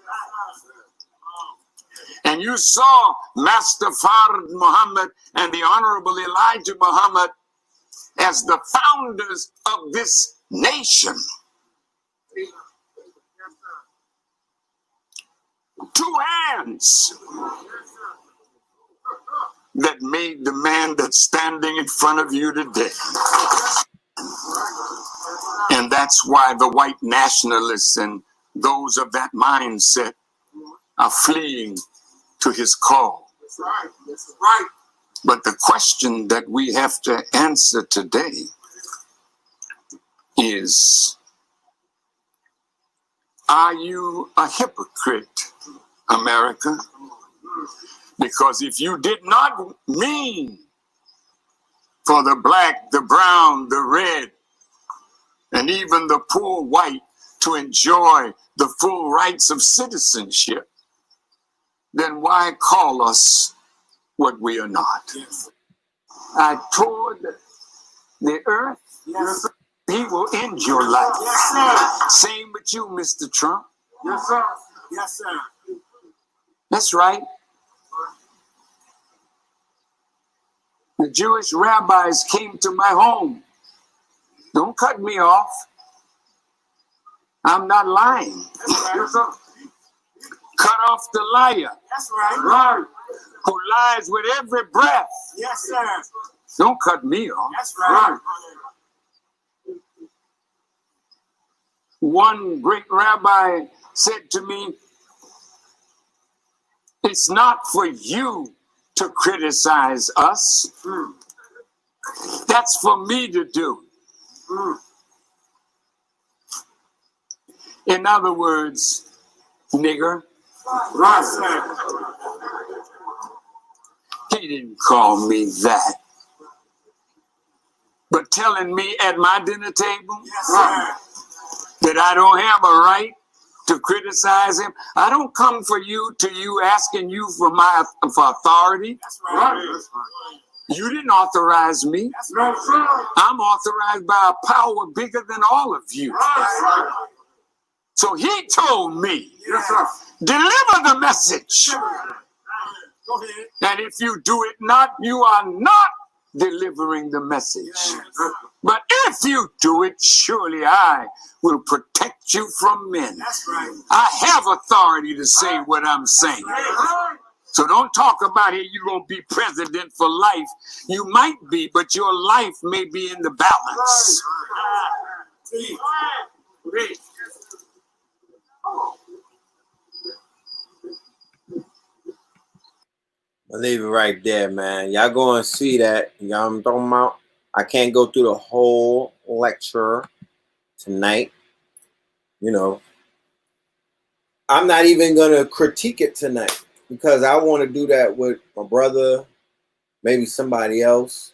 and you saw Master Fard Muhammad and the Honorable Elijah Muhammad as the founders of this nation. 2 hands that made the man that's standing in front of you today. And that's why the white nationalists and those of that mindset are fleeing to his call. That's right. That's right. But the question that we have to answer today is, are you a hypocrite, America? Because if you did not mean for the black, the brown, the red, and even the poor white to enjoy the full rights of citizenship, then why call us what we are not? I toured the earth. Yes, sir. He will end your life. Yes, sir. Same with you, Mr. Trump. Yes, sir. Yes, sir. That's right. The Jewish rabbis came to my home. Don't cut me off. I'm not lying. Yes, sir. Cut off the liar That's right. who lies with every breath. Yes, sir. Don't cut me off. That's right. One great rabbi said to me, it's not for you to criticize us. That's for me to do. In other words, nigger, Right, sir. he didn't call me that. But telling me at my dinner table that I don't have a right to criticize him? I don't come for you asking you for for authority. You didn't authorize me. I'm authorized by a power bigger than all of you. So he told me, deliver the message. And if you do it not, you are not delivering the message. But if you do it, surely I will protect you from men. I have authority to say what I'm saying. So don't talk about it, you're going to be president for life. You might be, but your life may be in the balance. I'll leave it right there, man. Y'all go and see that. Y'all I'm talking about. I can't go through the whole lecture tonight. You know, I'm not even going to critique it tonight because I want to do that with my brother, maybe somebody else.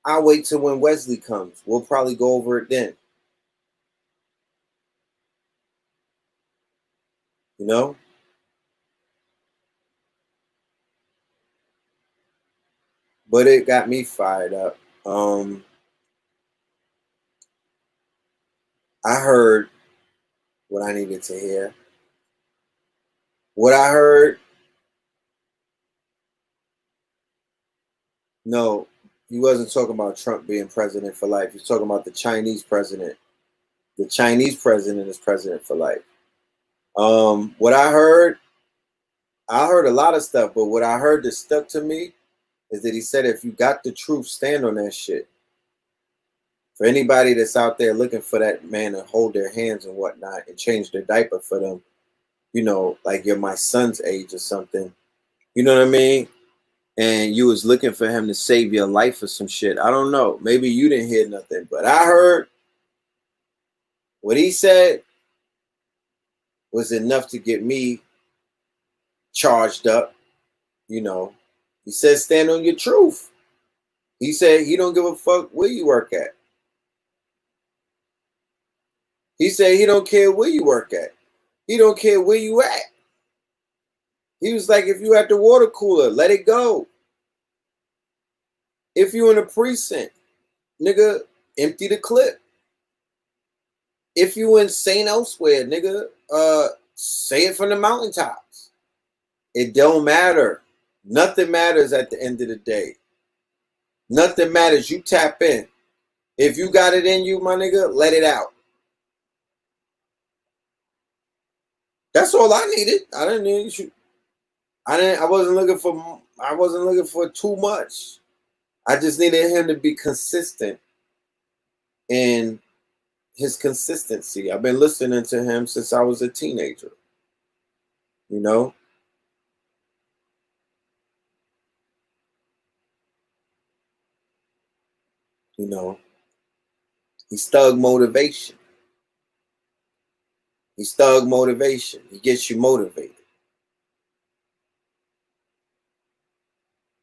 I'll wait till when Wesley comes. We'll probably go over it then. You know? But it got me fired up. I heard what I needed to hear. What I heard, no, he wasn't talking about Trump being president for life. He's talking about the Chinese president. The Chinese president is president for life. What I heard a lot of stuff, but what I heard that stuck to me is that he said, if you got the truth, stand on that shit. For anybody that's out there looking for that man to hold their hands and whatnot and change their diaper for them, you know, like you're my son's age or something, you know what I mean? And you was looking for him to save your life or some shit. I don't know. Maybe you didn't hear nothing, but I heard what he said was enough to get me charged up. You know, he said, stand on your truth. He said he don't give a fuck where you work at. He said he don't care where you work at. He don't care where you at. He was like, if you at the water cooler, let it go. If you in a precinct, nigga, empty the clip. If you insane elsewhere, nigga, say it from the mountaintops. It don't matter. Nothing matters at the end of the day. Nothing matters. You tap in. If you got it in you, my nigga, let it out. That's all I needed. I didn't need you. I wasn't looking for too much. I just needed him to be consistent in his consistency. I've been listening to him since I was a teenager. You know? You know, he's thug motivation. He's thug motivation. He gets you motivated.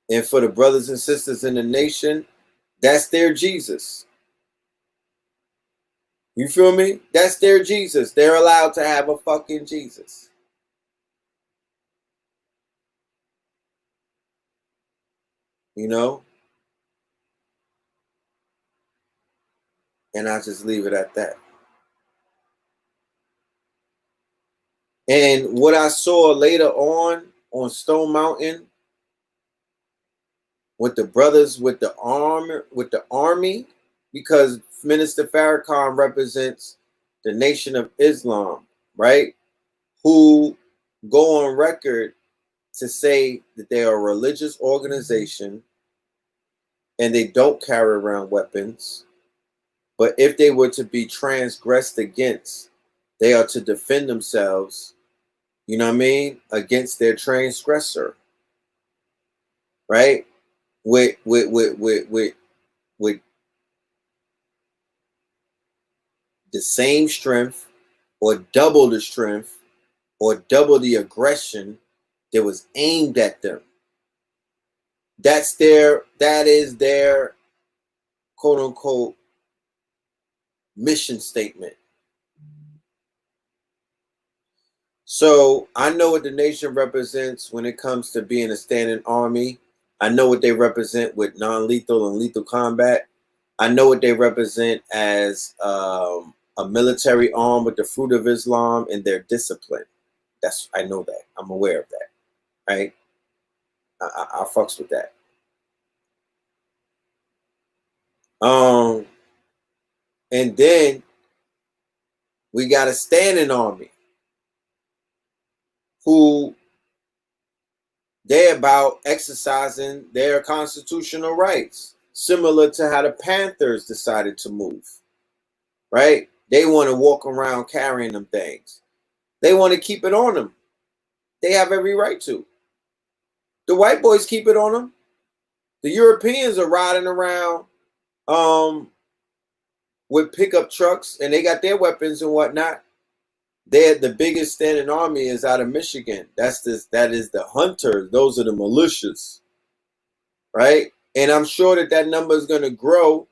And for the brothers and sisters in the nation, that's their Jesus. You feel me? That's their Jesus. They're allowed to have a fucking Jesus. You know? And I just leave it at that. And what I saw later on Stone Mountain with the brothers with the army, because Minister Farrakhan represents the Nation of Islam, right? Who go on record to say that they are a religious organization and they don't carry around weapons. But if they were to be transgressed against, they are to defend themselves, you know what I mean, against their transgressor, right? With the same strength or double the strength or double the aggression that was aimed at them. That is their quote unquote mission statement. So I know what the nation represents when it comes to being a standing army. I know what they represent with non-lethal and lethal combat. I know what they represent as a military arm with the fruit of Islam and their discipline. I know that. I'm aware of that. Right? I fucks with that. And then we got a standing army who they're about exercising their constitutional rights, similar to how the Panthers decided to move, right? They want to walk around carrying them things. They want to keep it on them. They have every right to. The white boys keep it on them. The Europeans are riding around with pickup trucks, and they got their weapons and whatnot. The biggest standing army is out of Michigan. That is the hunters. Those are the militias, right? And I'm sure that number is going to grow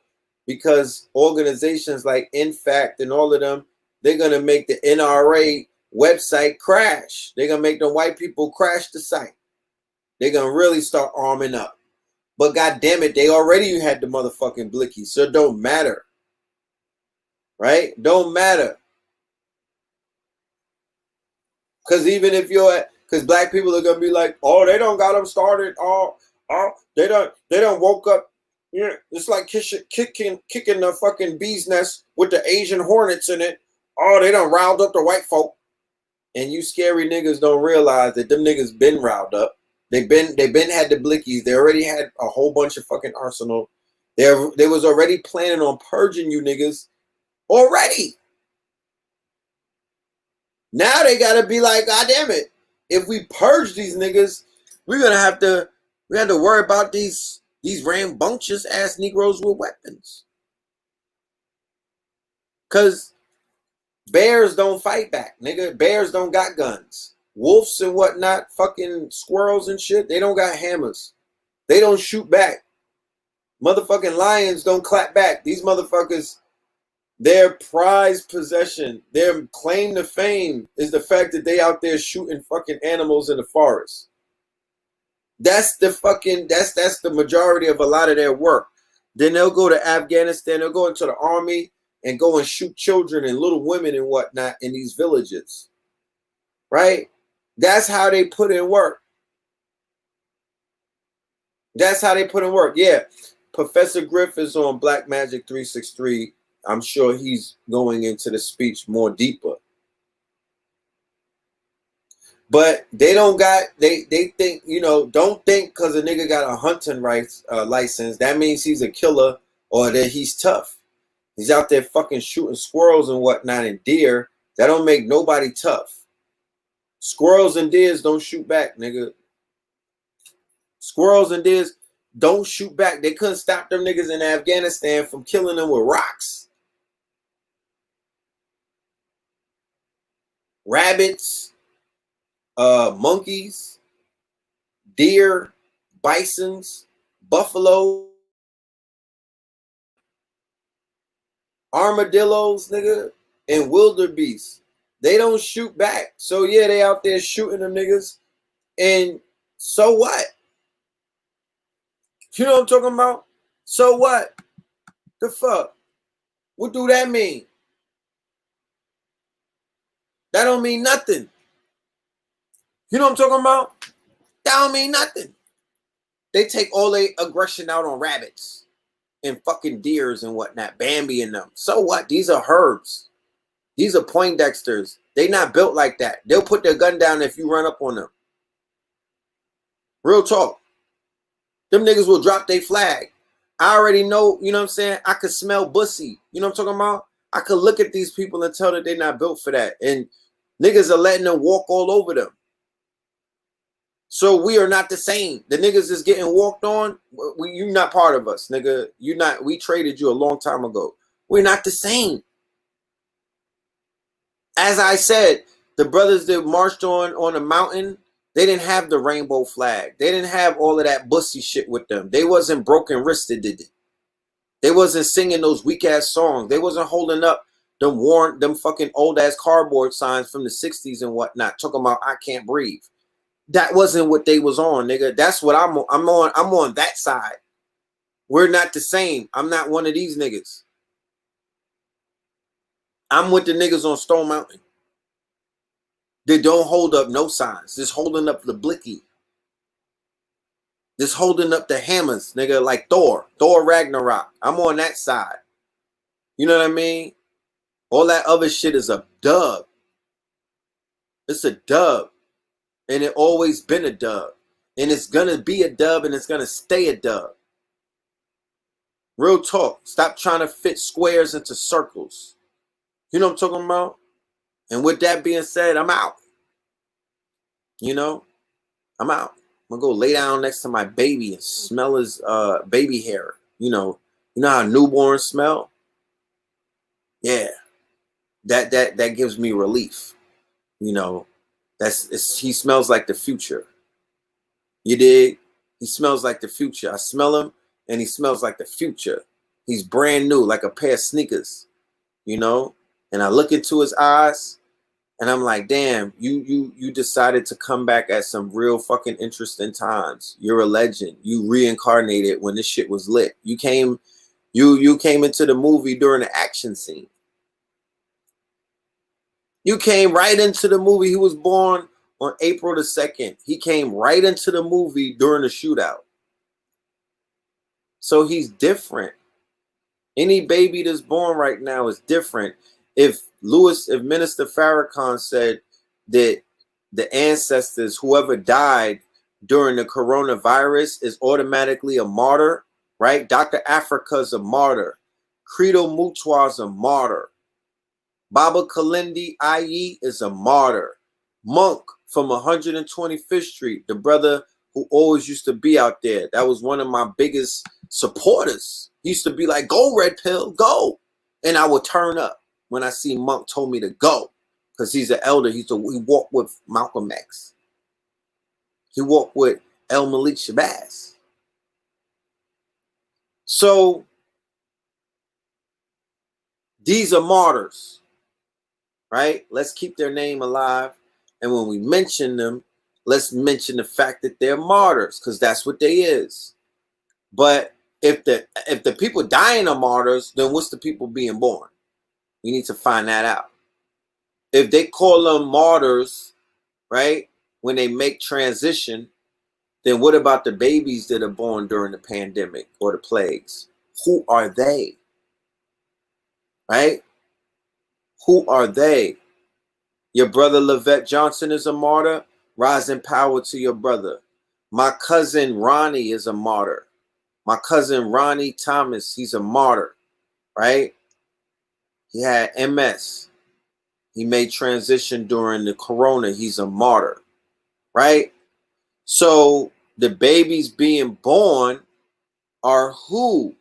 because organizations like InFact and all of them, they're going to make the NRA website crash. They're going to make the white people crash the site. They're going to really start arming up. But God damn it, they already had the motherfucking blickies, so it don't matter. Right? Don't matter. Because even if because black people are gonna be like, oh, they don't got them started. They don't woke up. Yeah, it's like kicking the fucking bee's nest with the Asian hornets in it. Oh, they done riled up the white folk. And you scary niggas don't realize that them niggas been riled up. They been had the blickies. They already had a whole bunch of fucking arsenal. They was already planning on purging you niggas already. Now they gotta be like, God damn it! If we purge these niggas, we have to worry about these rambunctious ass Negroes with weapons. Cause bears don't fight back, nigga. Bears don't got guns. Wolves and whatnot, fucking squirrels and shit, they don't got hammers. They don't shoot back. Motherfucking lions don't clap back. These motherfuckers, their prized possession, their claim to fame is the fact that they out there shooting fucking animals in the forest. That's the majority of a lot of their work. Then they'll go to Afghanistan, they'll go into the army and go and shoot children and little women and whatnot in these villages. Right? That's how they put in work. That's how they put in work. Yeah. Professor Griff is on Black Magic 363. I'm sure he's going into the speech more deeper. But they don't got, they think, don't think because a nigga got a hunting license, that means he's a killer or that he's tough. He's out there fucking shooting squirrels and whatnot and deer. That don't make nobody tough. Squirrels and deers don't shoot back, nigga. Squirrels and deers don't shoot back. They couldn't stop them niggas in Afghanistan from killing them with rocks. Rabbits, monkeys, deer, bisons, buffalo, armadillos, nigga, and wildebeest. They don't shoot back. So yeah, they out there shooting them niggas. And so what? You know what I'm talking about? So what? The fuck? What do that mean? That don't mean nothing. You know what I'm talking about? That don't mean nothing. They take all their aggression out on rabbits and fucking deers and whatnot, Bambi and them. So what? These are herds. These are Poindexters. They not built like that. They'll put their gun down if you run up on them. Real talk. Them niggas will drop their flag. I already know, you know what I'm saying? I could smell bussy. You know what I'm talking about? I could look at these people and tell that they're not built for that. And niggas are letting them walk all over them. So we are not the same. The niggas is getting walked on. You're not part of us, nigga. You're not. We traded you a long time ago. We're not the same. As I said, the brothers that marched on the mountain, they didn't have the rainbow flag. They didn't have all of that bussy shit with them. They wasn't broken wristed, did it? They wasn't singing those weak ass songs. They wasn't holding up them fucking old ass cardboard signs from the 60s and whatnot, talking about I can't breathe. That wasn't what they was on, nigga. That's what I'm on. I'm on that side. We're not the same. I'm not one of these niggas. I'm with the niggas on Stone Mountain. They don't hold up no signs. Just holding up the blicky. Just holding up the hammers, nigga, like Thor Ragnarok. I'm on that side. You know what I mean? All that other shit is a dub. It's a dub. And it always been a dub. And it's gonna be a dub and it's gonna stay a dub. Real talk. Stop trying to fit squares into circles. You know what I'm talking about? And with that being said, I'm out. You know? I'm out. I'm gonna go lay down next to my baby and smell his baby hair. You know how newborns smell? Yeah. That gives me relief. You know, he smells like the future. You dig? He smells like the future. I smell him and he smells like the future. He's brand new, like a pair of sneakers, you know? And I look into his eyes and I'm like, damn, you decided to come back at some real fucking interesting times. You're a legend. You reincarnated when this shit was lit. You came into the movie during the action scene. You came right into the movie. He was born on April the 2nd. He came right into the movie during the shootout. So he's different. Any baby that's born right now is different. If Minister Farrakhan said that the ancestors, whoever died during the coronavirus is automatically a martyr, right? Dr. Africa's a martyr. Credo Mutwa's a martyr. Baba Kalindi IE is a martyr. Monk from 125th Street, the brother who always used to be out there. That was one of my biggest supporters. He used to be like, go Red Pill, go. And I would turn up when I see Monk told me to go. Because he's an elder. He walked with Malcolm X. He walked with El Malik Shabazz. So these are martyrs. Right? Let's keep their name alive. And when we mention them, let's mention the fact that they're martyrs, because that's what they is. But if the people dying are martyrs, then what's the people being born? We need to find that out. If they call them martyrs, right, when they make transition, then what about the babies that are born during the pandemic or the plagues? Who are they? Right? Who are they? Your brother Lavette Johnson is a martyr. Rise in power to your brother. My cousin Ronnie is a martyr. My cousin Ronnie Thomas, he's a martyr, right? He had MS. He made transition during the corona. He's a martyr, right? So the babies being born are who?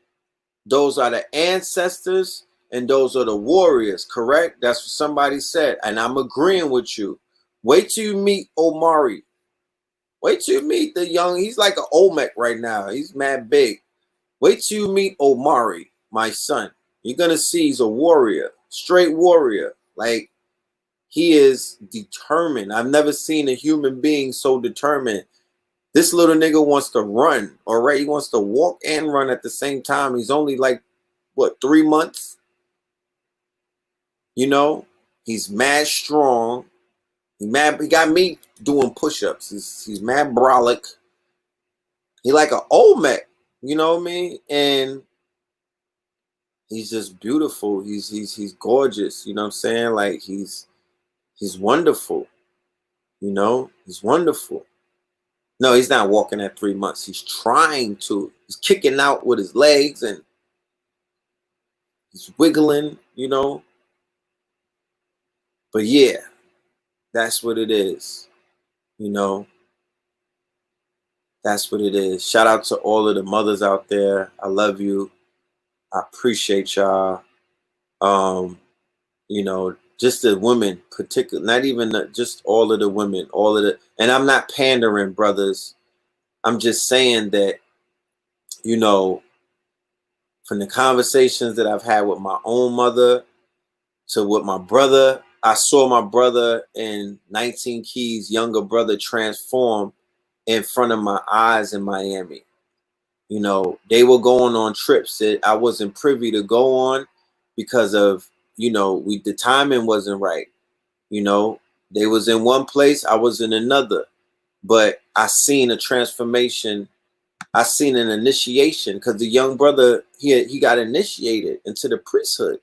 Those are the ancestors and those are the warriors, correct? That's what somebody said. And I'm agreeing with you. Wait till you meet Omari. Wait till you meet the young. He's like an Olmec right now. He's mad big. Wait till you meet Omari, my son. You're going to see he's a warrior. Straight warrior. Like, he is determined. I've never seen a human being so determined. This little nigga wants to run. All right, he wants to walk and run at the same time. He's only like, what, 3 months? You know, he's mad strong. He got me doing push-ups. He's mad brolic. He like an Olmec, you know what I mean? And he's just beautiful. He's gorgeous. You know what I'm saying? Like he's wonderful. You know, he's wonderful. No, he's not walking at 3 months. He's trying to. He's kicking out with his legs and he's wiggling, you know. But yeah, that's what it is. You know, that's what it is. Shout out to all of the mothers out there. I love you. I appreciate y'all. You know, just the women, particularly, not even just all of the women, all of the, and I'm not pandering, brothers. I'm just saying that, you know, From the conversations that I've had with my own mother to with my brother, I saw my brother and 19 Keys' younger brother transform in front of my eyes in Miami. You know, they were going on trips that I wasn't privy to go on because of, you know, the timing wasn't right. You know, they was in one place, I was in another. But I seen a transformation. I seen an initiation because the young brother, he got initiated into the priesthood.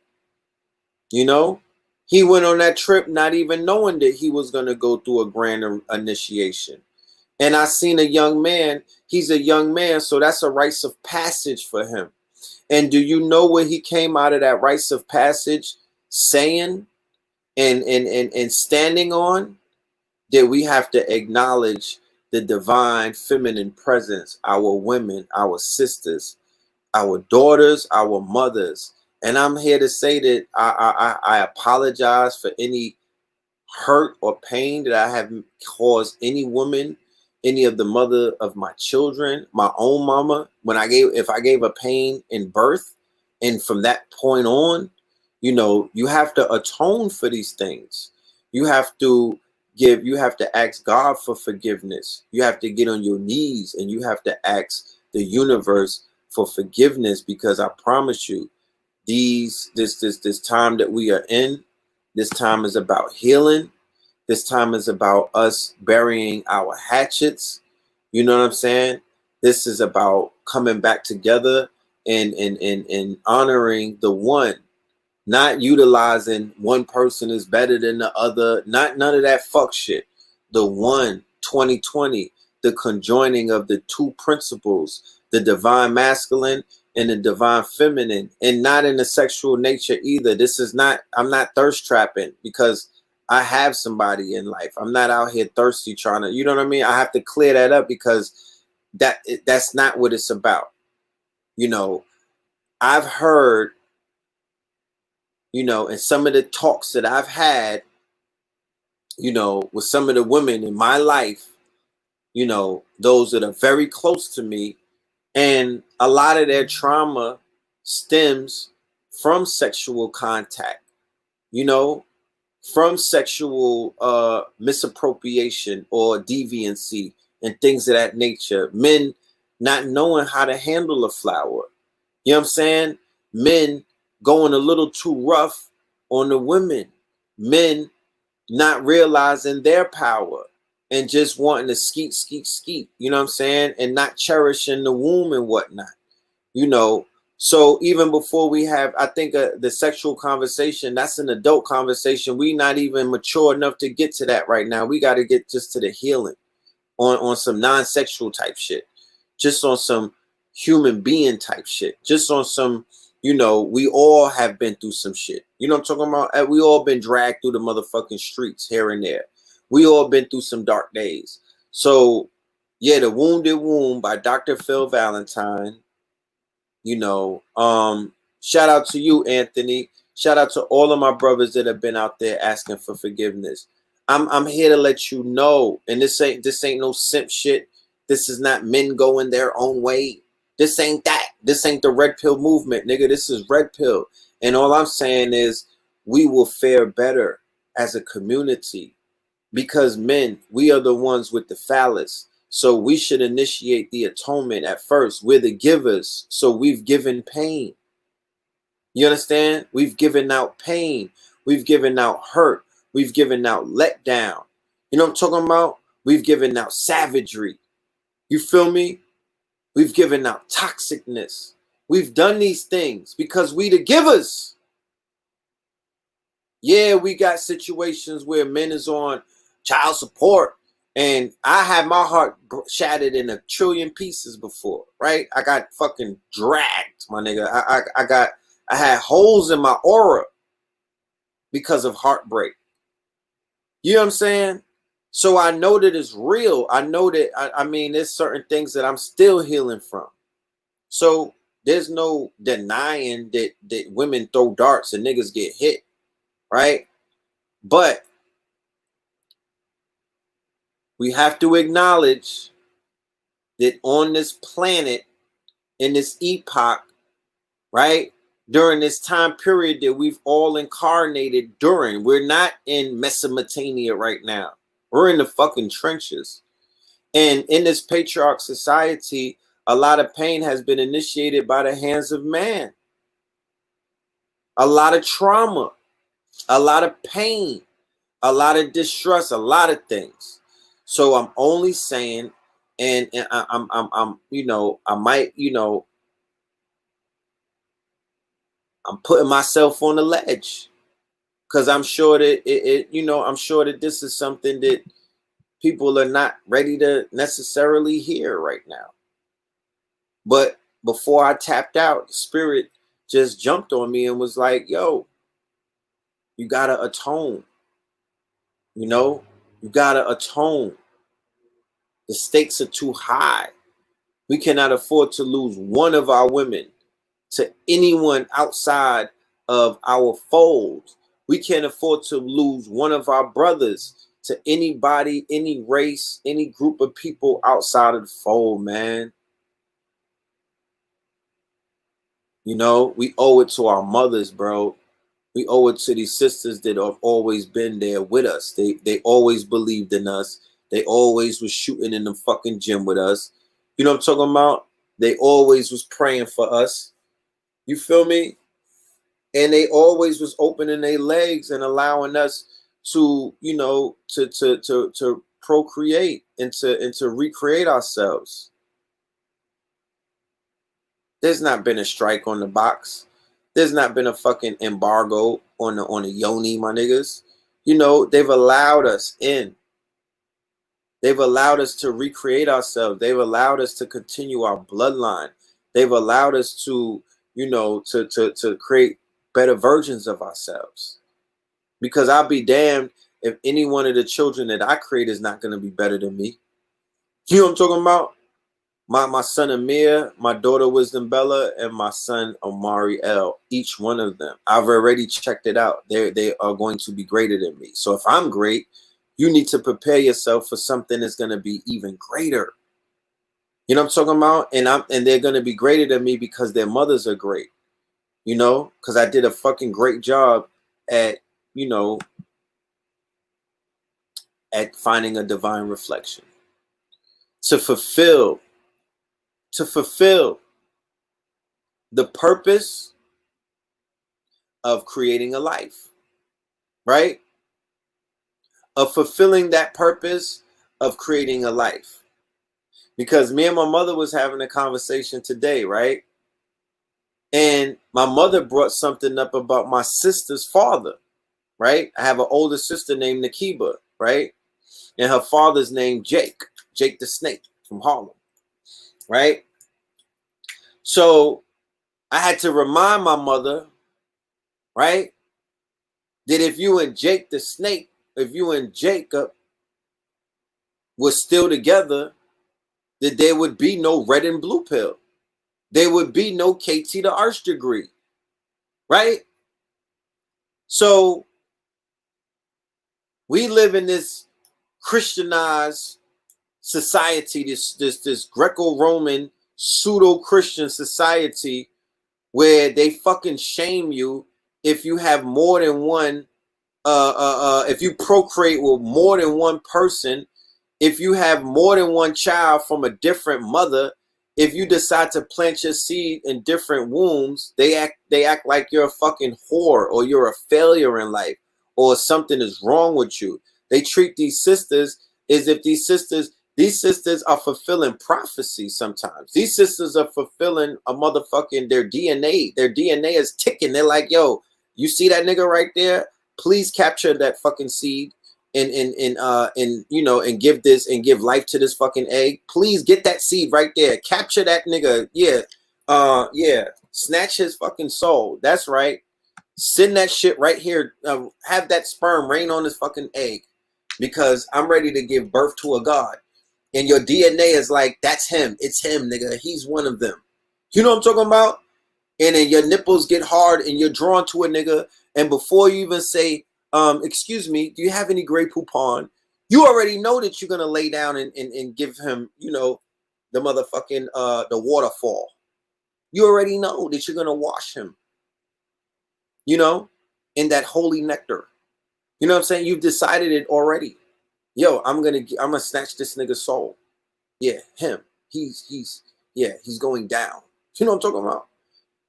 You know, he went on that trip not even knowing that he was going to go through a grand initiation. And I seen a young man, he's a young man, so that's a rites of passage for him. And do you know what he came out of that rites of passage saying and standing on? That we have to acknowledge the divine feminine presence, our women, our sisters, our daughters, our mothers. And I'm here to say that I apologize for any hurt or pain that I have caused any woman, any of the mother of my children, my own mama. If I gave a pain in birth, and from that point on, you know, you have to atone for these things. You have to ask God for forgiveness. You have to get on your knees and you have to ask the universe for forgiveness, because I promise you, this time that we are in, this time is about healing. This time is about us burying our hatchets. You know what I'm saying? This is about coming back together and honoring the one, not utilizing one person is better than the other, not none of that fuck shit. The one, 2020, the conjoining of the two principles, the divine masculine and the divine feminine, and not in the sexual nature either. This is not, I'm not thirst trapping because I have somebody in life. I'm not out here thirsty trying to, you know what I mean? I have to clear that up because that's not what it's about. You know, I've heard, you know, in some of the talks that I've had, you know, with some of the women in my life, you know, those that are very close to me, and a lot of their trauma stems from sexual contact, you know, from sexual misappropriation or deviancy and things of that nature. Men not knowing how to handle a flower. You know what I'm saying? Men going a little too rough on the women. Men not realizing their power and just wanting to skeet, skeet, skeet. You know what I'm saying? And not cherishing the womb and whatnot. You know, so even before we have, I think the sexual conversation, that's an adult conversation. We not even mature enough to get to that right now. We got to get just to the healing on some non-sexual type shit, just on some human being type shit, just on some, you know, we all have been through some shit. You know what I'm talking about? We all been dragged through the motherfucking streets here and there. We all been through some dark days. So yeah, The Wounded Womb by Dr. Phil Valentine. You know, shout out to you, Anthony. Shout out to all of my brothers that have been out there asking for forgiveness. I'm here to let you know, and this ain't no simp shit. This is not men going their own way. This ain't that. This ain't the red pill movement, nigga. This is red pill. And all I'm saying is we will fare better as a community because men, we are the ones with the phallus. So we should initiate the atonement at first. We're the givers. So we've given pain. You understand? We've given out pain. We've given out hurt. We've given out letdown. You know what I'm talking about? We've given out savagery. You feel me? We've given out toxicness. We've done these things because we the givers. Yeah, we got situations where men is on child support. And I had my heart shattered in a trillion pieces before, right? I got fucking dragged, my nigga. I had holes in my aura because of heartbreak. You know what I'm saying? So I know that it's real. I know that, I mean, there's certain things that I'm still healing from. So there's no denying that women throw darts and niggas get hit, right? But we have to acknowledge that on this planet, in this epoch, right? During this time period that we've all incarnated during. We're not in Mesopotamia right now. We're in the fucking trenches. And in this patriarch society, a lot of pain has been initiated by the hands of man. A lot of trauma, a lot of pain, a lot of distrust, a lot of things. So I'm only saying, and I'm you know, I might, you know, I'm putting myself on the ledge because I'm sure that I'm sure that this is something that people are not ready to necessarily hear right now. But before I tapped out, the spirit just jumped on me and was like, yo, you gotta atone. You know, you gotta atone. The stakes are too high. We cannot afford to lose one of our women to anyone outside of our fold. We can't afford to lose one of our brothers to anybody, any race, any group of people outside of the fold, man. You know, we owe it to our mothers, bro. We owe it to these sisters that have always been there with us. They always believed in us. They always was shooting in the fucking gym with us. You know what I'm talking about? They always was praying for us. You feel me? And they always was opening their legs and allowing us to, you know, to procreate and to recreate ourselves. There's not been a strike on the box. There's not been a fucking embargo on the yoni, my niggas. You know, they've allowed us in. They've allowed us to recreate ourselves. They've allowed us to continue our bloodline. They've allowed us to, you know, to create better versions of ourselves. Because I'll be damned if any one of the children that I create is not going to be better than me. You know what I'm talking about? My son Amir, my daughter Wisdom Bella, and my son Omari L. Each one of them, I've already checked it out. They are going to be greater than me. So if I'm great, you need to prepare yourself for something that's going to be even greater. You know what I'm talking about? And they're going to be greater than me because their mothers are great. You know, because I did a fucking great job at, you know, at finding a divine reflection to fulfill the purpose of creating a life, right? Of fulfilling that purpose of creating a life. Because me and my mother was having a conversation today, right? And my mother brought something up about my sister's father, right? I have an older sister named Nakiba, right? And her father's named Jake the Snake from Harlem, right? So I had to remind my mother, right, that if you and Jake the Snake, if you and Jacob were still together, that there would be no red and blue pill. There would be no KT the arch degree, right? So we live in this Christianized society, this Greco-Roman pseudo-Christian society where they fucking shame you if you have more than one, if you procreate with more than one person, if you have more than one child from a different mother, if you decide to plant your seed in different wombs, they act like you're a fucking whore or you're a failure in life or something is wrong with you. They treat these sisters as if these sisters are fulfilling prophecy sometimes. These sisters are fulfilling a motherfucking their DNA. Their DNA is ticking. They're like, yo, you see that nigga right there? Please capture that fucking seed and you know, and give life to this fucking egg. Please get that seed right there. Capture that nigga. Yeah. Snatch his fucking soul. That's right. Send that shit right here. Have that sperm rain on this fucking egg because I'm ready to give birth to a god. And your DNA is like, that's him. It's him, nigga. He's one of them. You know what I'm talking about? And then your nipples get hard and you're drawn to a nigga. And before you even say, excuse me, do you have any Grey Poupon? You already know that you're going to lay down and give him, you know, the motherfucking, the waterfall. You already know that you're gonna wash him, you know, in that holy nectar. You know what I'm saying? You've decided it already. Yo, I'm gonna snatch this nigga's soul. Yeah, him. He's going down. You know what I'm talking about?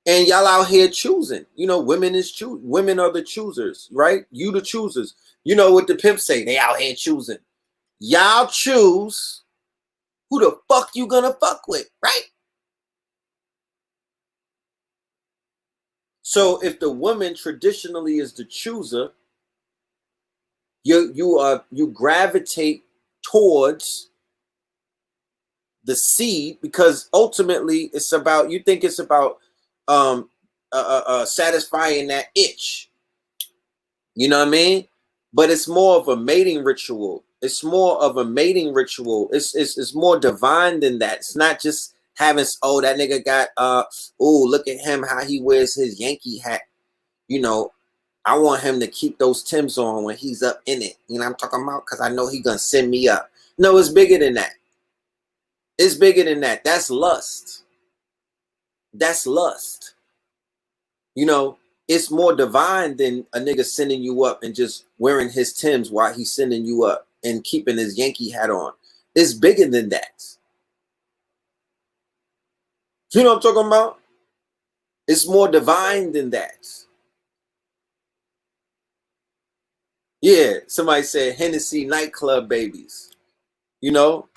And y'all out here choosing. You know, women are the choosers, right? You the choosers. You know what the pimps say? They out here choosing. Y'all choose who the fuck you gonna fuck with, right? So if the woman traditionally is the chooser, you gravitate towards the seed, because ultimately it's about, you think it's about satisfying that itch. You know what I mean? But it's more of a mating ritual. It's more of a mating ritual. It's more divine than that. It's not just having, oh, that nigga got oh, look at him, how he wears his Yankee hat. You know, I want him to keep those Timbs on when he's up in it. You know what I'm talking about? Because I know he gonna send me up. No, it's bigger than that. It's bigger than that. That's lust. That's lust. You know, it's more divine than a nigga sending you up and just wearing his Timbs while he's sending you up and keeping his Yankee hat on. It's bigger than that. You know what I'm talking about? It's more divine than that. Yeah, somebody said Hennessy nightclub babies. You know,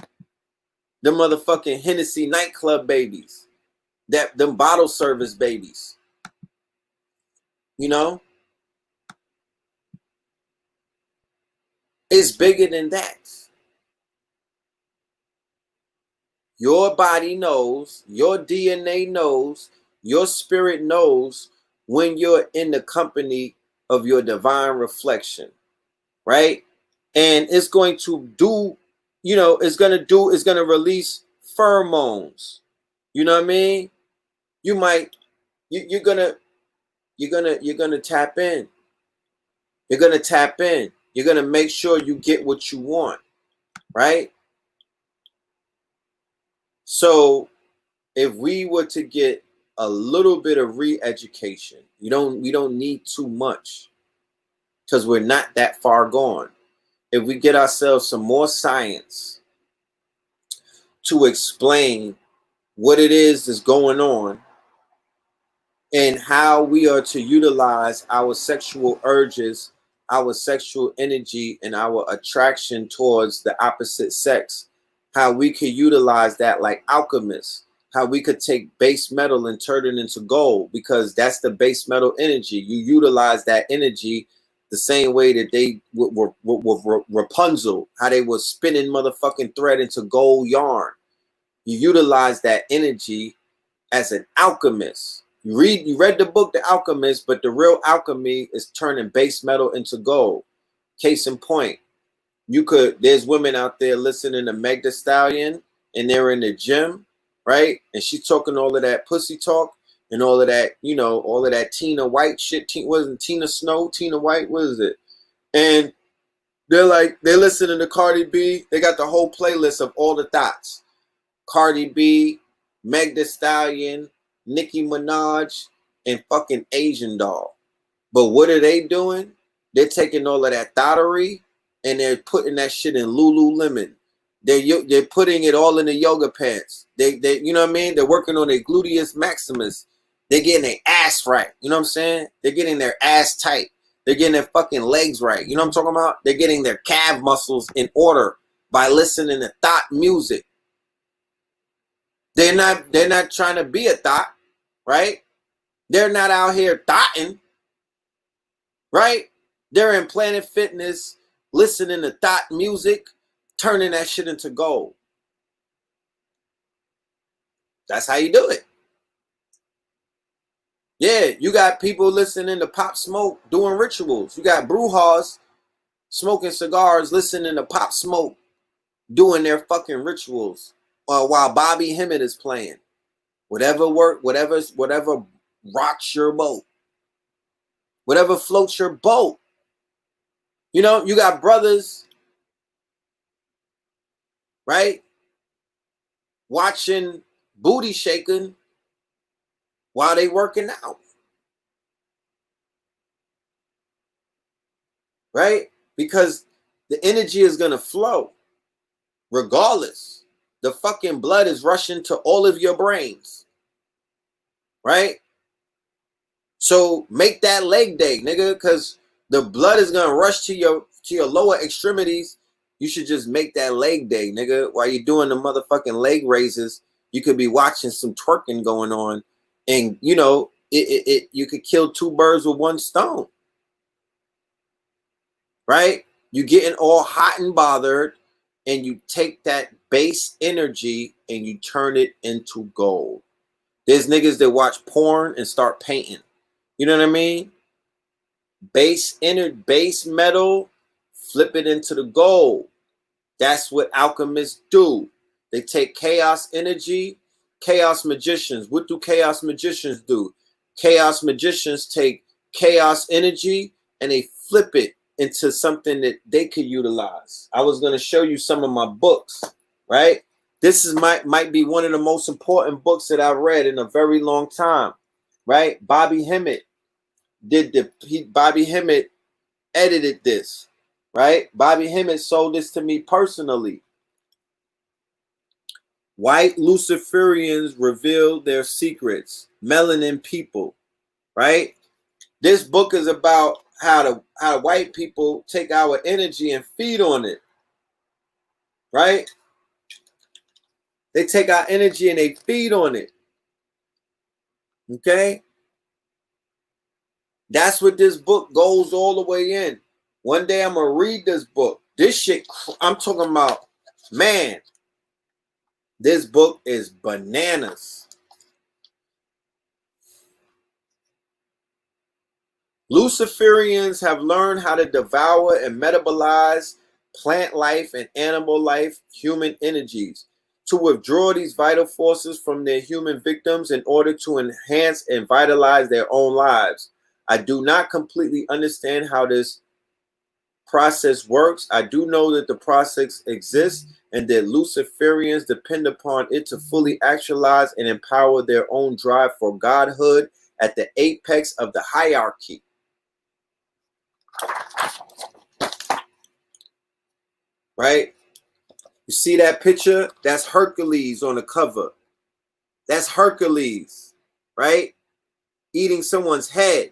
the motherfucking Hennessy nightclub babies. Them bottle service babies. You know? It's bigger than that. Your body knows, your DNA knows, your spirit knows when you're in the company of your divine reflection, right? And it's going to do, you know, it's going to release pheromones. You know what I mean? You might, you're going to tap in. You're going to tap in. You're going to make sure you get what you want, right? So if we were to get a little bit of re-education, we don't need too much, because we're not that far gone. If we get ourselves some more science to explain what it is that's going on and how we are to utilize our sexual urges, our sexual energy, and our attraction towards the opposite sex, how we could utilize that like alchemists, how we could take base metal and turn it into gold, because that's the base metal energy. You utilize that energy the same way that they were Rapunzel, how they were spinning motherfucking thread into gold yarn. You utilize that energy as an alchemist. You read the book The Alchemist, but the real alchemy is turning base metal into gold. Case in point, there's women out there listening to Meg Thee Stallion, and they're in the gym, right? And she's talking all of that pussy talk and all of that, you know, all of that Tina White shit. Wasn't Tina Snow, Tina White, what is it? And they're listening to Cardi B. They got the whole playlist of all the thoughts. Cardi B, Meg Thee Stallion, Nicki Minaj, and fucking Asian Doll. But what are they doing? They're taking all of that thottery and they're putting that shit in Lululemon. They're putting it all in the yoga pants. They you know what I mean? They're working on their gluteus maximus. They're getting their ass right. You know what I'm saying? They're getting their ass tight. They're getting their fucking legs right. You know what I'm talking about? They're getting their calf muscles in order by listening to thought music. They're not trying to be a thought, right? They're not out here thoughting, right? They're in Planet Fitness, listening to thought music, turning that shit into gold. That's how you do it. Yeah, you got people listening to Pop Smoke doing rituals. You got Brujas smoking cigars, listening to Pop Smoke doing their fucking rituals while Bobby Hemmett is playing. Whatever rocks your boat. Whatever floats your boat. You know, you got brothers, right, watching Booty Shaking while they working out. Right? Because the energy is going to flow regardless. The fucking blood is rushing to all of your brains. Right? So make that leg day, nigga, because the blood is going to rush to your lower extremities. You should just make that leg day, nigga. While you're doing the motherfucking leg raises, you could be watching some twerking going on. And, you know, you could kill two birds with one stone. Right? You're getting all hot and bothered, and you take that base energy and you turn it into gold. There's niggas that watch porn and start painting. You know what I mean? Base metal, flip it into the gold. That's what alchemists do. They take chaos energy, chaos magicians. What do chaos magicians do? Chaos magicians take chaos energy and they flip it into something that they could utilize. I was going to show you some of my books, right? This is might be one of the most important books that I've read in a very long time, right? Bobby Hemmett Bobby Hemmett edited this, right? Bobby Hemmett sold this to me personally. White Luciferians reveal their secrets. Melanin people, right? This book is about how white people take our energy and feed on it, right? They take our energy and they feed on it. Okay? That's what this book goes all the way in. One day I'm going to read this book. This shit, I'm talking about, man, this book is bananas. Luciferians have learned how to devour and metabolize plant life and animal life, human energies, to withdraw these vital forces from their human victims in order to enhance and vitalize their own lives. I do not completely understand how this process works. I do know that the process exists and that Luciferians depend upon it to fully actualize and empower their own drive for godhood at the apex of the hierarchy. Right? You see that picture? That's Hercules on the cover. That's Hercules, right? Eating someone's head.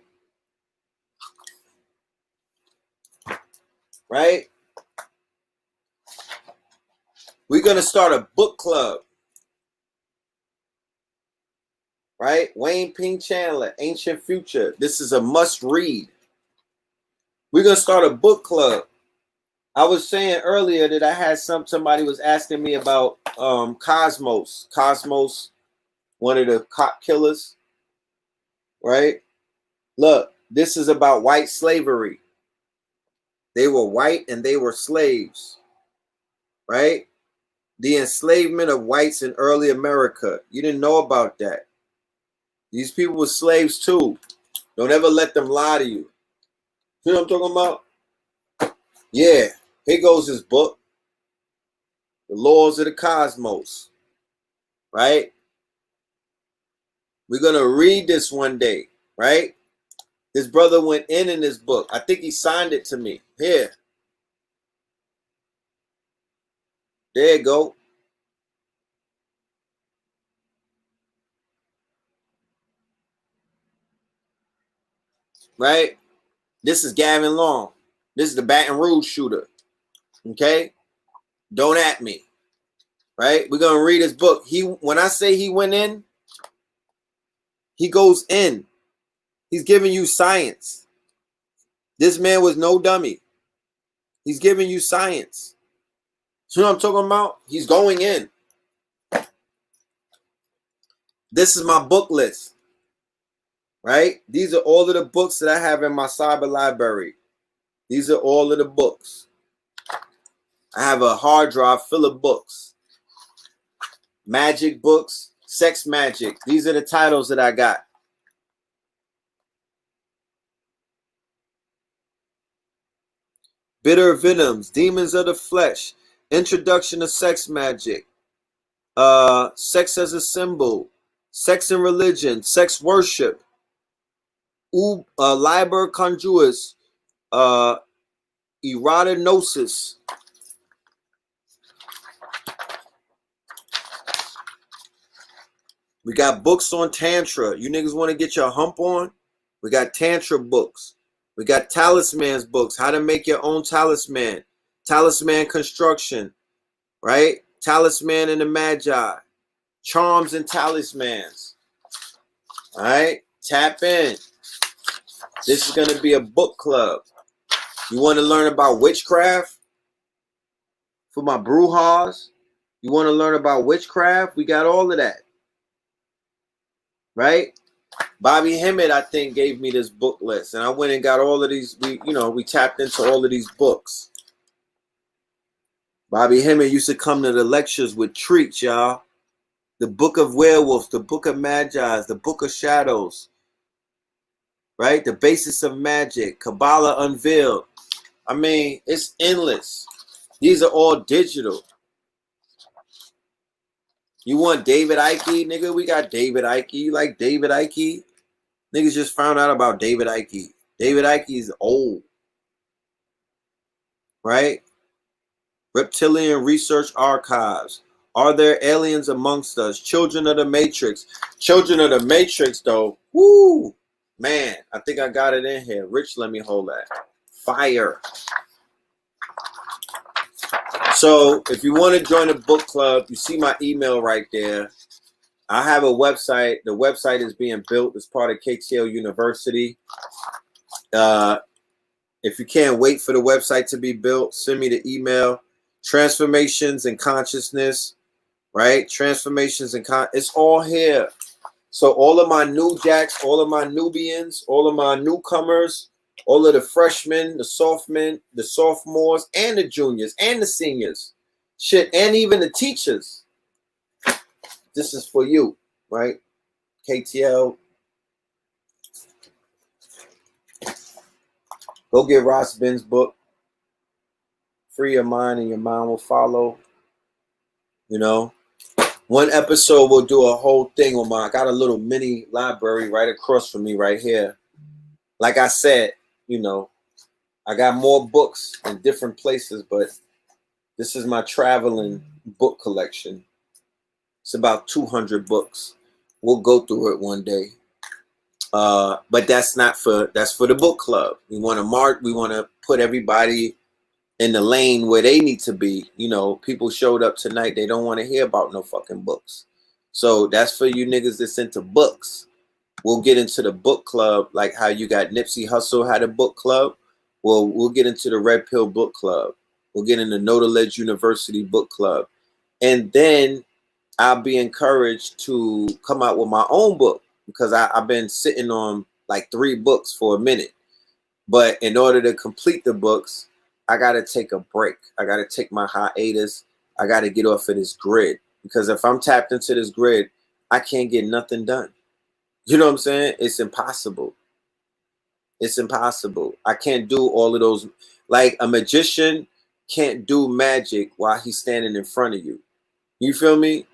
Right? We're going to start a book club. Right? Wayne Ping Chandler, Ancient Future. This is a must read. We're going to start a book club. I was saying earlier that I had somebody was asking me about Cosmos. Cosmos, one of the cop killers. Right? Look, this is about white slavery. They were white and they were slaves. Right? The enslavement of whites in early America. You didn't know about that. These people were slaves too. Don't ever let them lie to you. You know what I'm talking about? Yeah. Here goes this book. The Laws of the Cosmos. Right? We're going to read this one day. Right? This brother went in this book. I think he signed it to me. Here. There you go. Right? This is Gavin Long. This is the Baton Rouge shooter. Okay? Don't at me. Right? We're going to read his book. When I say he went in, he goes in. He's giving you science. This man was no dummy. He's giving you science. You know what I'm talking about? He's going in. This is my book list. Right? These are all of the books that I have in my cyber library. These are all of the books. I have a hard drive full of books. Magic books, sex magic. These are the titles that I got. Bitter Venoms, Demons of the Flesh, Introduction to Sex Magic, Sex as a Symbol, sex and religion, sex worship, liber conjuis, erotonosis. We got books on Tantra. You niggas want to get your hump on? We got Tantra books. We got talismans books. How to make your own talisman. Talisman construction. Right? Talisman and the Magi. Charms and talismans. All right? Tap in. This is going to be a book club. You want to learn about witchcraft? For my brujas? You want to learn about witchcraft? We got all of that. Right? Bobby Hemmett, I think, gave me this book list, and I went and got all of these. We tapped into all of these books. Bobby Hemmett used to come to the lectures with treats, y'all. The Book of Werewolves, the Book of Magi's, the Book of Shadows, right? The Basis of Magic, Kabbalah Unveiled. I mean, it's endless. These are all digital. You want David Icke, nigga? We got David Icke. You like David Icke? Niggas just found out about David Icke. David Icke is old. Right? Reptilian Research Archives. Are there aliens amongst us? Children of the Matrix. Children of the Matrix, though. Woo! Man, I think I got it in here. Rich, let me hold that. Fire. So, if you want to join the book club, you see my email right there. I have a website. The website is being built as part of KTL University. If you can't wait for the website to be built, send me the email. Transformations and Consciousness, right? Transformations and it's all here. So all of my new jacks, all of my Nubians, all of my newcomers, all of the freshmen, the sophmen, the sophomores, and the juniors, and the seniors, shit, and even the teachers. This is for you, right? KTL. Go get Ross Ben's book. Free your mind and your mind will follow. You know, one episode we'll do a whole thing on I got a little mini library right across from me right here. Like I said, you know, I got more books in different places, but this is my traveling book collection. It's about 200 books. We'll go through it one day. But that's for the book club. We want to put everybody in the lane where they need to be. You know, people showed up tonight. They don't want to hear about no fucking books. So that's for you niggas that's into books. We'll get into the book club, like how you got Nipsey Hussle had a book club. Well, we'll get into the Red Pill Book Club. We'll get into Notaledge University Book Club. And then I'll be encouraged to come out with my own book because I've been sitting on like 3 books for a minute. But in order to complete the books, I got to take a break. I got to take my hiatus. I got to get off of this grid. Because if I'm tapped into this grid, I can't get nothing done. You know what I'm saying? It's impossible. It's impossible. I can't do all of those. Like a magician can't do magic while he's standing in front of you. You feel me?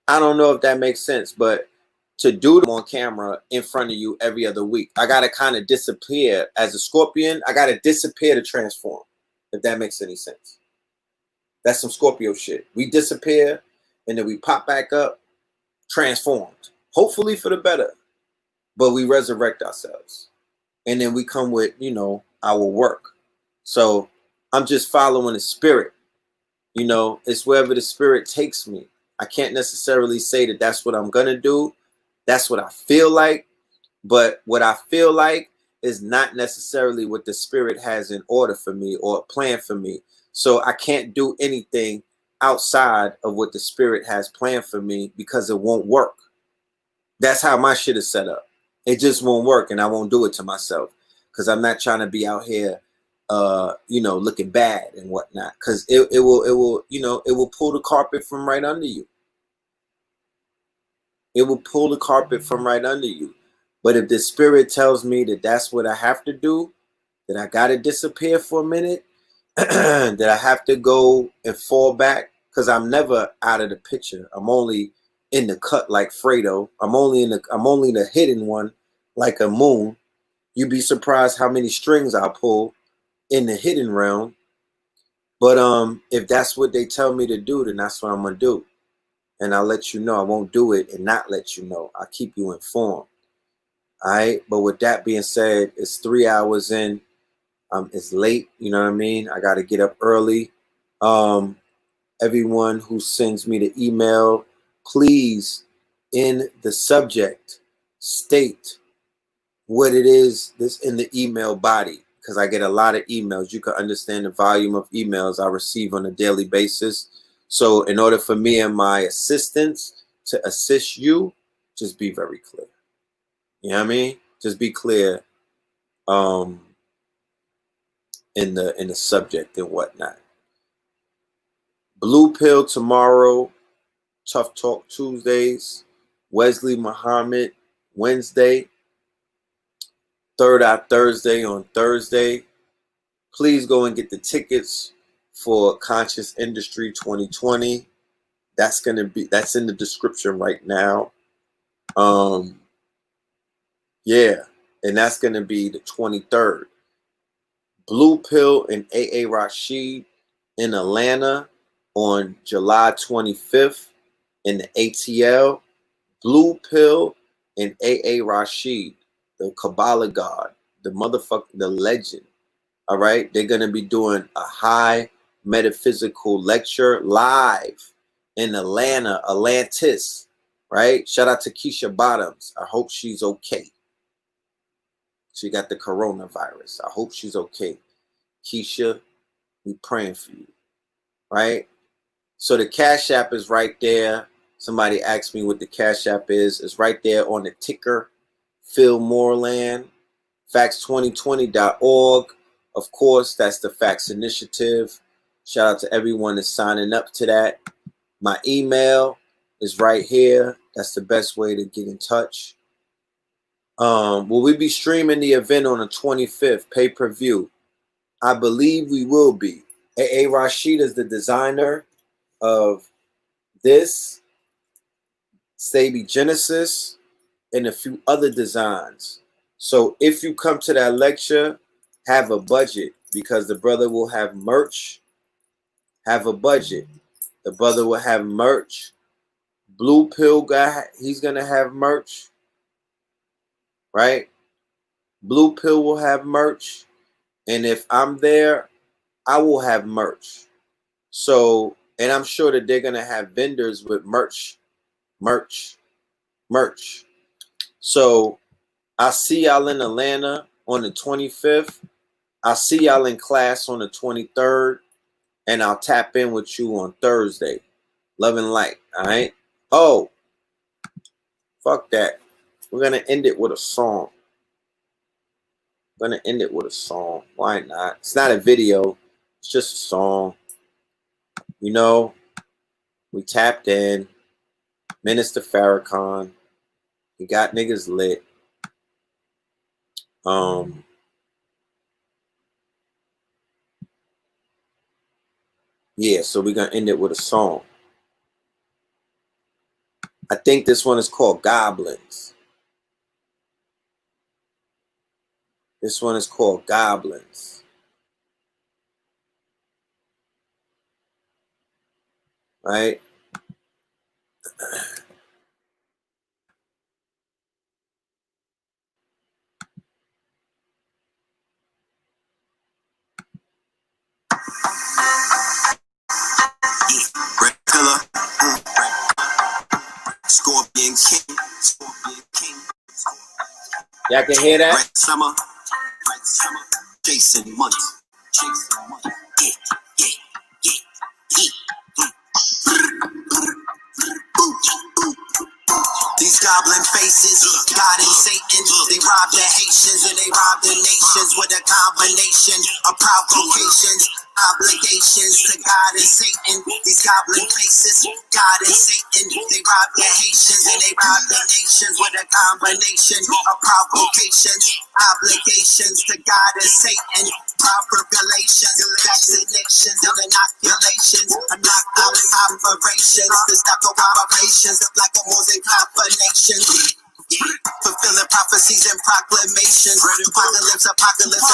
I don't know if that makes sense, but to do them on camera in front of you every other week, I got to kind of disappear as a Scorpion. I got to disappear to transform, if that makes any sense. That's some Scorpio shit. We disappear and then we pop back up, transformed, hopefully for the better, but we resurrect ourselves. And then we come with, you know, our work. So I'm just following the spirit. You know, it's wherever the spirit takes me. I can't necessarily say that that's what I'm going to do. That's what I feel like. But what I feel like is not necessarily what the spirit has in order for me or planned for me. So I can't do anything outside of what the spirit has planned for me because it won't work. That's how my shit is set up. It just won't work, and I won't do it to myself because I'm not trying to be out here, you know, looking bad and whatnot. Because it will, you know, it will pull the carpet from right under you. It will pull the carpet from right under you. But if the spirit tells me that that's what I have to do, that I got to disappear for a minute, that I have to go and fall back, because I'm never out of the picture. I'm only in the cut like Fredo. I'm only the hidden one like a moon. You'd be surprised how many strings I pull in the hidden realm. But if that's what they tell me to do, then that's what I'm gonna do. And I'll let you know. I won't do it and not let you know. I'll keep you informed. All right. But with that being said, it's 3 hours in. It's late. You know what I mean? I got to get up early. Everyone who sends me the email, please, in the subject, state what it is that's in the email body, because I get a lot of emails. You can understand the volume of emails I receive on a daily basis. So in order for me and my assistants to assist you, just be very clear. You know what I mean? Just be clear in the subject and whatnot. Blue Pill tomorrow, Tough Talk Tuesdays, Wesley Muhammad Wednesday, Third Eye Thursday on Thursday. Please go and get the tickets for Conscious Industry 2020. That's in the description right now. Yeah, and that's gonna be the 23rd. Blue Pill and AA Rashid in Atlanta on July 25th in the ATL. Blue Pill and AA Rashid, the Kabbalah God, the legend. All right, they're gonna be doing a high metaphysical lecture live in Atlanta, Atlantis. Right? Shout out to Keisha Bottoms. I hope she's okay. She got the coronavirus. I hope she's okay. Keisha, we praying for you. Right? So the Cash App is right there. Somebody asked me what the Cash App is. It's right there on the ticker. Phil Moreland. Facts2020.org. Of course, that's the Facts Initiative. Shout out to everyone that's signing up to that. My email is right here. That's the best way to get in touch. Will we be streaming the event on the 25th, pay-per-view? I believe we will be. AA Rashid is the designer of this, Sabi Genesis, and a few other designs. So if you come to that lecture, have a budget, because the brother will have merch. Have a budget. The brother will have merch. Blue Pill guy, he's going to have merch. Right? Blue Pill will have merch. And if I'm there, I will have merch. So, and I'm sure that they're going to have vendors with merch. So, I'll see y'all in Atlanta on the 25th. I'll see y'all in class on the 23rd. And I'll tap in with you on Thursday. Love and light. All right? Oh, fuck that. We're going to end it with a song. Why not? It's not a video. It's just a song. You know, we tapped in. Minister Farrakhan. He got niggas lit. Yeah, so we're going to end it with a song. I think this one is called Goblins. This one is called Goblins. Right? Red pillar, Scorpion King, Y'all can hear that? Red summer, chasing money, These goblin faces, God and Satan, they rob the Haitians and they rob the nations with a combination of provocations, obligations to God and Satan. These goblin faces, God and Satan, they rob the Haitians and they rob the nations with a combination of provocations, obligations to God and Satan. Proper relations, vaccinations, and inoculations. I'm not calling operations, the stock of operations, the black and mosaic combination. Fulfilling prophecies and proclamations. Apocalypse, and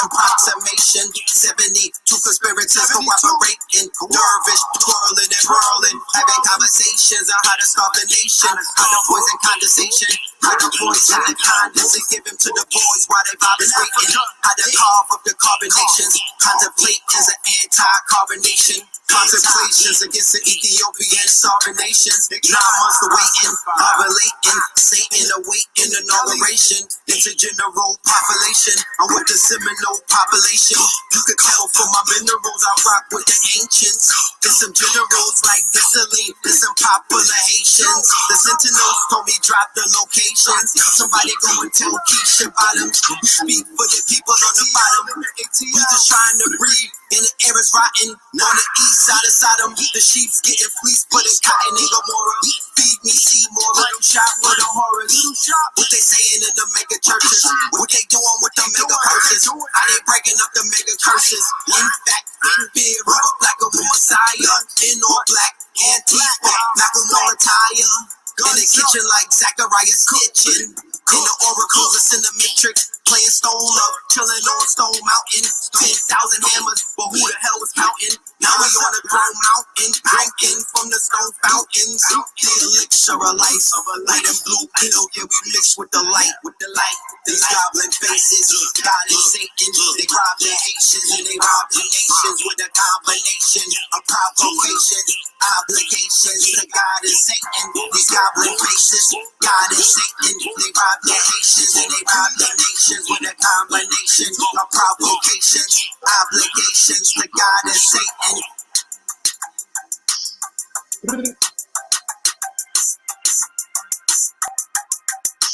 proximation. 72 conspirators cooperating. Dervish, twirling and whirling. Having conversations on how to stop the nation. How to poison condensation. How to poison the condoms and give them to the boys while they vibrating. How to carve up the carbonations. Contemplate is an anti-carbonation. Contemplations against the Ethiopian sovereign nations. 9 months of waiting, ovulating, Satan awaiting inauguration into general population. I'm with the Seminole population. You could tell from my minerals, I rock with the ancients. There's some generals like Sicily, there's some popular Haitians. The Sentinels told me drop the locations. Somebody go and tell Keisha Bottom. You speak for the people on the bottom. We just trying to breathe. And the air is rotten. On the east side of Sodom, the sheep's getting fleeced, putting cotton in Gomorrah. Feed me Seymour, let them shop for the horrors. What they saying in the mega churches? What they doing with the mega curses? How they breaking up the mega curses? In fact, in beer, rubber black of a Messiah. In all black, Antifa, Macklemore attire. In the kitchen like Zachariah's kitchen. In the oracles, it's in the matrix. Playing Stone Love, chilling on Stone Mountain. 10,000 hammers, but who the hell was counting? Now we on the throne mountain, drinking from the stone fountains. The elixir of life, light and blue pill. Yeah, we mix with the light, These goblin faces, God and Satan. They rob the Haitians and they rob the nations with a combination of provocation, obligations to God and Satan. These goblin faces, God and Satan. They rob the Haitians and they rob the nations with a combination of provocations, obligations to God and Satan.